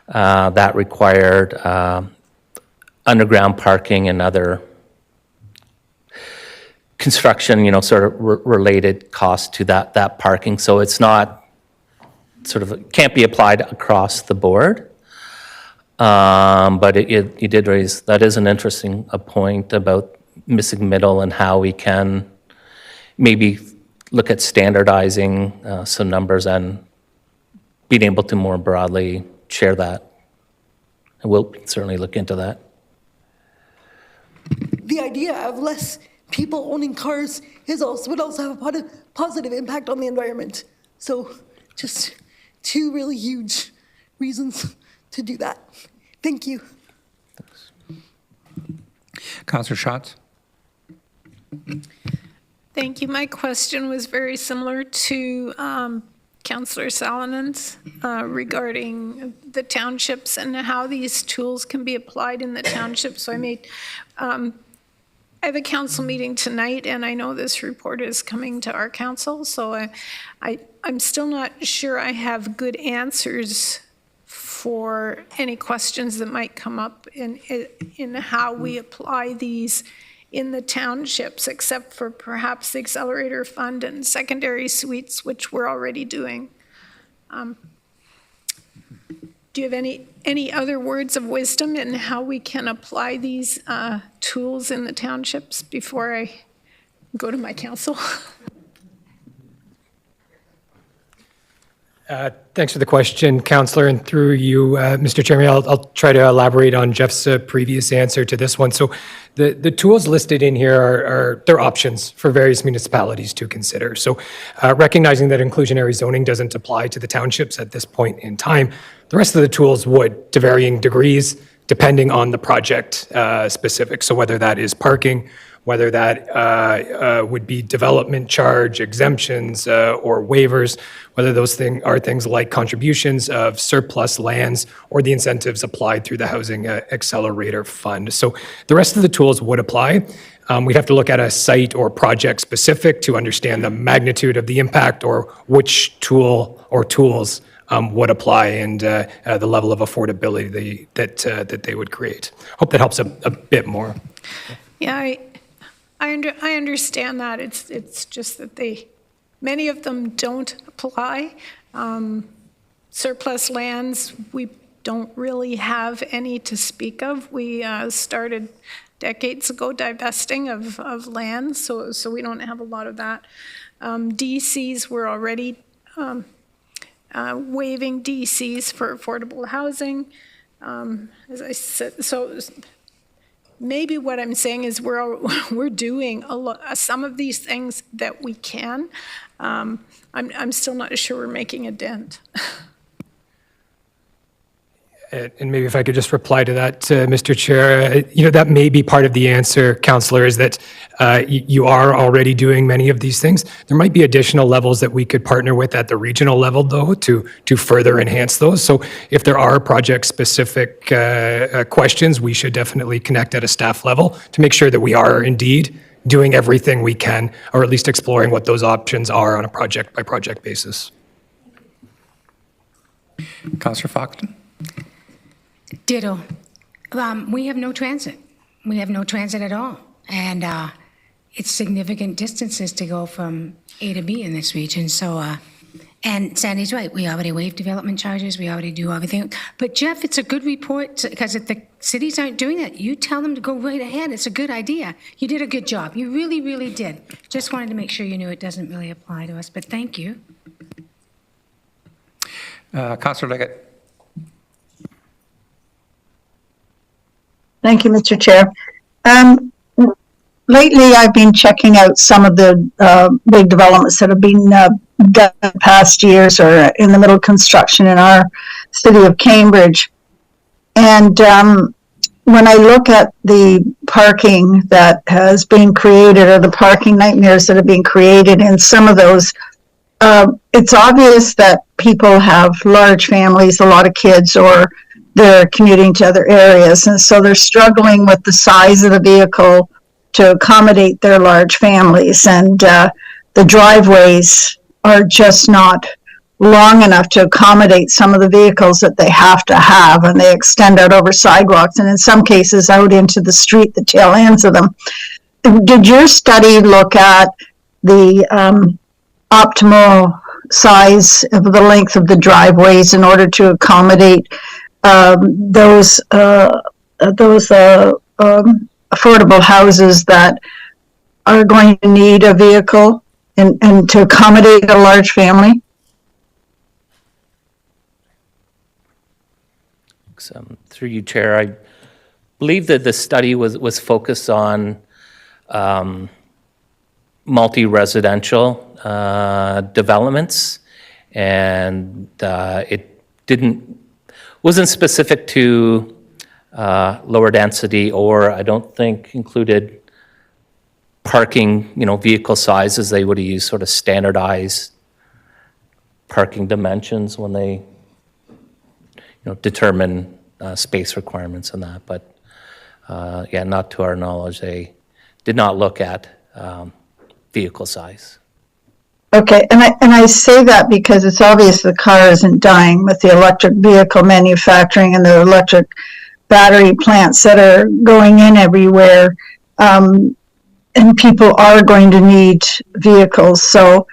that required underground parking and other construction, sort of related costs to that parking. So it's not can't be applied across the board. But you did raise, that is an interesting point about missing middle and how we can maybe look at standardizing some numbers and being able to more broadly share that. And we'll certainly look into that. The idea of less people owning cars would also have a positive impact on the environment. So just two really huge reasons to do that. Thank you. Councillor Schatz? Thank you. My question was very similar to Councillor Salanen's regarding the townships and how these tools can be applied in the township. So I have a council meeting tonight, and I know this report is coming to our council, so I'm still not sure I have good answers for any questions that might come up in how we apply these in the townships, except for perhaps the accelerator fund and secondary suites, which we're already doing. Do you have any other words of wisdom in how we can apply these tools in the townships before I go to my council? Thanks for the question, Councillor, and through you, Mr. Chairman, I'll try to elaborate on Jeff's previous answer to this one. So the tools listed in here they're options for various municipalities to consider. So recognizing that inclusionary zoning doesn't apply to the townships at this point in time, the rest of the tools would, to varying degrees, depending on the project specific. So whether that is parking, whether that would be development charge, exemptions, or waivers, whether those are things like contributions of surplus lands or the incentives applied through the Housing Accelerator Fund. So the rest of the tools would apply. We'd have to look at a site or project specific to understand the magnitude of the impact or which tool or tools would apply and the level of affordability that they would create. Hope that helps a bit more. Yeah, I understand that. It's just that many of them don't apply. Surplus lands, we don't really have any to speak of. We started decades ago divesting of land, so we don't have a lot of that. DCs were already waiving DCs for affordable housing. As I said, so maybe what I'm saying is we're doing some of these things that we can. I'm still not sure we're making a dent. And maybe if I could just reply to that, Mr. Chair, that may be part of the answer, Councillor, is that you are already doing many of these things. There might be additional levels that we could partner with at the regional level, though, to further enhance those. So if there are project-specific questions, we should definitely connect at a staff level to make sure that we are indeed doing everything we can, or at least exploring what those options are on a project-by-project basis. Councillor Foxton? Ditto. We have no transit. We have no transit at all. And it's significant distances to go from A to B in this region. So, and Sandy's right. We already waive development charges. We already do everything. But Jeff, it's a good report because if the cities aren't doing that, you tell them to go right ahead. It's a good idea. You did a good job. You really, really did. Just wanted to make sure you knew it doesn't really apply to us. But thank you. Councillor Leggett. Thank you, Mr. Chair. Lately, I've been checking out some of the big developments that have been done in past years or in the middle of construction in our city of Cambridge. And when I look at the parking that has been created or the parking nightmares that have been created in some of those, it's obvious that people have large families, a lot of kids, or they're commuting to other areas. And so they're struggling with the size of the vehicle to accommodate their large families. And the driveways are just not long enough to accommodate some of the vehicles that they have to have. And they extend out over sidewalks and in some cases out into the street, the tail ends of them. Did your study look at the optimal size of the length of the driveways in order to accommodate those affordable houses that are going to need a vehicle and to accommodate a large family? Through you, Chair, I believe that the study was focused on multi-residential developments, and it wasn't specific to lower density, or I don't think included parking, vehicle sizes. They would have used sort of standardized parking dimensions when they, determine space requirements and that. But yeah, not to our knowledge, they did not look at vehicle size. Okay, and I say that because it's obvious the car isn't dying with the electric vehicle manufacturing and the electric battery plants that are going in everywhere, and people are going to need vehicles. So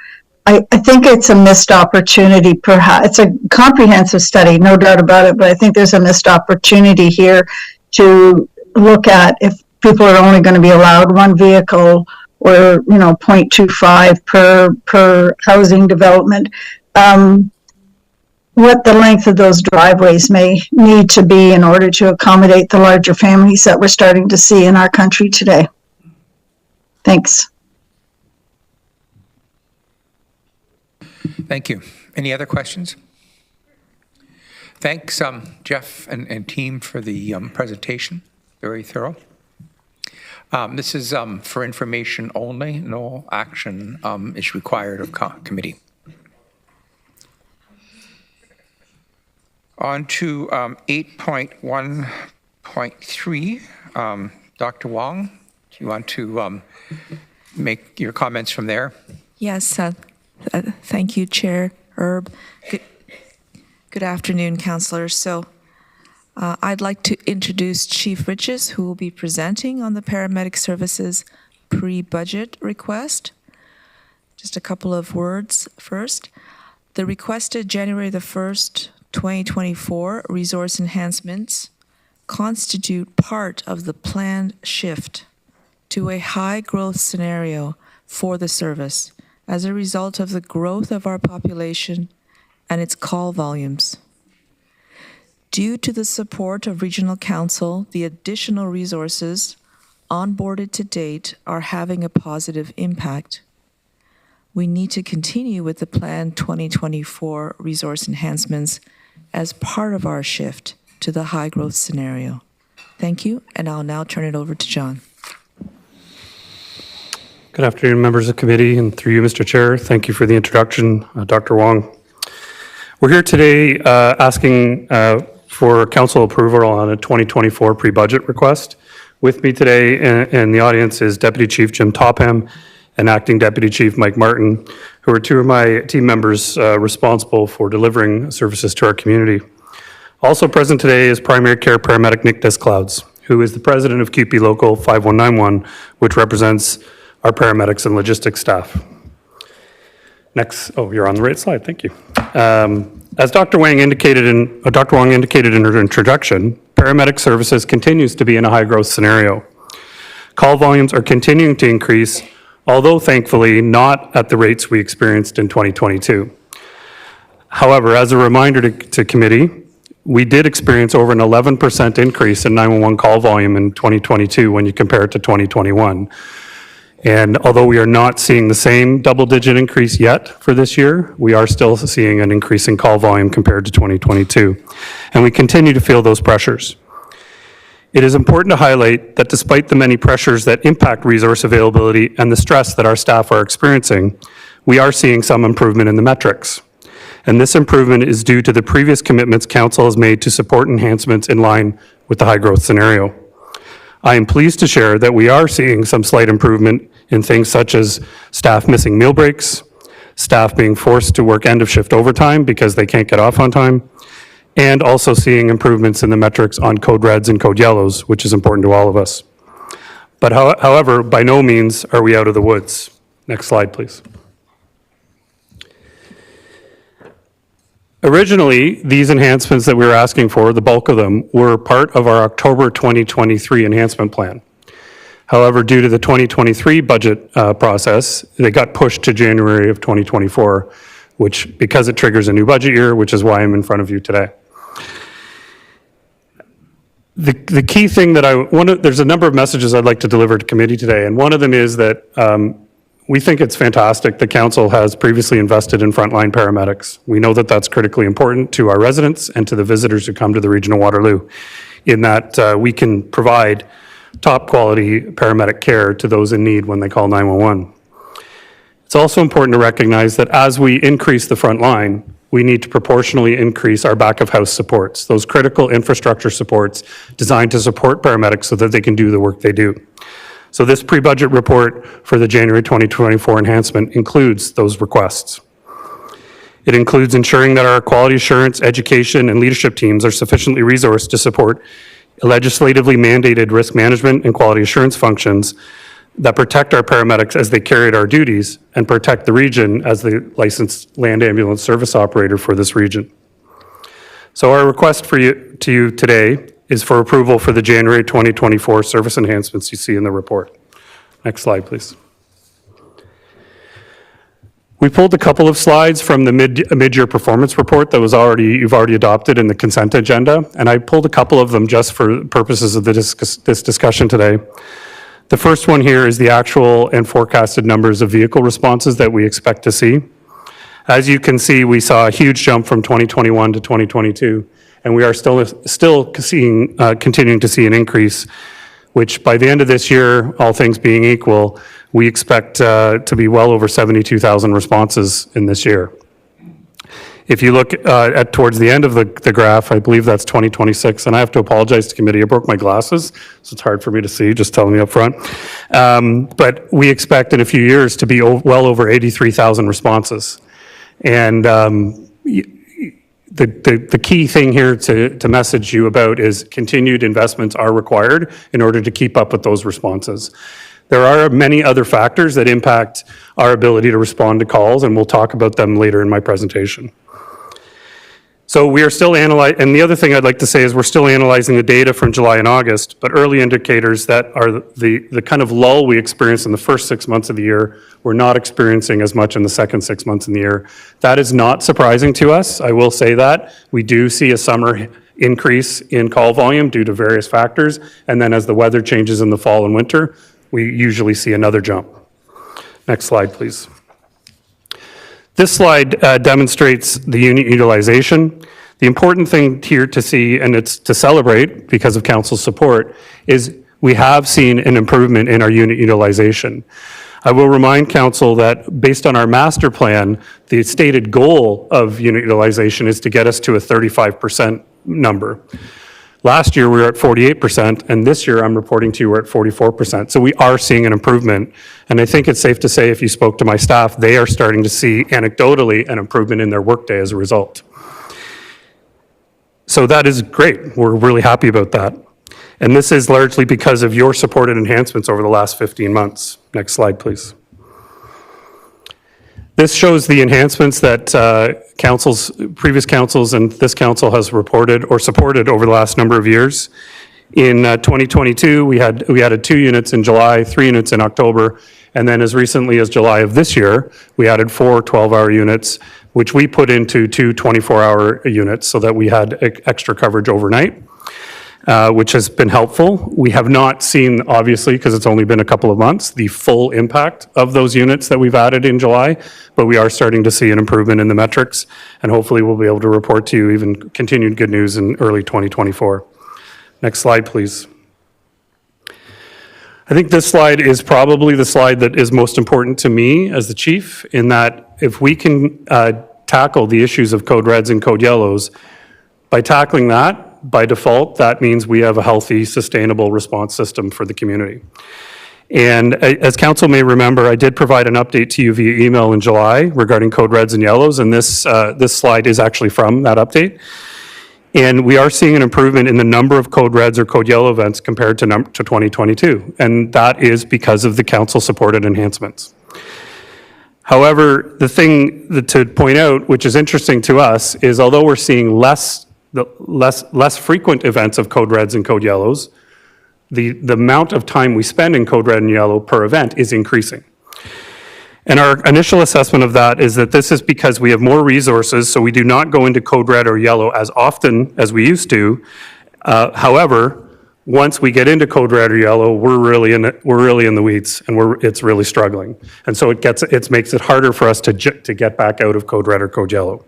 I think it's a missed opportunity. Perhaps it's a comprehensive study, no doubt about it, but I think there's a missed opportunity here to look at if people are only going to be allowed one vehicle or 0.25 per housing development. what the length of those driveways may need to be in order to accommodate the larger families that we're starting to see in our country today. Thanks. Thank you. Any other questions? Thanks, Jeff and team, for the presentation. Very thorough. This is for information only. No action is required of committee. On to 8.1.3. Dr. Wong, do you want to make your comments from there? Yes, thank you, Chair Erb. Good afternoon, councillors. So I'd like to introduce Chief Riches, who will be presenting on the paramedic services pre-budget request. Just a couple of words first. The requested January the 1st, 2024 resource enhancements constitute part of the planned shift to a high growth scenario for the service as a result of the growth of our population and its call volumes. Due to the support of Regional Council, the additional resources onboarded to date are having a positive impact. We need to continue with the planned 2024 resource enhancements as part of our shift to the high growth scenario. Thank you, and I'll now turn it over to John. Good afternoon, members of the committee, and through you, Mr. Chair, thank you for the introduction, Dr. Wong. We're here today asking for council approval on a 2024 pre-budget request. With me today in the audience is Deputy Chief Jim Topham and Acting Deputy Chief Mike Martin, who are two of my team members responsible for delivering services to our community. Also present today is Primary Care Paramedic Nick Disclouds, who is the president of QP Local 5191, which represents our paramedics and logistics staff. Next, oh, you're on the right slide, thank you. As Dr. Wong indicated in her introduction, paramedic services continues to be in a high growth scenario. Call volumes are continuing to increase, although thankfully not at the rates we experienced in 2022. However, as a reminder to committee, we did experience over an 11% increase in 911 call volume in 2022 when you compare it to 2021. And although we are not seeing the same double-digit increase yet for this year, we are still seeing an increase in call volume compared to 2022. And we continue to feel those pressures. It is important to highlight that despite the many pressures that impact resource availability and the stress that our staff are experiencing, we are seeing some improvement in the metrics. And this improvement is due to the previous commitments Council has made to support enhancements in line with the high growth scenario. I am pleased to share that we are seeing some slight improvement in things such as staff missing meal breaks, staff being forced to work end of shift overtime because they can't get off on time, and also seeing improvements in the metrics on code reds and code yellows, which is important to all of us. But however, by no means are we out of the woods. Next slide, please. Originally, these enhancements that we were asking for, the bulk of them, were part of our October 2023 enhancement plan. However, due to the 2023 budget process, they got pushed to January of 2024, which, because it triggers a new budget year, which is why I'm in front of you today. The key thing that there's a number of messages I'd like to deliver to committee today, and one of them is that we think it's fantastic that Council has previously invested in frontline paramedics. We know that that's critically important to our residents and to the visitors who come to the region of Waterloo, in that we can provide top quality paramedic care to those in need when they call 911. It's also important to recognize that as we increase the front line, we need to proportionally increase our back of house supports, those critical infrastructure supports designed to support paramedics so that they can do the work they do. So this pre-budget report for the January 2024 enhancement includes those requests. It includes ensuring that our quality assurance, education, and leadership teams are sufficiently resourced to support legislatively mandated risk management and quality assurance functions that protect our paramedics as they carry out our duties and protect the region as the licensed land ambulance service operator for this region. So our request to you today is for approval for the January 2024 service enhancements you see in the report. Next slide, please. We pulled a couple of slides from the mid-year performance report that you've already adopted in the consent agenda, and I pulled a couple of them just for purposes of this discussion today. The first one here is the actual and forecasted numbers of vehicle responses that we expect to see. As you can see, we saw a huge jump from 2021 to 2022, and we are still seeing, continuing to see an increase, which by the end of this year, all things being equal, we expect to be well over 72,000 responses in this year. If you look at towards the end of the graph, I believe that's 2026, and I have to apologize to committee, I broke my glasses, so it's hard for me to see, just telling you up front. But we expect in a few years to be well over 83,000 responses. And the key thing here to message you about is continued investments are required in order to keep up with those responses. There are many other factors that impact our ability to respond to calls, and we'll talk about them later in my presentation. So we are still analyzing, and the other thing I'd like to say is we're still analyzing the data from July and August, but early indicators that are the kind of lull we experienced in the first 6 months of the year, we're not experiencing as much in the second 6 months in the year. That is not surprising to us, I will say that. We do see a summer increase in call volume due to various factors, and then as the weather changes in the fall and winter, we usually see another jump. Next slide, please. This slide demonstrates the unit utilization. The important thing here to see, and it's to celebrate because of council's support, is we have seen an improvement in our unit utilization. I will remind council that based on our master plan, the stated goal of unit utilization is to get us to a 35% number. Last year, we were at 48%, and this year, I'm reporting to you, we're at 44%. So we are seeing an improvement. And I think it's safe to say, if you spoke to my staff, they are starting to see anecdotally an improvement in their workday as a result. So that is great. We're really happy about that. And this is largely because of your supported enhancements over the last 15 months. Next slide, please. This shows the enhancements that previous councils and this council has reported or supported over the last number of years. In 2022, we added 2 units in July, 3 units in October, and then as recently as July of this year, we added 4 12-hour units, which we put into 2 24-hour units so that we had extra coverage overnight. Which has been helpful. We have not seen, obviously, because it's only been a couple of months, the full impact of those units that we've added in July, but we are starting to see an improvement in the metrics, and hopefully we'll be able to report to you even continued good news in early 2024. Next slide, please. I think this slide is probably the slide that is most important to me as the chief, in that if we can tackle the issues of code reds and code yellows, by tackling that, by default, that means we have a healthy, sustainable response system for the community. And as council may remember, I did provide an update to you via email in July regarding code reds and yellows, and this slide is actually from that update. And we are seeing an improvement in the number of code reds or code yellow events compared to 2022, and that is because of the council-supported enhancements. However, the thing to point out, which is interesting to us, is although we're seeing less frequent events of code reds and code yellows, the amount of time we spend in code red and yellow per event is increasing. And our initial assessment of that is that this is because we have more resources, so we do not go into code red or yellow as often as we used to. However, once we get into code red or yellow, we're really in the weeds, and it's really struggling. And so it makes it harder for us to get back out of code red or code yellow.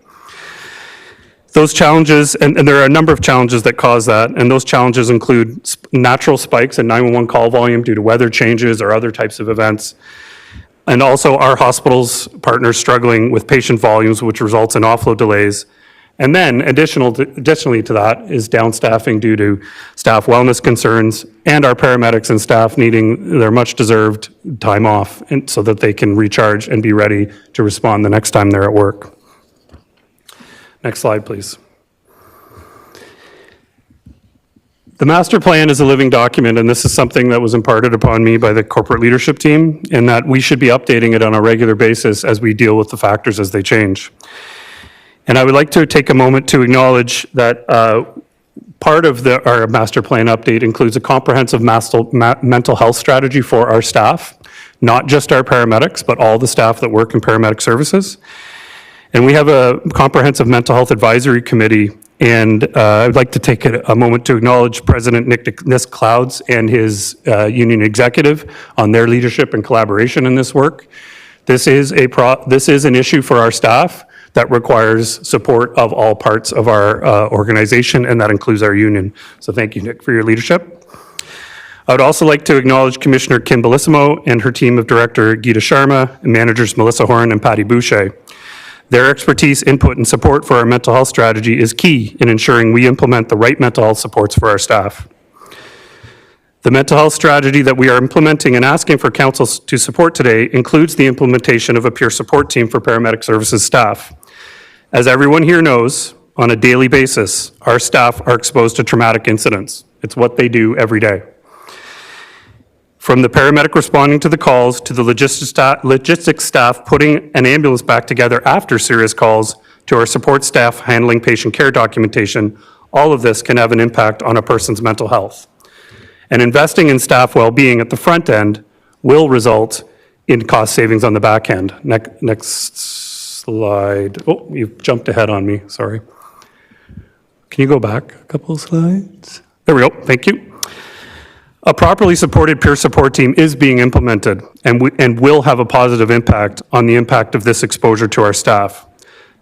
Those challenges, and there are a number of challenges that cause that, and those challenges include natural spikes in 911 call volume due to weather changes or other types of events, and also our hospitals partners struggling with patient volumes, which results in offload delays. And then additionally to that is downstaffing due to staff wellness concerns and our paramedics and staff needing their much deserved time off and so that they can recharge and be ready to respond the next time they're at work. Next slide, please. The master plan is a living document, and this is something that was imparted upon me by the corporate leadership team, in that we should be updating it on a regular basis as we deal with the factors as they change. And I would like to take a moment to acknowledge that part of our master plan update includes a comprehensive mental health strategy for our staff not just our paramedics, but all the staff that work in paramedic services. And we have a comprehensive mental health advisory committee, and I'd like to take a moment to acknowledge President Nick Clouds and his union executive on their leadership and collaboration in this work. This is an issue for our staff that requires support of all parts of our organization, and that includes our union. So thank you, Nick, for your leadership. I would also like to acknowledge Commissioner Kim Bellissimo and her team of Director Gita Sharma and managers Melissa Horn and Patty Boucher. Their expertise, input, and support for our mental health strategy is key in ensuring we implement the right mental health supports for our staff. The mental health strategy that we are implementing and asking for council to support today includes the implementation of a peer support team for paramedic services staff. As everyone here knows, on a daily basis, our staff are exposed to traumatic incidents. It's what they do every day. From the paramedic responding to the calls to the logistics staff putting an ambulance back together after serious calls to our support staff handling patient care documentation, all of this can have an impact on a person's mental health. And investing in staff well-being at the front end will result in cost savings on the back end. Next slide. Oh, you've jumped ahead on me, sorry. Can you go back a couple of slides? There we go, thank you. A properly supported peer support team is being implemented and will have a positive impact on the impact of this exposure to our staff.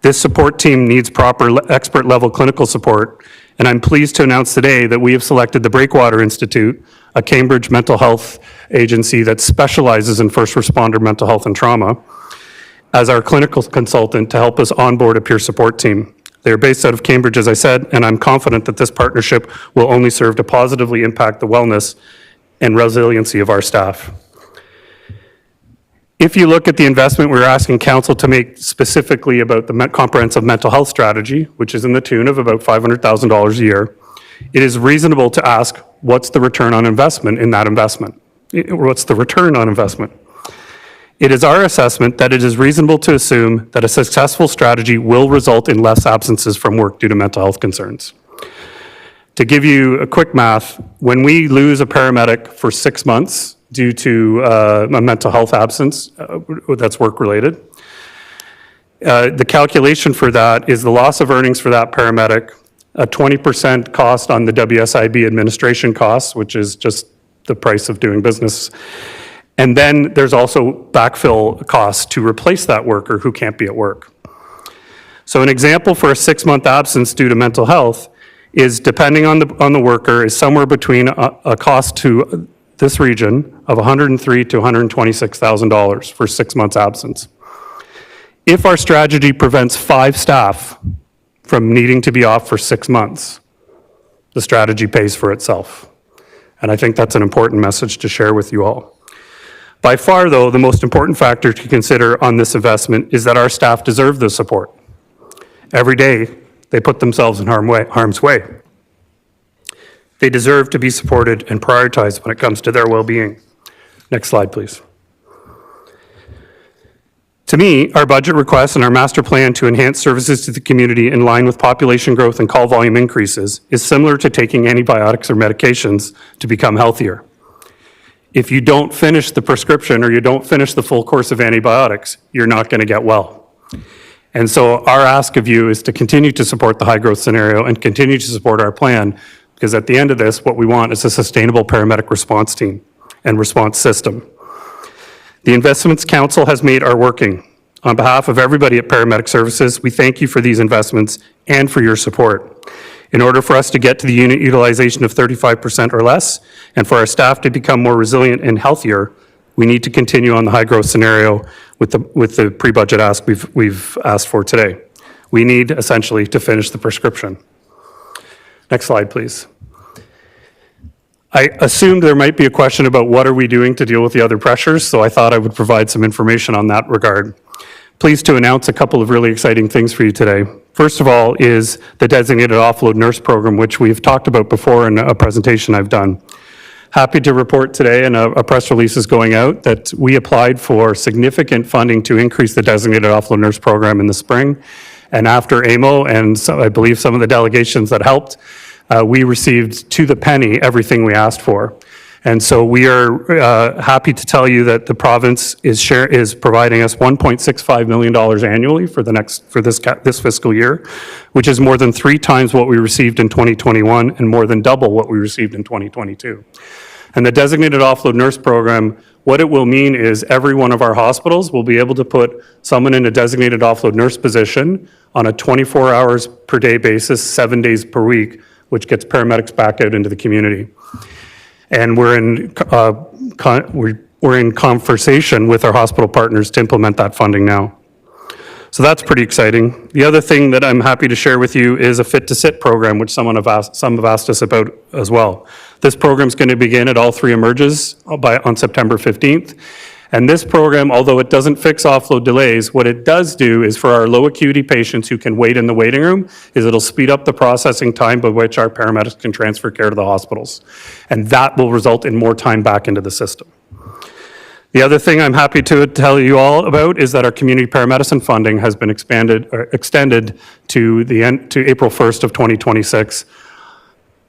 This support team needs proper expert level clinical support, and I'm pleased to announce today that we have selected the Breakwater Institute, a Cambridge mental health agency that specializes in first responder mental health and trauma, as our clinical consultant to help us onboard a peer support team. They're based out of Cambridge, as I said, and I'm confident that this partnership will only serve to positively impact the wellness and resiliency of our staff. If you look at the investment we're asking council to make specifically about the comprehensive mental health strategy, which is in the tune of about $500,000 a year, it is reasonable to ask, what's the return on investment in that investment? What's the return on investment? It is our assessment that it is reasonable to assume that a successful strategy will result in less absences from work due to mental health concerns. To give you a quick math, when we lose a paramedic for 6 months due to a mental health absence that's work-related, the calculation for that is the loss of earnings for that paramedic, a 20% cost on the WSIB administration costs, which is just the price of doing business. And then there's also backfill costs to replace that worker who can't be at work. So an example for a 6-month absence due to mental health is, depending on the worker, is somewhere between a cost to this region of $103,000 to $126,000 for 6 months absence. If our strategy prevents 5 staff from needing to be off for 6 months, the strategy pays for itself. And I think that's an important message to share with you all. By far, though, the most important factor to consider on this investment is that our staff deserve the support. Every day, they put themselves in harm's way. They deserve to be supported and prioritized when it comes to their well-being. Next slide, please. To me, our budget request and our master plan to enhance services to the community in line with population growth and call volume increases is similar to taking antibiotics or medications to become healthier. If you don't finish the prescription or you don't finish the full course of antibiotics, you're not going to get well. And so our ask of you is to continue to support the high growth scenario and continue to support our plan, because at the end of this, what we want is a sustainable paramedic response team and response system. The investments council has made are working. On behalf of everybody at Paramedic Services, we thank you for these investments and for your support. In order for us to get to the unit utilization of 35% or less, and for our staff to become more resilient and healthier, we need to continue on the high growth scenario with the pre-budget ask we've asked for today. We need essentially to finish the prescription. Next slide, please. I assumed there might be a question about what are we doing to deal with the other pressures, so I thought I would provide some information on that regard. Pleased to announce a couple of really exciting things for you today. First of all is the designated offload nurse program, which we've talked about before in a presentation I've done. Happy to report today, and a press release is going out, that we applied for significant funding to increase the designated offload nurse program in the spring. And after AMO, and so I believe some of the delegations that helped, we received to the penny everything we asked for. And so we are happy to tell you that the province is providing us $1.65 million annually for this fiscal year, which is more than 3 times what we received in 2021 and more than double what we received in 2022. And the designated offload nurse program, what it will mean is every one of our hospitals will be able to put someone in a designated offload nurse position on a 24 hours per day basis, 7 days per week, which gets paramedics back out into the community. And we're in conversation with our hospital partners to implement that funding now. So that's pretty exciting. The other thing that I'm happy to share with you is a Fit to Sit program, which some have asked us about as well. This program is going to begin at all 3 emerges on September 15th. And this program, although it doesn't fix offload delays, what it does do is for our low acuity patients who can wait in the waiting room, is it'll speed up the processing time by which our paramedics can transfer care to the hospitals. And that will result in more time back into the system. The other thing I'm happy to tell you all about is that our community paramedicine funding has been extended to April 1st of 2026.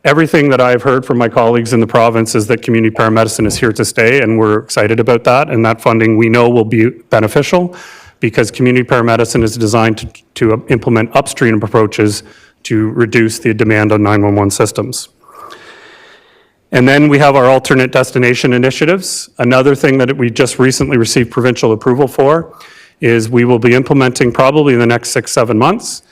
Everything that I've heard from my colleagues in the province is that community paramedicine is here to stay, and we're excited about that. And that funding we know will be beneficial because community paramedicine is designed to implement upstream approaches to reduce the demand on 911 systems. And then we have our alternate destination initiatives. Another thing that we just recently received provincial approval for is we will be implementing probably in the next 6-7 months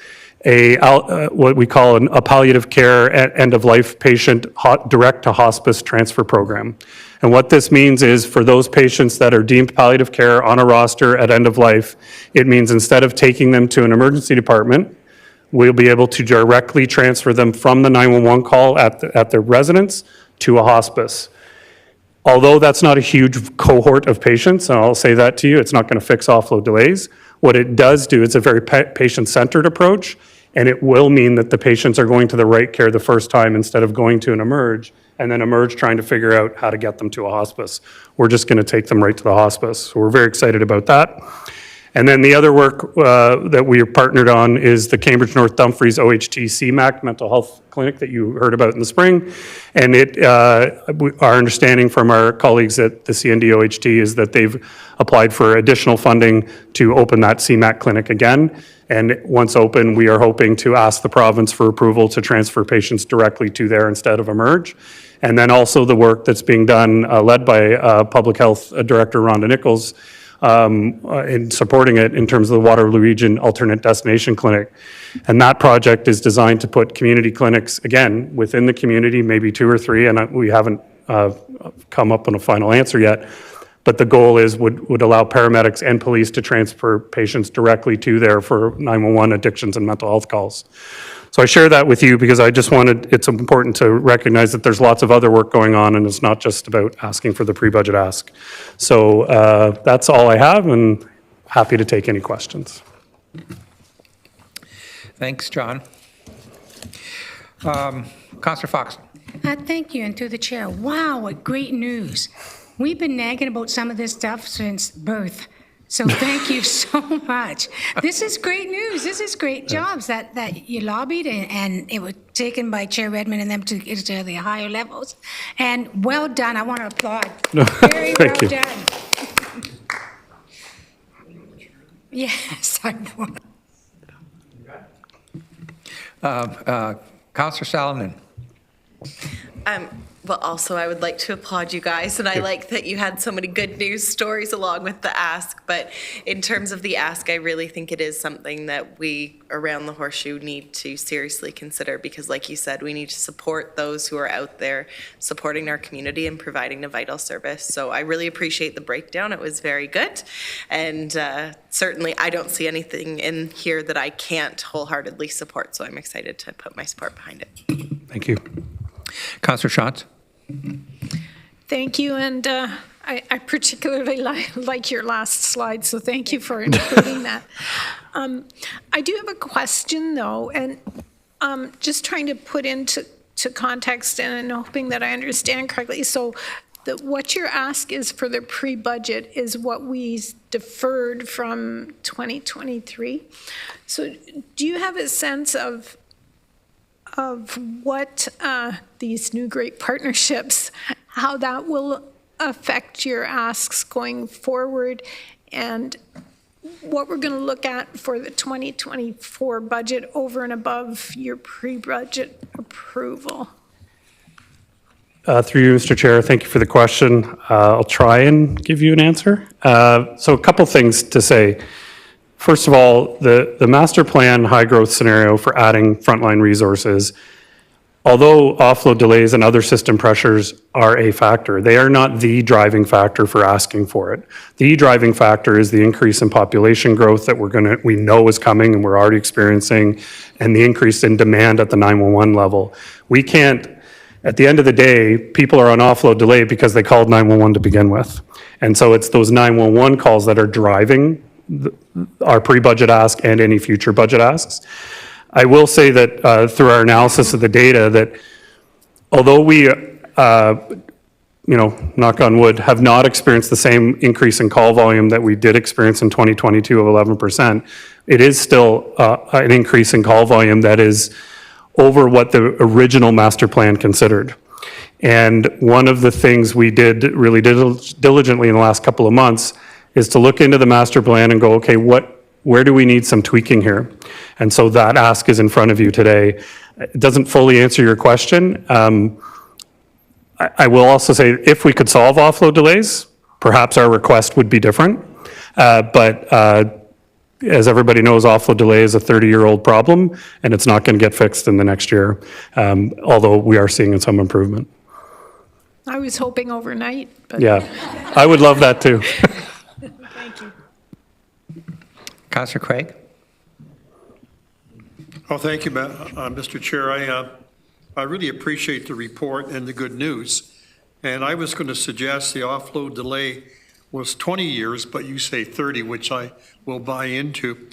what we call a palliative care end-of-life patient direct-to-hospice transfer program. And what this means is for those patients that are deemed palliative care on a roster at end of life, it means instead of taking them to an emergency department, we'll be able to directly transfer them from the 911 call at their residence to a hospice. Although that's not a huge cohort of patients, and I'll say that to you, it's not going to fix offload delays. What it does do, it's a very patient-centered approach, and it will mean that the patients are going to the right care the first time instead of going to an emerge, and then emerge trying to figure out how to get them to a hospice. We're just going to take them right to the hospice. So we're very excited about that. And then the other work that we are partnered on is the Cambridge North Dumfries OHT CMAC mental health clinic that you heard about in the spring. And our understanding from our colleagues at the CND OHT is that they've applied for additional funding to open that CMAC clinic again. And once open, we are hoping to ask the province for approval to transfer patients directly to there instead of emerge. And then also the work that's being done, led by Public Health Director Rhonda Nichols, in supporting it in terms of the Waterloo Region Alternate Destination Clinic. And that project is designed to put community clinics, again, within the community, maybe 2 or 3, and we haven't come up on a final answer yet. But the goal is would allow paramedics and police to transfer patients directly to there for 911 addictions and mental health calls. So I share that with you because it's important to recognize that there's lots of other work going on and it's not just about asking for the pre-budget ask. So that's all I have and happy to take any questions. Thanks, John. Councillor Fox. Thank you, and through the chair. Wow, what great news. We've been nagging about some of this stuff since birth. So thank you so much. This is great news. This is great jobs that you lobbied and it was taken by Chair Redmond and them to get to the higher levels. And well done. I want to applaud. Very well done. Yes, I want. Councillor Salonen. Well, also, I would like to applaud you guys, and I like that you had so many good news stories along with the ask. But in terms of the ask, I really think it is something that we around the Horseshoe need to seriously consider because, like you said, we need to support those who are out there supporting our community and providing a vital service. So I really appreciate the breakdown. It was very good. And certainly, I don't see anything in here that I can't wholeheartedly support. So I'm excited to put my support behind it. Thank you. Councillor Schatz. Thank you, and I particularly like your last slide, so thank you for including that. I do have a question, though, and just trying to put into context and hoping that I understand correctly. So what your ask is for the pre-budget is what we deferred from 2023. So do you have a sense of what these new great partnerships how that will affect your asks going forward, and what we're going to look at for the 2024 budget over and above your pre-budget approval. Through you, Mr. Chair, thank you for the question. I'll try and give you an answer. So a couple things to say. First of all, the master plan high growth scenario for adding frontline resources, although offload delays and other system pressures are a factor, they are not the driving factor for asking for it. The driving factor is the increase in population growth that we know is coming and we're already experiencing, and the increase in demand at the 911 level. We can't, at the end of the day, people are on offload delay because they called 911 to begin with. And so it's those 911 calls that are driving our pre-budget ask and any future budget asks. I will say that through our analysis of the data that although we, knock on wood, have not experienced the same increase in call volume that we did experience in 2022 of 11%, it is still an increase in call volume that is over what the original master plan considered. And one of the things we did really diligently in the last couple of months is to look into the master plan and go, okay, where do we need some tweaking here? And so that ask is in front of you today. It doesn't fully answer your question. I will also say if we could solve offload delays, perhaps our request would be different. But as everybody knows, offload delay is a 30-year-old problem, and it's not going to get fixed in the next year, although we are seeing some improvement. I was hoping overnight, but... Yeah, I would love that too. Thank you. Councillor Craig? Oh, thank you, Mr. Chair. I really appreciate the report and the good news. And I was going to suggest the offload delay was 20 years, but you say 30, which I will buy into.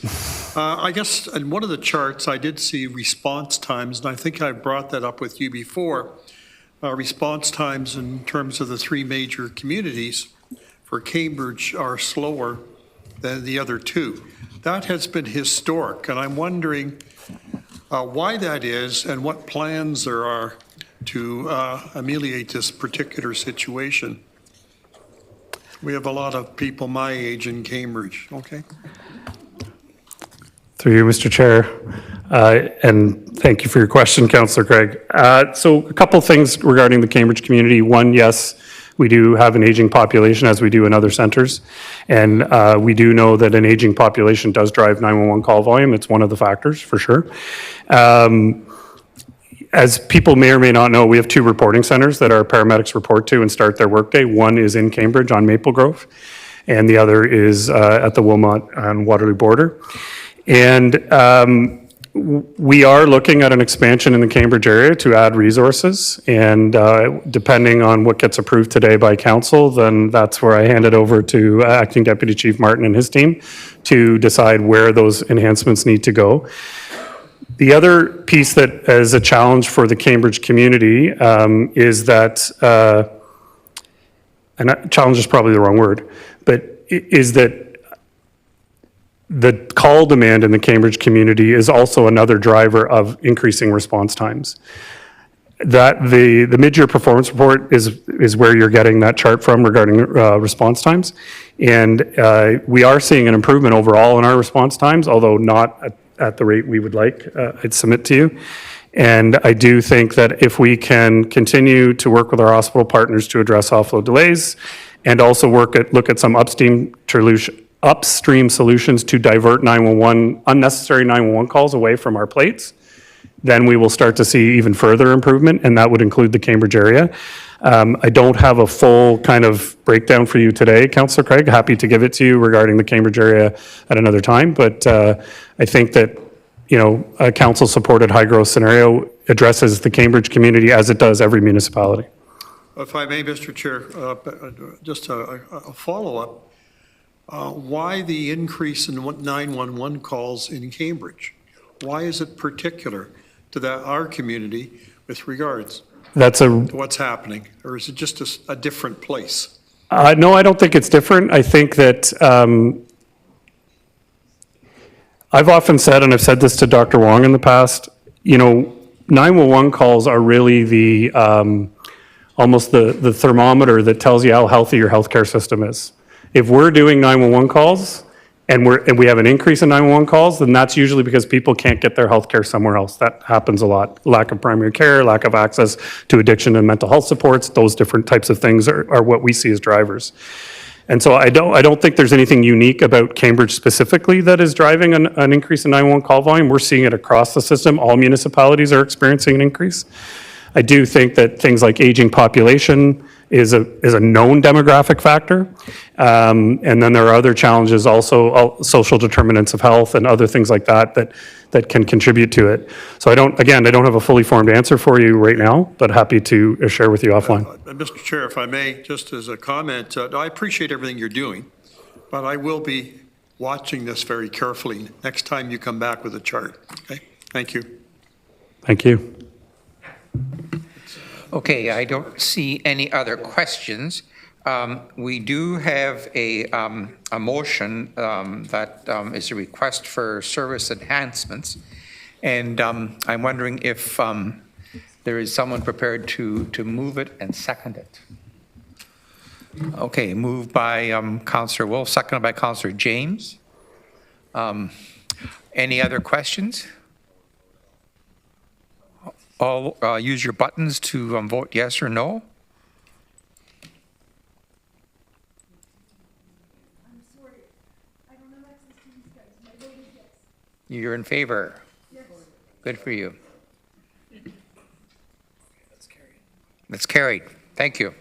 I guess in one of the charts, I did see response times, and I think I brought that up with you before. Response times in terms of the three major communities for Cambridge are slower than the other two. That has been historic, and I'm wondering why that is and what plans there are to ameliorate this particular situation. We have a lot of people my age in Cambridge, okay? Through you, Mr. Chair, and thank you for your question, Councillor Craig. So a couple things regarding the Cambridge community. One, yes, we do have an aging population as we do in other centres, and we do know that an aging population does drive 911 call volume. It's one of the factors for sure. As people may or may not know, we have two reporting centres that our paramedics report to and start their workday. One is in Cambridge on Maple Grove, and the other is at the Wilmot and Waterloo border. And we are looking at an expansion in the Cambridge area to add resources, and depending on what gets approved today by council, then that's where I hand it over to Acting Deputy Chief Martin and his team to decide where those enhancements need to go. The other piece that is a challenge for the Cambridge community is that, and challenge is probably the wrong word, but is that the call demand in the Cambridge community is also another driver of increasing response times. That the mid-year performance report is where you're getting that chart from regarding response times. And we are seeing an improvement overall in our response times, although not at the rate we would like, I'd submit to you. And I do think that if we can continue to work with our hospital partners to address offload delays and also look at some upstream solutions to divert unnecessary 911 calls away from our plates, then we will start to see even further improvement, and that would include the Cambridge area. I don't have a full kind of breakdown for you today, Councillor Craig. Happy to give it to you regarding the Cambridge area at another time, but I think that a council-supported high-growth scenario addresses the Cambridge community as it does every municipality. If I may, Mr. Chair, just a follow-up. Why the increase in 911 calls in Cambridge? Why is it particular to our community with regards to what's happening? Or is it just a different place? No, I don't think it's different. I think that I've often said, and I've said this to Dr. Wong in the past, 911 calls are really the almost the thermometer that tells you how healthy your healthcare system is. If we're doing 911 calls and we have an increase in 911 calls, then that's usually because people can't get their healthcare somewhere else. That happens a lot. Lack of primary care, lack of access to addiction and mental health supports, those different types of things are what we see as drivers. And so I don't think there's anything unique about Cambridge specifically that is driving an increase in 911 call volume. We're seeing it across the system. All municipalities are experiencing an increase. I do think that things like aging population is a known demographic factor. And then there are other challenges also, social determinants of health and other things like that can contribute to it. So I don't have a fully formed answer for you right now, but happy to share with you offline. Mr. Chair, if I may, just as a comment, I appreciate everything you're doing, but I will be watching this very carefully next time you come back with a chart. Okay? Thank you. Thank you. Okay, I don't see any other questions. We do have a motion that is a request for service enhancements. And I'm wondering if there is someone prepared to move it and second it. Okay, moved by Councillor Wolf, seconded by Councillor James. Any other questions? All use your buttons to vote yes or no. I'm sorry. I don't have access to these guys. My vote is yes. You're in favor. Yes. Good for you. That's carried. Thank you.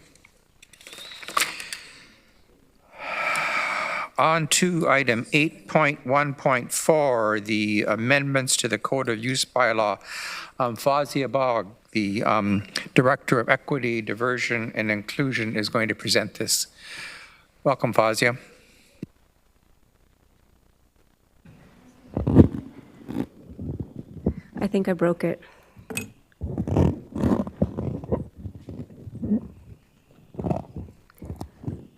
On to item 8.1.4, the amendments to the Code of Use bylaw. Fawzia Bog, the Director of Equity, Diversion, and Inclusion, is going to present this. Welcome, Fawzia. I think I broke it.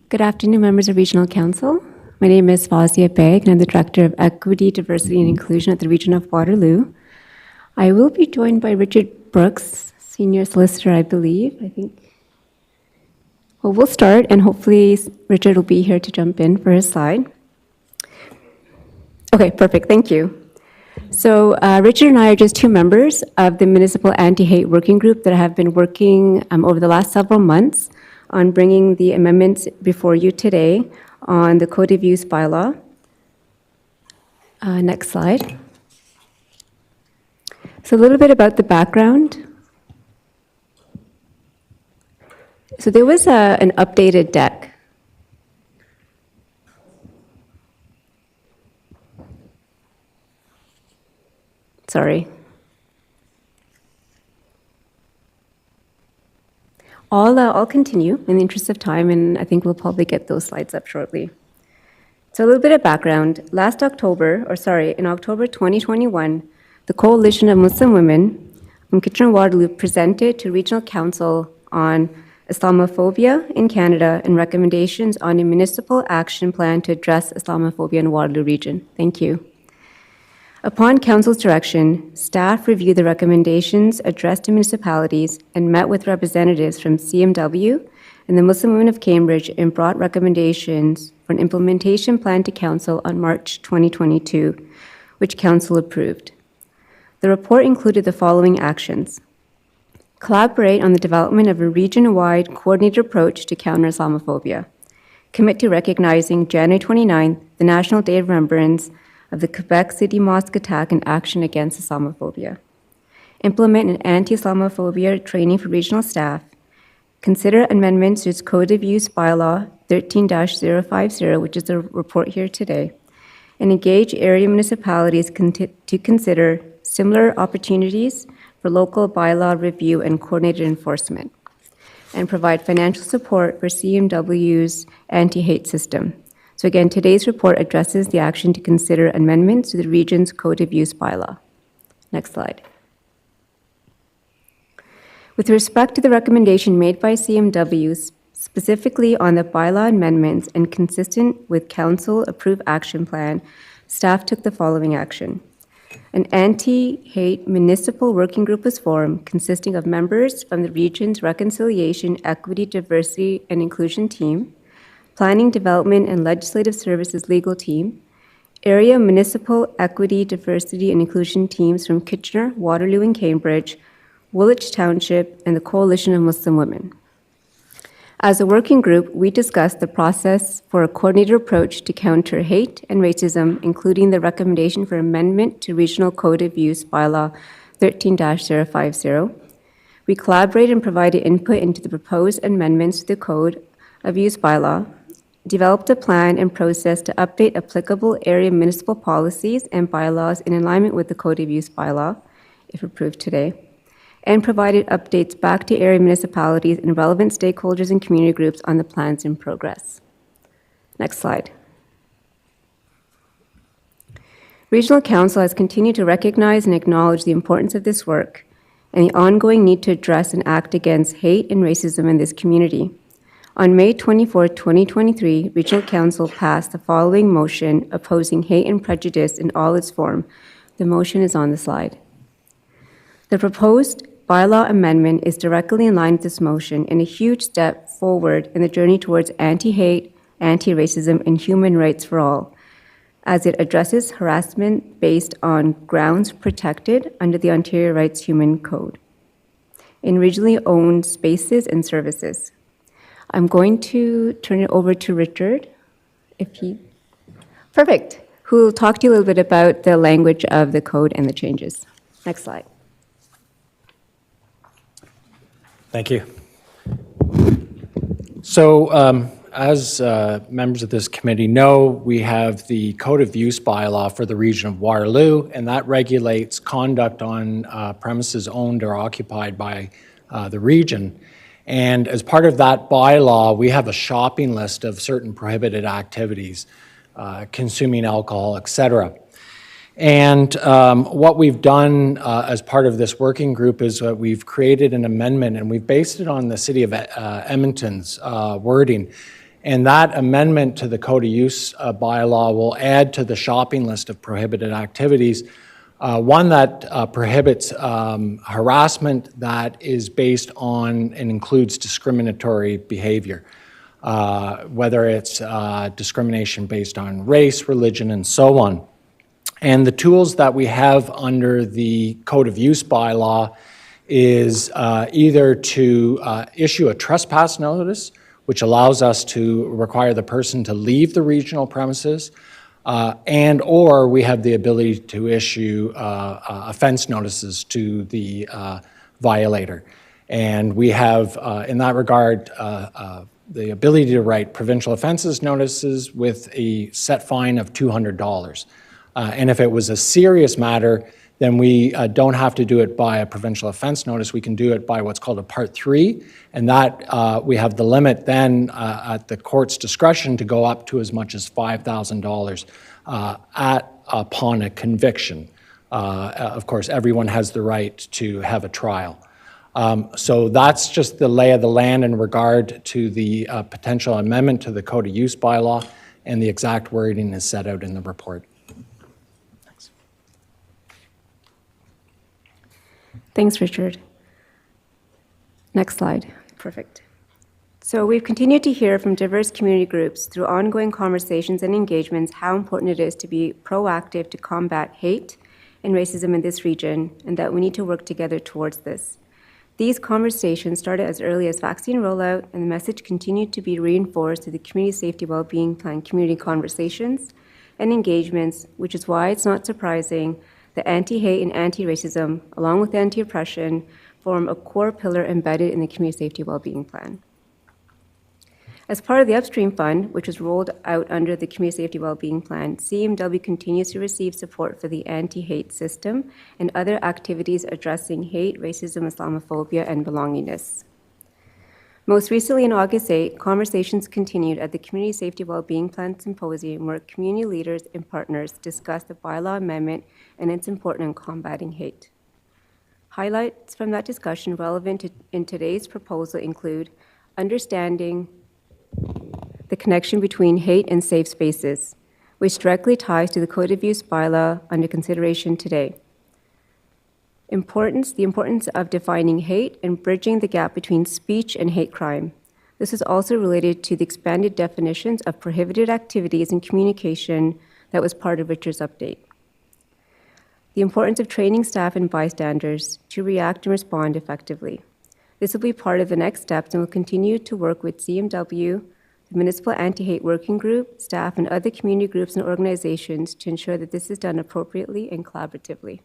Good afternoon, members of Regional Council. My name is Fawzia Beg, and I'm the Director of Equity, Diversity, and Inclusion at the Region of Waterloo. I will be joined by Richard Brooks, Senior Solicitor, I believe. Well, we'll start, and hopefully Richard will be here to jump in for his slide. Okay, perfect, thank you. So Richard and I are just two members of the Municipal Anti-Hate Working Group that have been working over the last several months on bringing the amendments before you today on the Code of Use bylaw. Next slide. So a little bit about the background. So there was an updated deck. Sorry. I'll continue in the interest of time, and I think we'll probably get those slides up shortly. So a little bit of background. In October 2021, the Coalition of Muslim Women from Kitchener-Waterloo presented to Regional Council on Islamophobia in Canada and recommendations on a municipal action plan to address Islamophobia in Waterloo region. Thank you. Upon Council's direction, staff reviewed the recommendations addressed to municipalities and met with representatives from CMW and the Muslim Women of Cambridge and brought recommendations for an implementation plan to Council on March 2022, which Council approved. The report included the following actions: collaborate on the development of a region-wide coordinated approach to counter Islamophobia, commit to recognizing January 29th, the National Day of Remembrance of the Quebec City Mosque attack and action against Islamophobia, implement an anti-Islamophobia training for regional staff, consider amendments to its Code of Use bylaw 13-050, which is the report here today, and engage area municipalities to consider similar opportunities for local bylaw review and coordinated enforcement, and provide financial support for CMW's anti-hate system. So again, today's report addresses the action to consider amendments to the region's Code of Use bylaw. Next slide. With respect to the recommendation made by CMW, specifically on the bylaw amendments and consistent with Council-approved action plan, staff took the following action. An anti-hate municipal working group was formed consisting of members from the region's Reconciliation, Equity, Diversity, and Inclusion team, Planning, Development, and Legislative Services legal team, area municipal equity, diversity, and inclusion teams from Kitchener, Waterloo, and Cambridge, Woolwich Township, and the Coalition of Muslim Women. As a working group, we discussed the process for a coordinated approach to counter hate and racism, including the recommendation for amendment to Regional Code of Use Bylaw 13-050. We collaborated and provided input into the proposed amendments to the Code of Use Bylaw, developed a plan and process to update applicable area municipal policies and bylaws in alignment with the Code of Use Bylaw, if approved today, and provided updates back to area municipalities and relevant stakeholders and community groups on the plans in progress. Next slide. Regional Council has continued to recognize and acknowledge the importance of this work and the ongoing need to address and act against hate and racism in this community. On May 24, 2023, Regional Council passed the following motion opposing hate and prejudice in all its form. The motion is on the slide. The proposed bylaw amendment is directly in line with this motion and a huge step forward in the journey towards anti-hate, anti-racism, and human rights for all, as it addresses harassment based on grounds protected under the Ontario Rights Human Code in regionally owned spaces and services. I'm going to turn it over to Richard, perfect, who will talk to you a little bit about the language of the code and the changes. Next slide. Thank you. So, as members of this committee know, we have the Code of Use bylaw for the region of Waterloo, and that regulates conduct on premises owned or occupied by the region. And as part of that bylaw, we have a shopping list of certain prohibited activities, consuming alcohol, et cetera. And what we've done as part of this working group is we've created an amendment, and we've based it on the City of Edmonton's wording. And that amendment to the Code of Use bylaw will add to the shopping list of prohibited activities one that prohibits harassment that is based on and includes discriminatory behavior, whether it's discrimination based on race, religion, and so on. And the tools that we have under the Code of Use bylaw is either to issue a trespass notice, which allows us to require the person to leave the regional premises, and or we have the ability to issue offense notices to the violator. And we have, in that regard, the ability to write provincial offenses notices with a set fine of $200. And if it was a serious matter, then we don't have to do it by a provincial offense notice. We can do it by what's called a Part 3, and that we have the limit then at the court's discretion to go up to as much as $5,000 upon a conviction. Of course, everyone has the right to have a trial. So that's just the lay of the land in regard to the potential amendment to the Code of Use bylaw, and the exact wording is set out in the report. Thanks, Richard. Next slide. Perfect. So we've continued to hear from diverse community groups through ongoing conversations and engagements how important it is to be proactive to combat hate and racism in this region, and that we need to work together towards this. These conversations started as early as vaccine rollout, and the message continued to be reinforced through the Community Safety Wellbeing Plan community conversations and engagements, which is why it's not surprising that anti-hate and anti-racism, along with anti-oppression, form a core pillar embedded in the Community Safety Wellbeing Plan. As part of the Upstream Fund, which was rolled out under the Community Safety Wellbeing Plan, CMW continues to receive support for the anti-hate system and other activities addressing hate, racism, Islamophobia, and belongingness. Most recently, on August 8, conversations continued at the Community Safety Wellbeing Plan Symposium, where community leaders and partners discussed the bylaw amendment and its importance in combating hate. Highlights from that discussion relevant in today's proposal include understanding the connection between hate and safe spaces, which directly ties to the Code of Use bylaw under consideration today. The importance of defining hate and bridging the gap between speech and hate crime. This is also related to the expanded definitions of prohibited activities and communication that was part of Richard's update. The importance of training staff and bystanders to react and respond effectively. This will be part of the next steps and will continue to work with CMW, the Municipal Anti-Hate Working Group, staff, and other community groups and organizations to ensure that this is done appropriately and collaboratively.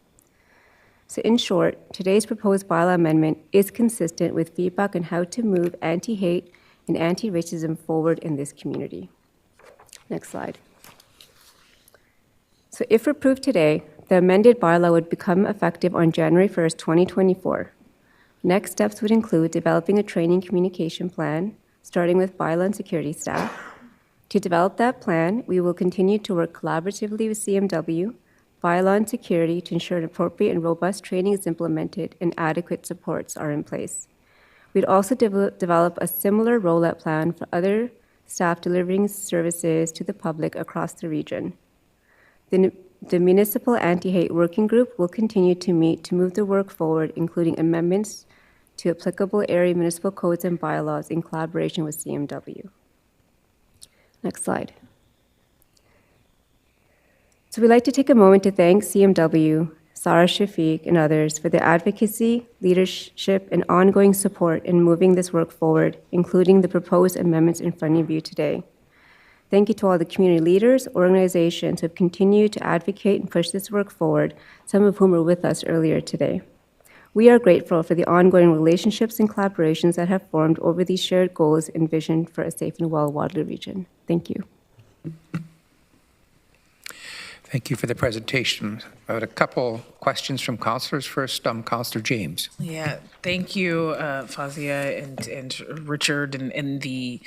So in short, today's proposed bylaw amendment is consistent with feedback on how to move anti-hate and anti-racism forward in this community. Next slide. So if approved today, the amended bylaw would become effective on January 1st, 2024. Next steps would include developing a training communication plan, starting with bylaw and security staff. To develop that plan, we will continue to work collaboratively with CMW, bylaw and security to ensure an appropriate and robust training is implemented and adequate supports are in place. We'd also develop a similar rollout plan for other staff delivering services to the public across the region. The Municipal Anti-Hate Working Group will continue to meet to move the work forward, including amendments to applicable area municipal codes and bylaws in collaboration with CMW. Next slide. So we'd like to take a moment to thank CMW, Sarah Shafiq, and others for their advocacy, leadership, and ongoing support in moving this work forward, including the proposed amendments in front of you today. Thank you to all the community leaders, organizations who have continued to advocate and push this work forward, some of whom were with us earlier today. We are grateful for the ongoing relationships and collaborations that have formed over these shared goals and vision for a safe and well Waterloo region. Thank you. Thank you for the presentation. I had a couple questions from councillors. First, Councillor James. Yeah, thank you, Fazia and Richard and the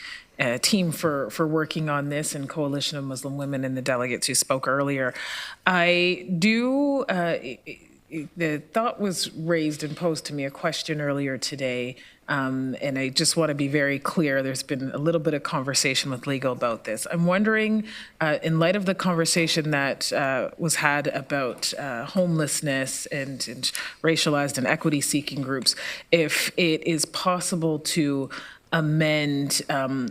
team for working on this, and Coalition of Muslim Women and the delegates who spoke earlier. I do, the thought was raised and posed to me a question earlier today, and I just want to be very clear. There's been a little bit of conversation with legal about this. I'm wondering, in light of the conversation that was had about homelessness and racialized and equity-seeking groups, if it is possible to amend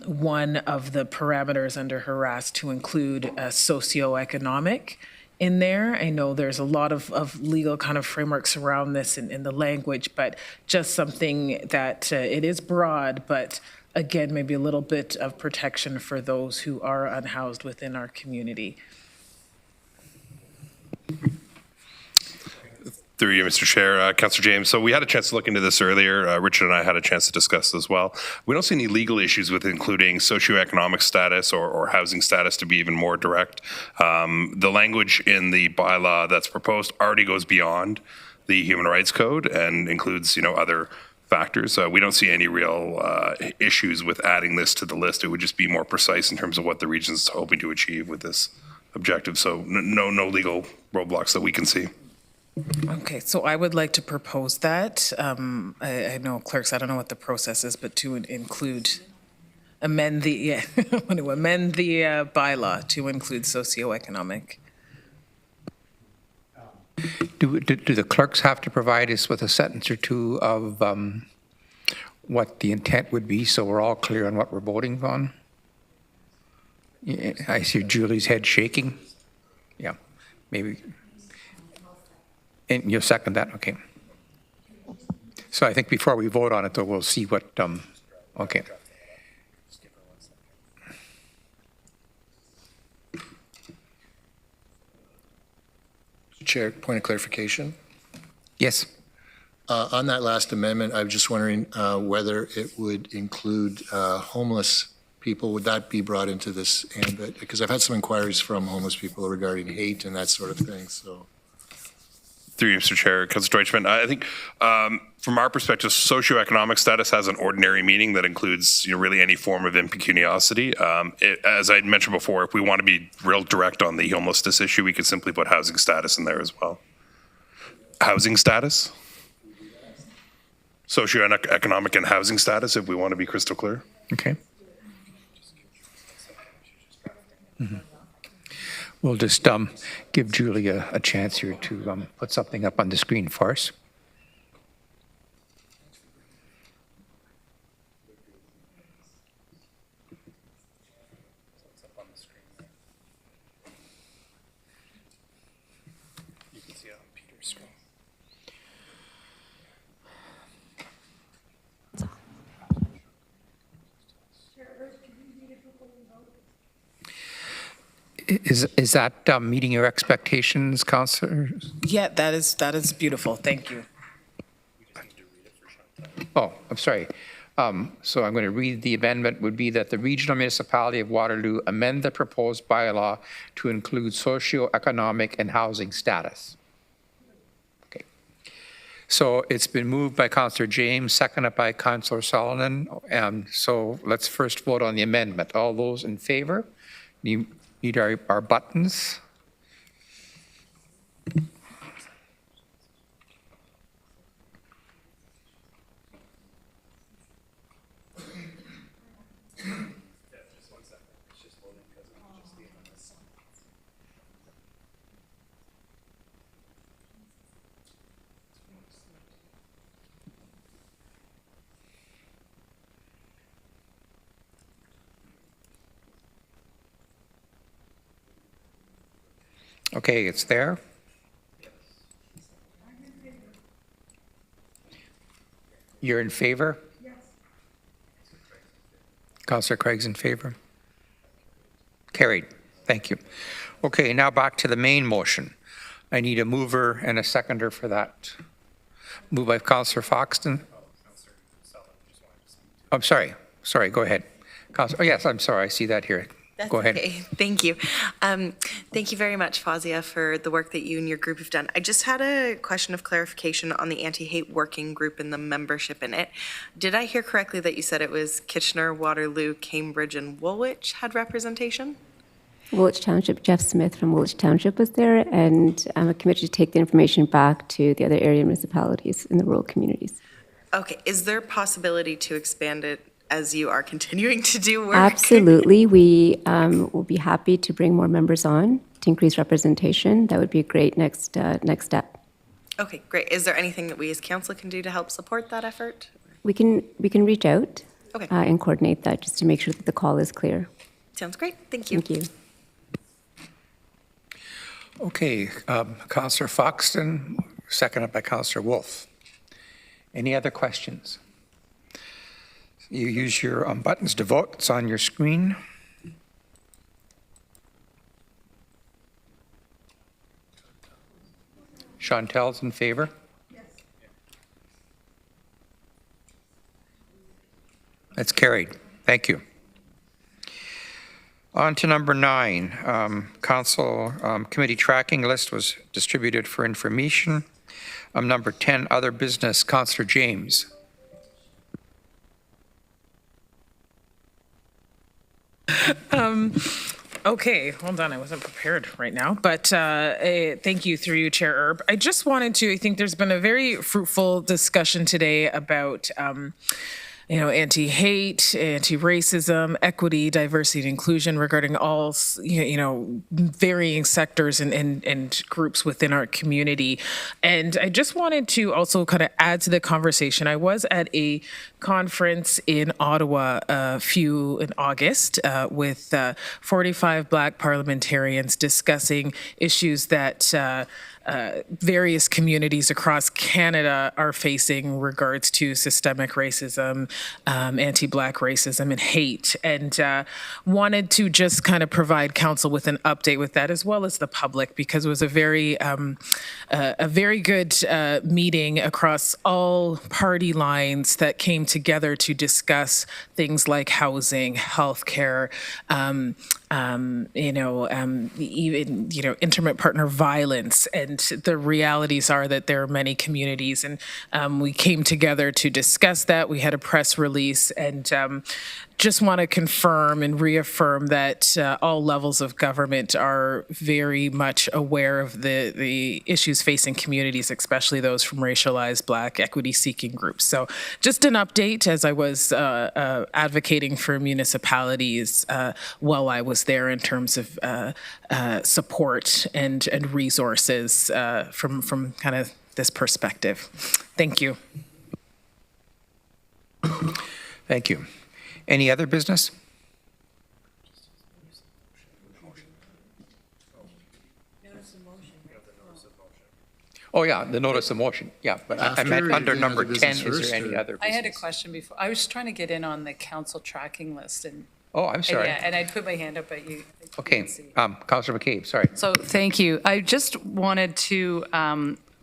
one of the parameters under harass to include socioeconomic in there. I know there's a lot of legal kind of frameworks around this in the language, but just something that it is broad, but again, maybe a little bit of protection for those who are unhoused within our community. Through you, Mr. Chair. Councillor James, so we had a chance to look into this earlier. Richard and I had a chance to discuss this as well. We don't see any legal issues with including socioeconomic status or housing status, to be even more direct. The language in the bylaw that's proposed already goes beyond the Human Rights Code and includes, other factors. We don't see any real issues with adding this to the list. It would just be more precise in terms of what the region's hoping to achieve with this objective. So no legal roadblocks that we can see. Okay, so I would like to propose that. I know clerks, I don't know what the process is, but to amend the bylaw to include socioeconomic. Do the clerks have to provide us with a sentence or two of what the intent would be, so we're all clear on what we're voting on? I see Julie's head shaking. Yeah, maybe. And you'll second that? Okay. So I think before we vote on it, though, we'll see what, okay. Chair, point of clarification. Yes. On that last amendment, I was just wondering whether it would include homeless people. Would that be brought into this ambit? Because I've had some inquiries from homeless people regarding hate and that sort of thing, so. Through you, Mr. Chair, Councillor Deutschman, I think from our perspective, socioeconomic status has an ordinary meaning that includes really any form of impecuniosity. As I mentioned before, if we want to be real direct on the homelessness issue, we could simply put housing status in there as well. Housing status? Socioeconomic and housing status, if we want to be crystal clear. Okay. Mm-hmm. We'll just give Julie a chance here to put something up on the screen for us. Is that meeting your expectations, Councillors? Yeah, that is beautiful. Thank you. Oh, I'm sorry. So I'm going to read the amendment would be that the Regional Municipality of Waterloo amend the proposed bylaw to include socioeconomic and housing status. Okay. So it's been moved by Councillor James, seconded by Councillor Solomon. So let's first vote on the amendment. All those in favor? Need our buttons. Okay, it's there. You're in favor? Yes. Councillor Craig's in favor? Carried. Thank you. Okay, now back to the main motion. I need a mover and a seconder for that. Moved by Councillor Foxton. I'm sorry. Sorry, go ahead. Oh, yes, I'm sorry. I see that here. That's go ahead. Okay. Thank you. Thank you very much, Fazia, for the work that you and your group have done. I just had a question of clarification on the anti-hate working group and the membership in it. Did I hear correctly that you said it was Kitchener, Waterloo, Cambridge, and Woolwich had representation? Woolwich Township, Jeff Smith from Woolwich Township was there, and I'm committed to take the information back to the other area municipalities in the rural communities. Okay. Is there a possibility to expand it as you are continuing to do work? Absolutely. We will be happy to bring more members on to increase representation. That would be a great next step. Okay, great. Is there anything that we as council can do to help support that effort? We can reach out Okay. and coordinate that just to make sure that the call is clear. Sounds great. Thank you. Thank you. Okay, Councillor Foxton, seconded by Councillor Wolf. Any other questions? You use your buttons to vote. It's on your screen. Chantel's in favor? Yes. That's carried. Thank you. On to number 9. Council committee tracking list was distributed for information. Number 10, other business. Councillor James. Okay, hold on. I wasn't prepared right now, but thank you through you, Chair Erb. I just wanted to, I think there's been a very fruitful discussion today about anti-hate, anti-racism, equity, diversity, and inclusion regarding all, varying sectors and groups within our community. And I just wanted to also kind of add to the conversation. I was at a conference in Ottawa in August with 45 Black parliamentarians discussing issues that various communities across Canada are facing in regards to systemic racism, anti-Black racism, and hate. And wanted to just kind of provide council with an update with that, as well as the public, because it was a very good meeting across all party lines that came together to discuss things like housing, healthcare, even intimate partner violence. And the realities are that there are many communities, and we came together to discuss that. We had a press release, and just want to confirm and reaffirm that all levels of government are very much aware of the issues facing communities, especially those from racialized Black equity-seeking groups. So just an update, as I was advocating for municipalities while I was there, in terms of support and resources from kind of this perspective. Thank you. Thank you. Any other business? Oh, yeah, the notice of motion, yeah, but I meant After under you do number other 10, business is there first, any or- other I had a business? question before. I was trying to get in on the council tracking list and. Oh, I'm sorry. Yeah, and I put my hand up, but you. Okay, Councillor McCabe, sorry. So, thank you. I just wanted to,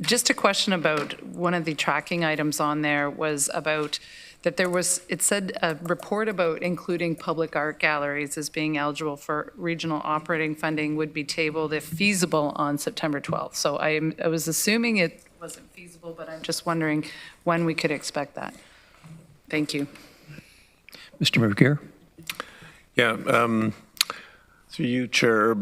just a question about one of the tracking items on there was about that there was, it said a report about including public art galleries as being eligible for regional operating funding would be tabled if feasible on September 12th. So I was assuming it wasn't feasible, but I'm just wondering when we could expect that. Thank you. Mr. McGear? Yeah, through you, Chair,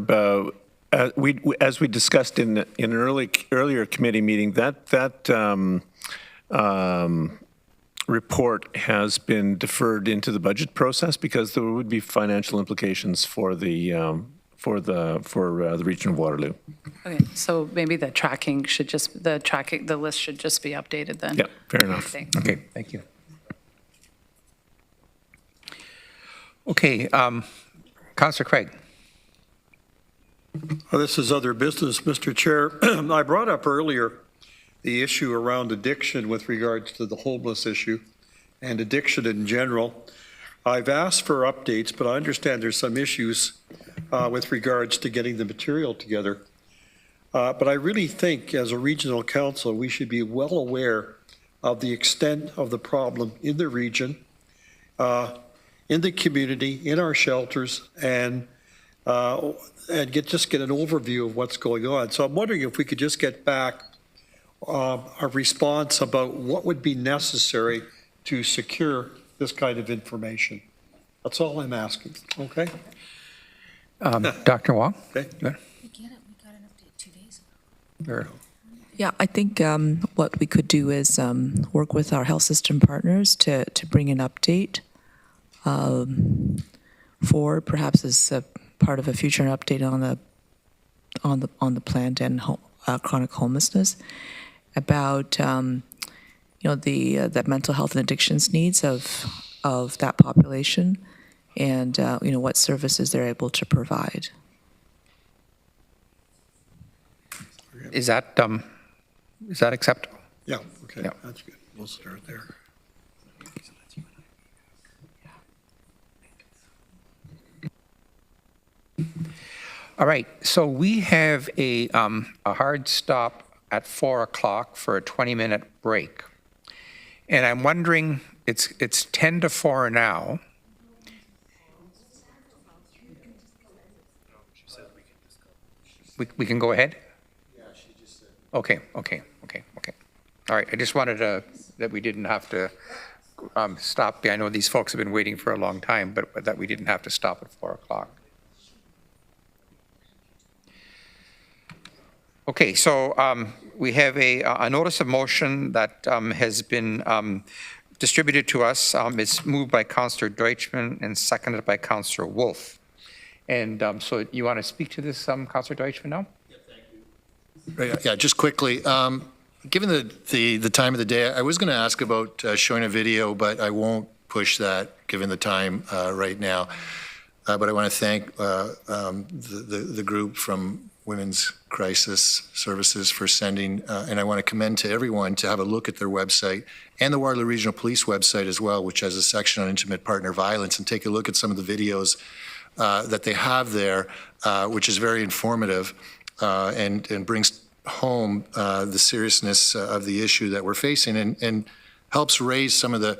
as we discussed in an earlier committee meeting, that report has been deferred into the budget process because there would be financial implications for the region of Waterloo. Okay, so maybe the tracking should just, the list should just be updated then. Yeah, fair enough. Thanks. Okay, thank you. Okay, Councillor Craig. This is other business, Mr. Chair. I brought up earlier the issue around addiction with regards to the homeless issue and addiction in general. I've asked for updates, but I understand there's some issues with regards to getting the material together. But I really think as a regional council, we should be well aware of the extent of the problem in the region, in the community, in our shelters, and get an overview of what's going on. So I'm wondering if we could just get back a response about what would be necessary to secure this kind of information. That's all I'm asking, okay? Dr. Wong? Okay. Yeah. We got an update 2 days ago. Yeah, I think what we could do is work with our health system partners to bring an update for perhaps as a part of a future update on the planned and chronic homelessness about the mental health and addictions needs of that population and what services they're able to provide. Is that acceptable? Yeah, okay, Yeah. that's good. We'll start there. All right, so we have a hard stop at 4 o'clock for a 20-minute break. And I'm wondering, it's 10 to 4 now. We can go ahead? Yeah, she just said. Okay. All right, I just wanted that we didn't have to stop. I know these folks have been waiting for a long time, but that we didn't have to stop at 4 o'clock. Okay, so we have a notice of motion that has been distributed to us. It's moved by Councillor Deutschmann and seconded by Councillor Wolf. And so you want to speak to this, Councillor Deutschmann, now? Yeah, just quickly, given the time of the day, I was going to ask about showing a video, but I won't push that given the time right now. But I want to thank the group from Women's Crisis Services for sending, and I want to commend to everyone to have a look at their website and the Waterloo Regional Police website as well, which has a section on intimate partner violence, and take a look at some of the videos that they have there, which is very informative and brings home the seriousness of the issue that we're facing and helps raise some of the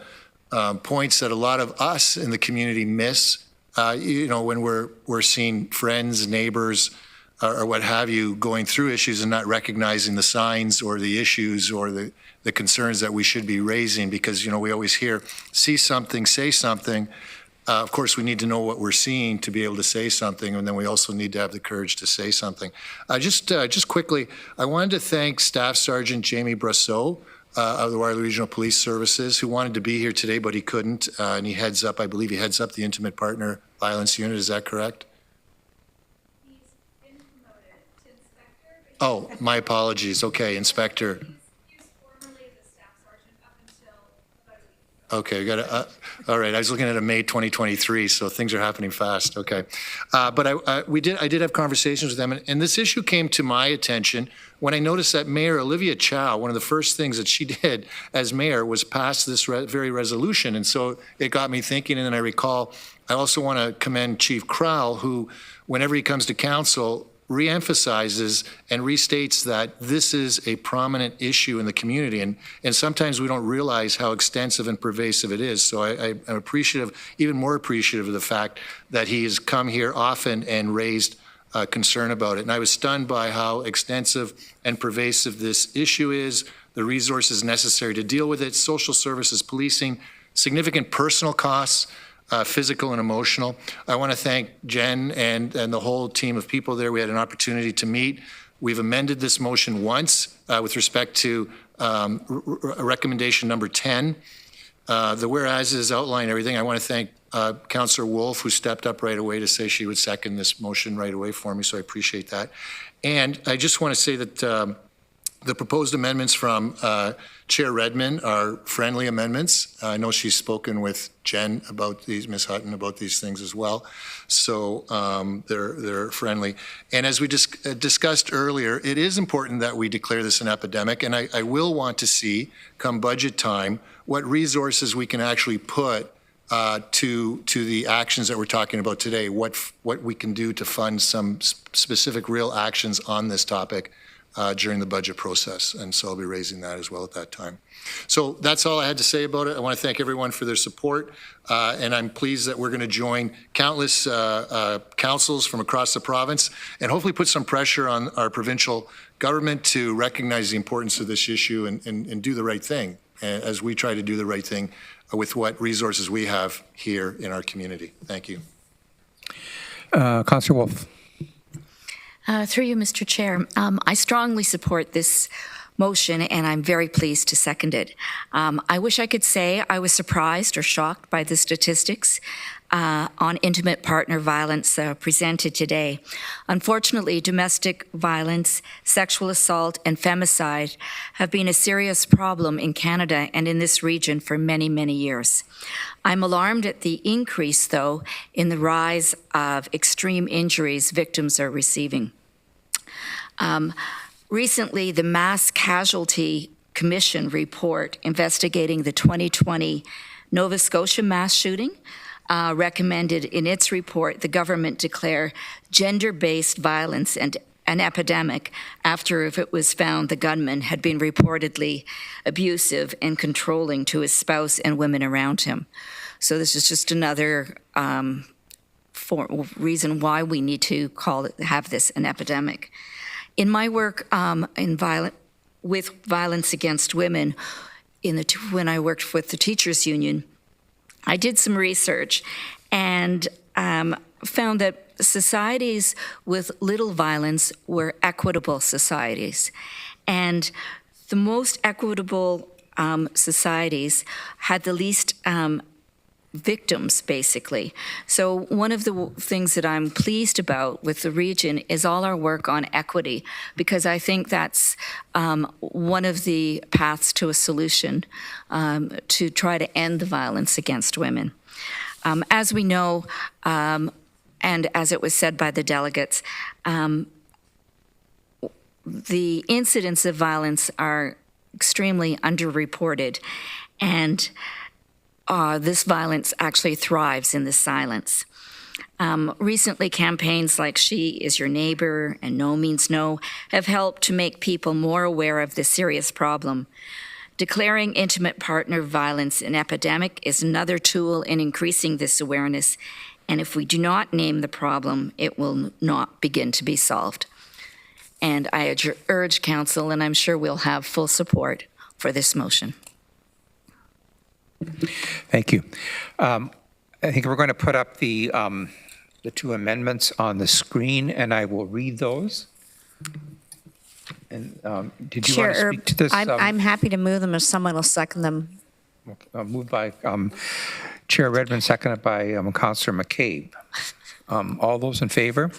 points that a lot of us in the community miss, when we're seeing friends, neighbors, or what have you going through issues and not recognizing the signs or the issues or the concerns that we should be raising because, we always hear, see something, say something. Of course, we need to know what we're seeing to be able to say something, and then we also need to have the courage to say something. Just quickly, I wanted to thank Staff Sergeant Jamie Brasseau of the Waterloo Regional Police Services, who wanted to be here today, but he couldn't, and I believe he heads up the Intimate Partner Violence Unit. Is that correct? Oh, my apologies. Okay, Inspector. He was formerly the staff sergeant up until about a week ago. Okay, got it. All right, I was looking at a May 2023, so things are happening fast. Okay, but I did have conversations with them, and this issue came to my attention when I noticed that Mayor Olivia Chow, one of the first things that she did as mayor was pass this very resolution, and so it got me thinking. And then I recall, I also want to commend Chief Crowell, who, whenever he comes to council, reemphasizes and restates that this is a prominent issue in the community, and sometimes we don't realize how extensive and pervasive it is. So I'm appreciative, even more appreciative of the fact that he has come here often and raised concern about it. And I was stunned by how extensive and pervasive this issue is, the resources necessary to deal with it, social services, policing, significant personal costs, physical and emotional. I want to thank Jen and the whole team of people there. We had an opportunity to meet. We've amended this motion once with respect to recommendation number 10. The whereases outline everything. I want to thank Councillor Wolf, who stepped up right away to say she would second this motion right away for me, so I appreciate that. And I just want to say that the proposed amendments from Chair Redmond are friendly amendments. I know she's spoken with Jen about these, Ms. Hutton, about these things as well. So they're friendly. And as we discussed earlier, it is important that we declare this an epidemic. And I will want to see, come budget time, what resources we can actually put to the actions that we're talking about today, what we can do to fund some specific real actions on this topic during the budget process. And so I'll be raising that as well at that time. So that's all I had to say about it. I want to thank everyone for their support. And I'm pleased that we're going to join countless councils from across the province and hopefully put some pressure on our provincial government to recognize the importance of this issue and do the right thing as we try to do the right thing with what resources we have here in our community. Thank you. Councillor Wolf. Through you, Mr. Chair, I strongly support this motion, and I'm very pleased to second it. I wish I could say I was surprised or shocked by the statistics on intimate partner violence presented today. Unfortunately, domestic violence, sexual assault, and femicide have been a serious problem in Canada and in this region for many, many years. I'm alarmed at the increase, though, in the rise of extreme injuries victims are receiving. Recently, the Mass Casualty Commission report investigating the 2020 Nova Scotia mass shooting recommended in its report the government declare gender-based violence and an epidemic after it was found the gunman had been reportedly abusive and controlling to his spouse and women around him. So this is just another reason why we need to have this an epidemic. In my work with violence against women, when I worked with the teachers union, I did some research and found that societies with little violence were equitable societies. And the most equitable societies had the least victims, basically. So one of the things that I'm pleased about with the region is all our work on equity, because I think that's one of the paths to a solution to try to end the violence against women. As we know, and as it was said by the delegates, the incidents of violence are extremely underreported, and this violence actually thrives in the silence. Recently, campaigns like She Is Your Neighbor and No Means No have helped to make people more aware of this serious problem. Declaring intimate partner violence an epidemic is another tool in increasing this awareness, and if we do not name the problem, it will not begin to be solved. And I urge Council, and I'm sure we'll have full support for this motion. Thank you. I think we're going to put up the two amendments on the screen, and I will read those. And did you want to speak to this? I'm happy to move them if someone will second them. Moved by Chair Redmond, seconded by Councillor McCabe. All those in favor?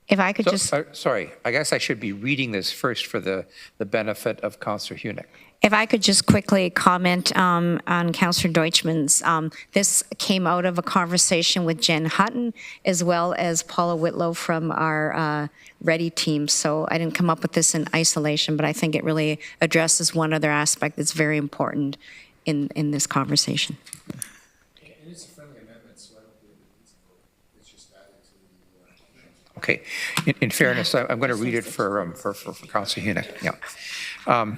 If I could sorry, I guess I should be reading this first for the benefit of Councillor Hunick. If I could just quickly comment on Councillor Deutschman's, this came out of a conversation with Jen Hutton as well as Paula Whitlow from our Ready team. So I didn't come up with this in isolation, but I think it really addresses one other aspect that's very important in this conversation. Okay. In fairness, I'm going to read it for Councillor Hunick. Yeah.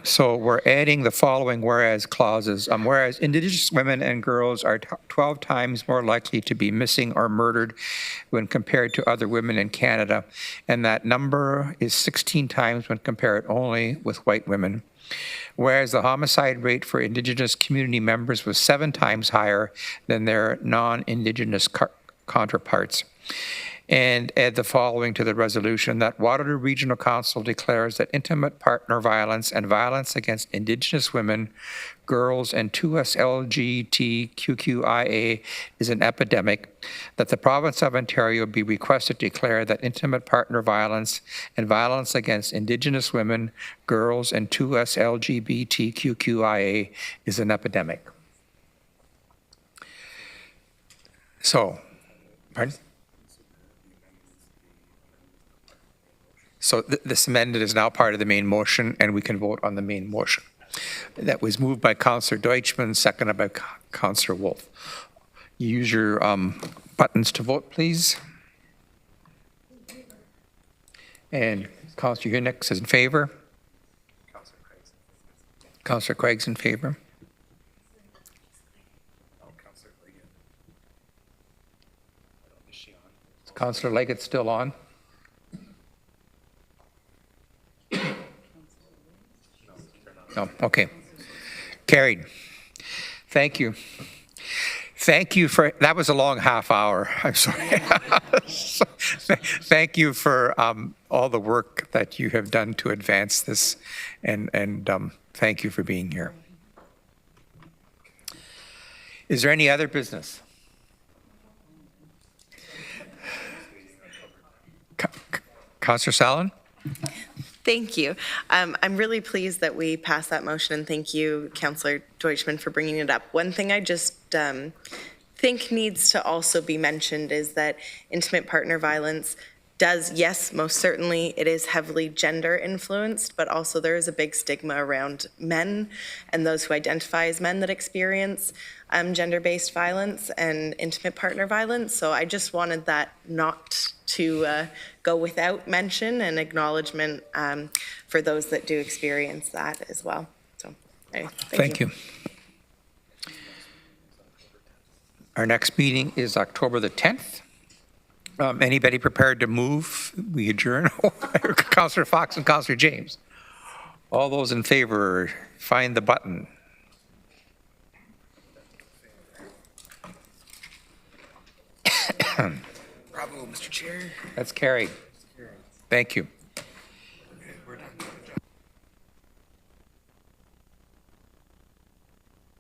So we're adding the following whereas clauses. Whereas Indigenous women and girls are 12 times more likely to be missing or murdered when compared to other women in Canada, and that number is 16 times when compared only with white women. Whereas the homicide rate for Indigenous community members was 7 times higher than their non-Indigenous counterparts. And add the following to the resolution, that Waterloo Regional Council declares that intimate partner violence and violence against Indigenous women, girls, and 2S LGBTQIA is an epidemic, that the province of Ontario be requested to declare that intimate partner violence and violence against Indigenous women, girls, and 2S LGBTQIA is an epidemic. So, pardon? So this amendment is now part of the main motion, and we can vote on the main motion. That was moved by Councillor Deutschmann, seconded by Councillor Wolf. Use your buttons to vote, please. And Councillor Hunick says in favor. Councillor Craig's in favor. Is Councillor Leggett still on? No, okay. Carried. Thank you. Thank you for, that was a long half hour. I'm sorry. So, thank you for all the work that you have done to advance this, and thank you for being here. Is there any other business? Councillor Salin? Thank you. I'm really pleased that we passed that motion, and thank you, Councillor Deutschmann, for bringing it up. One thing I just think needs to also be mentioned is that intimate partner violence does, yes, most certainly, it is heavily gender influenced, but also there is a big stigma around men and those who identify as men that experience gender-based violence and intimate partner violence. So I just wanted that not to go without mention and acknowledgement for those that do experience that as well. So anyway, thank you. Our next meeting is October the 10th. Anybody prepared to move? We adjourn. Councillor Fox and Councillor James. All those in favor, find the button. Bravo, Mr. Chair. That's carried. Thank you.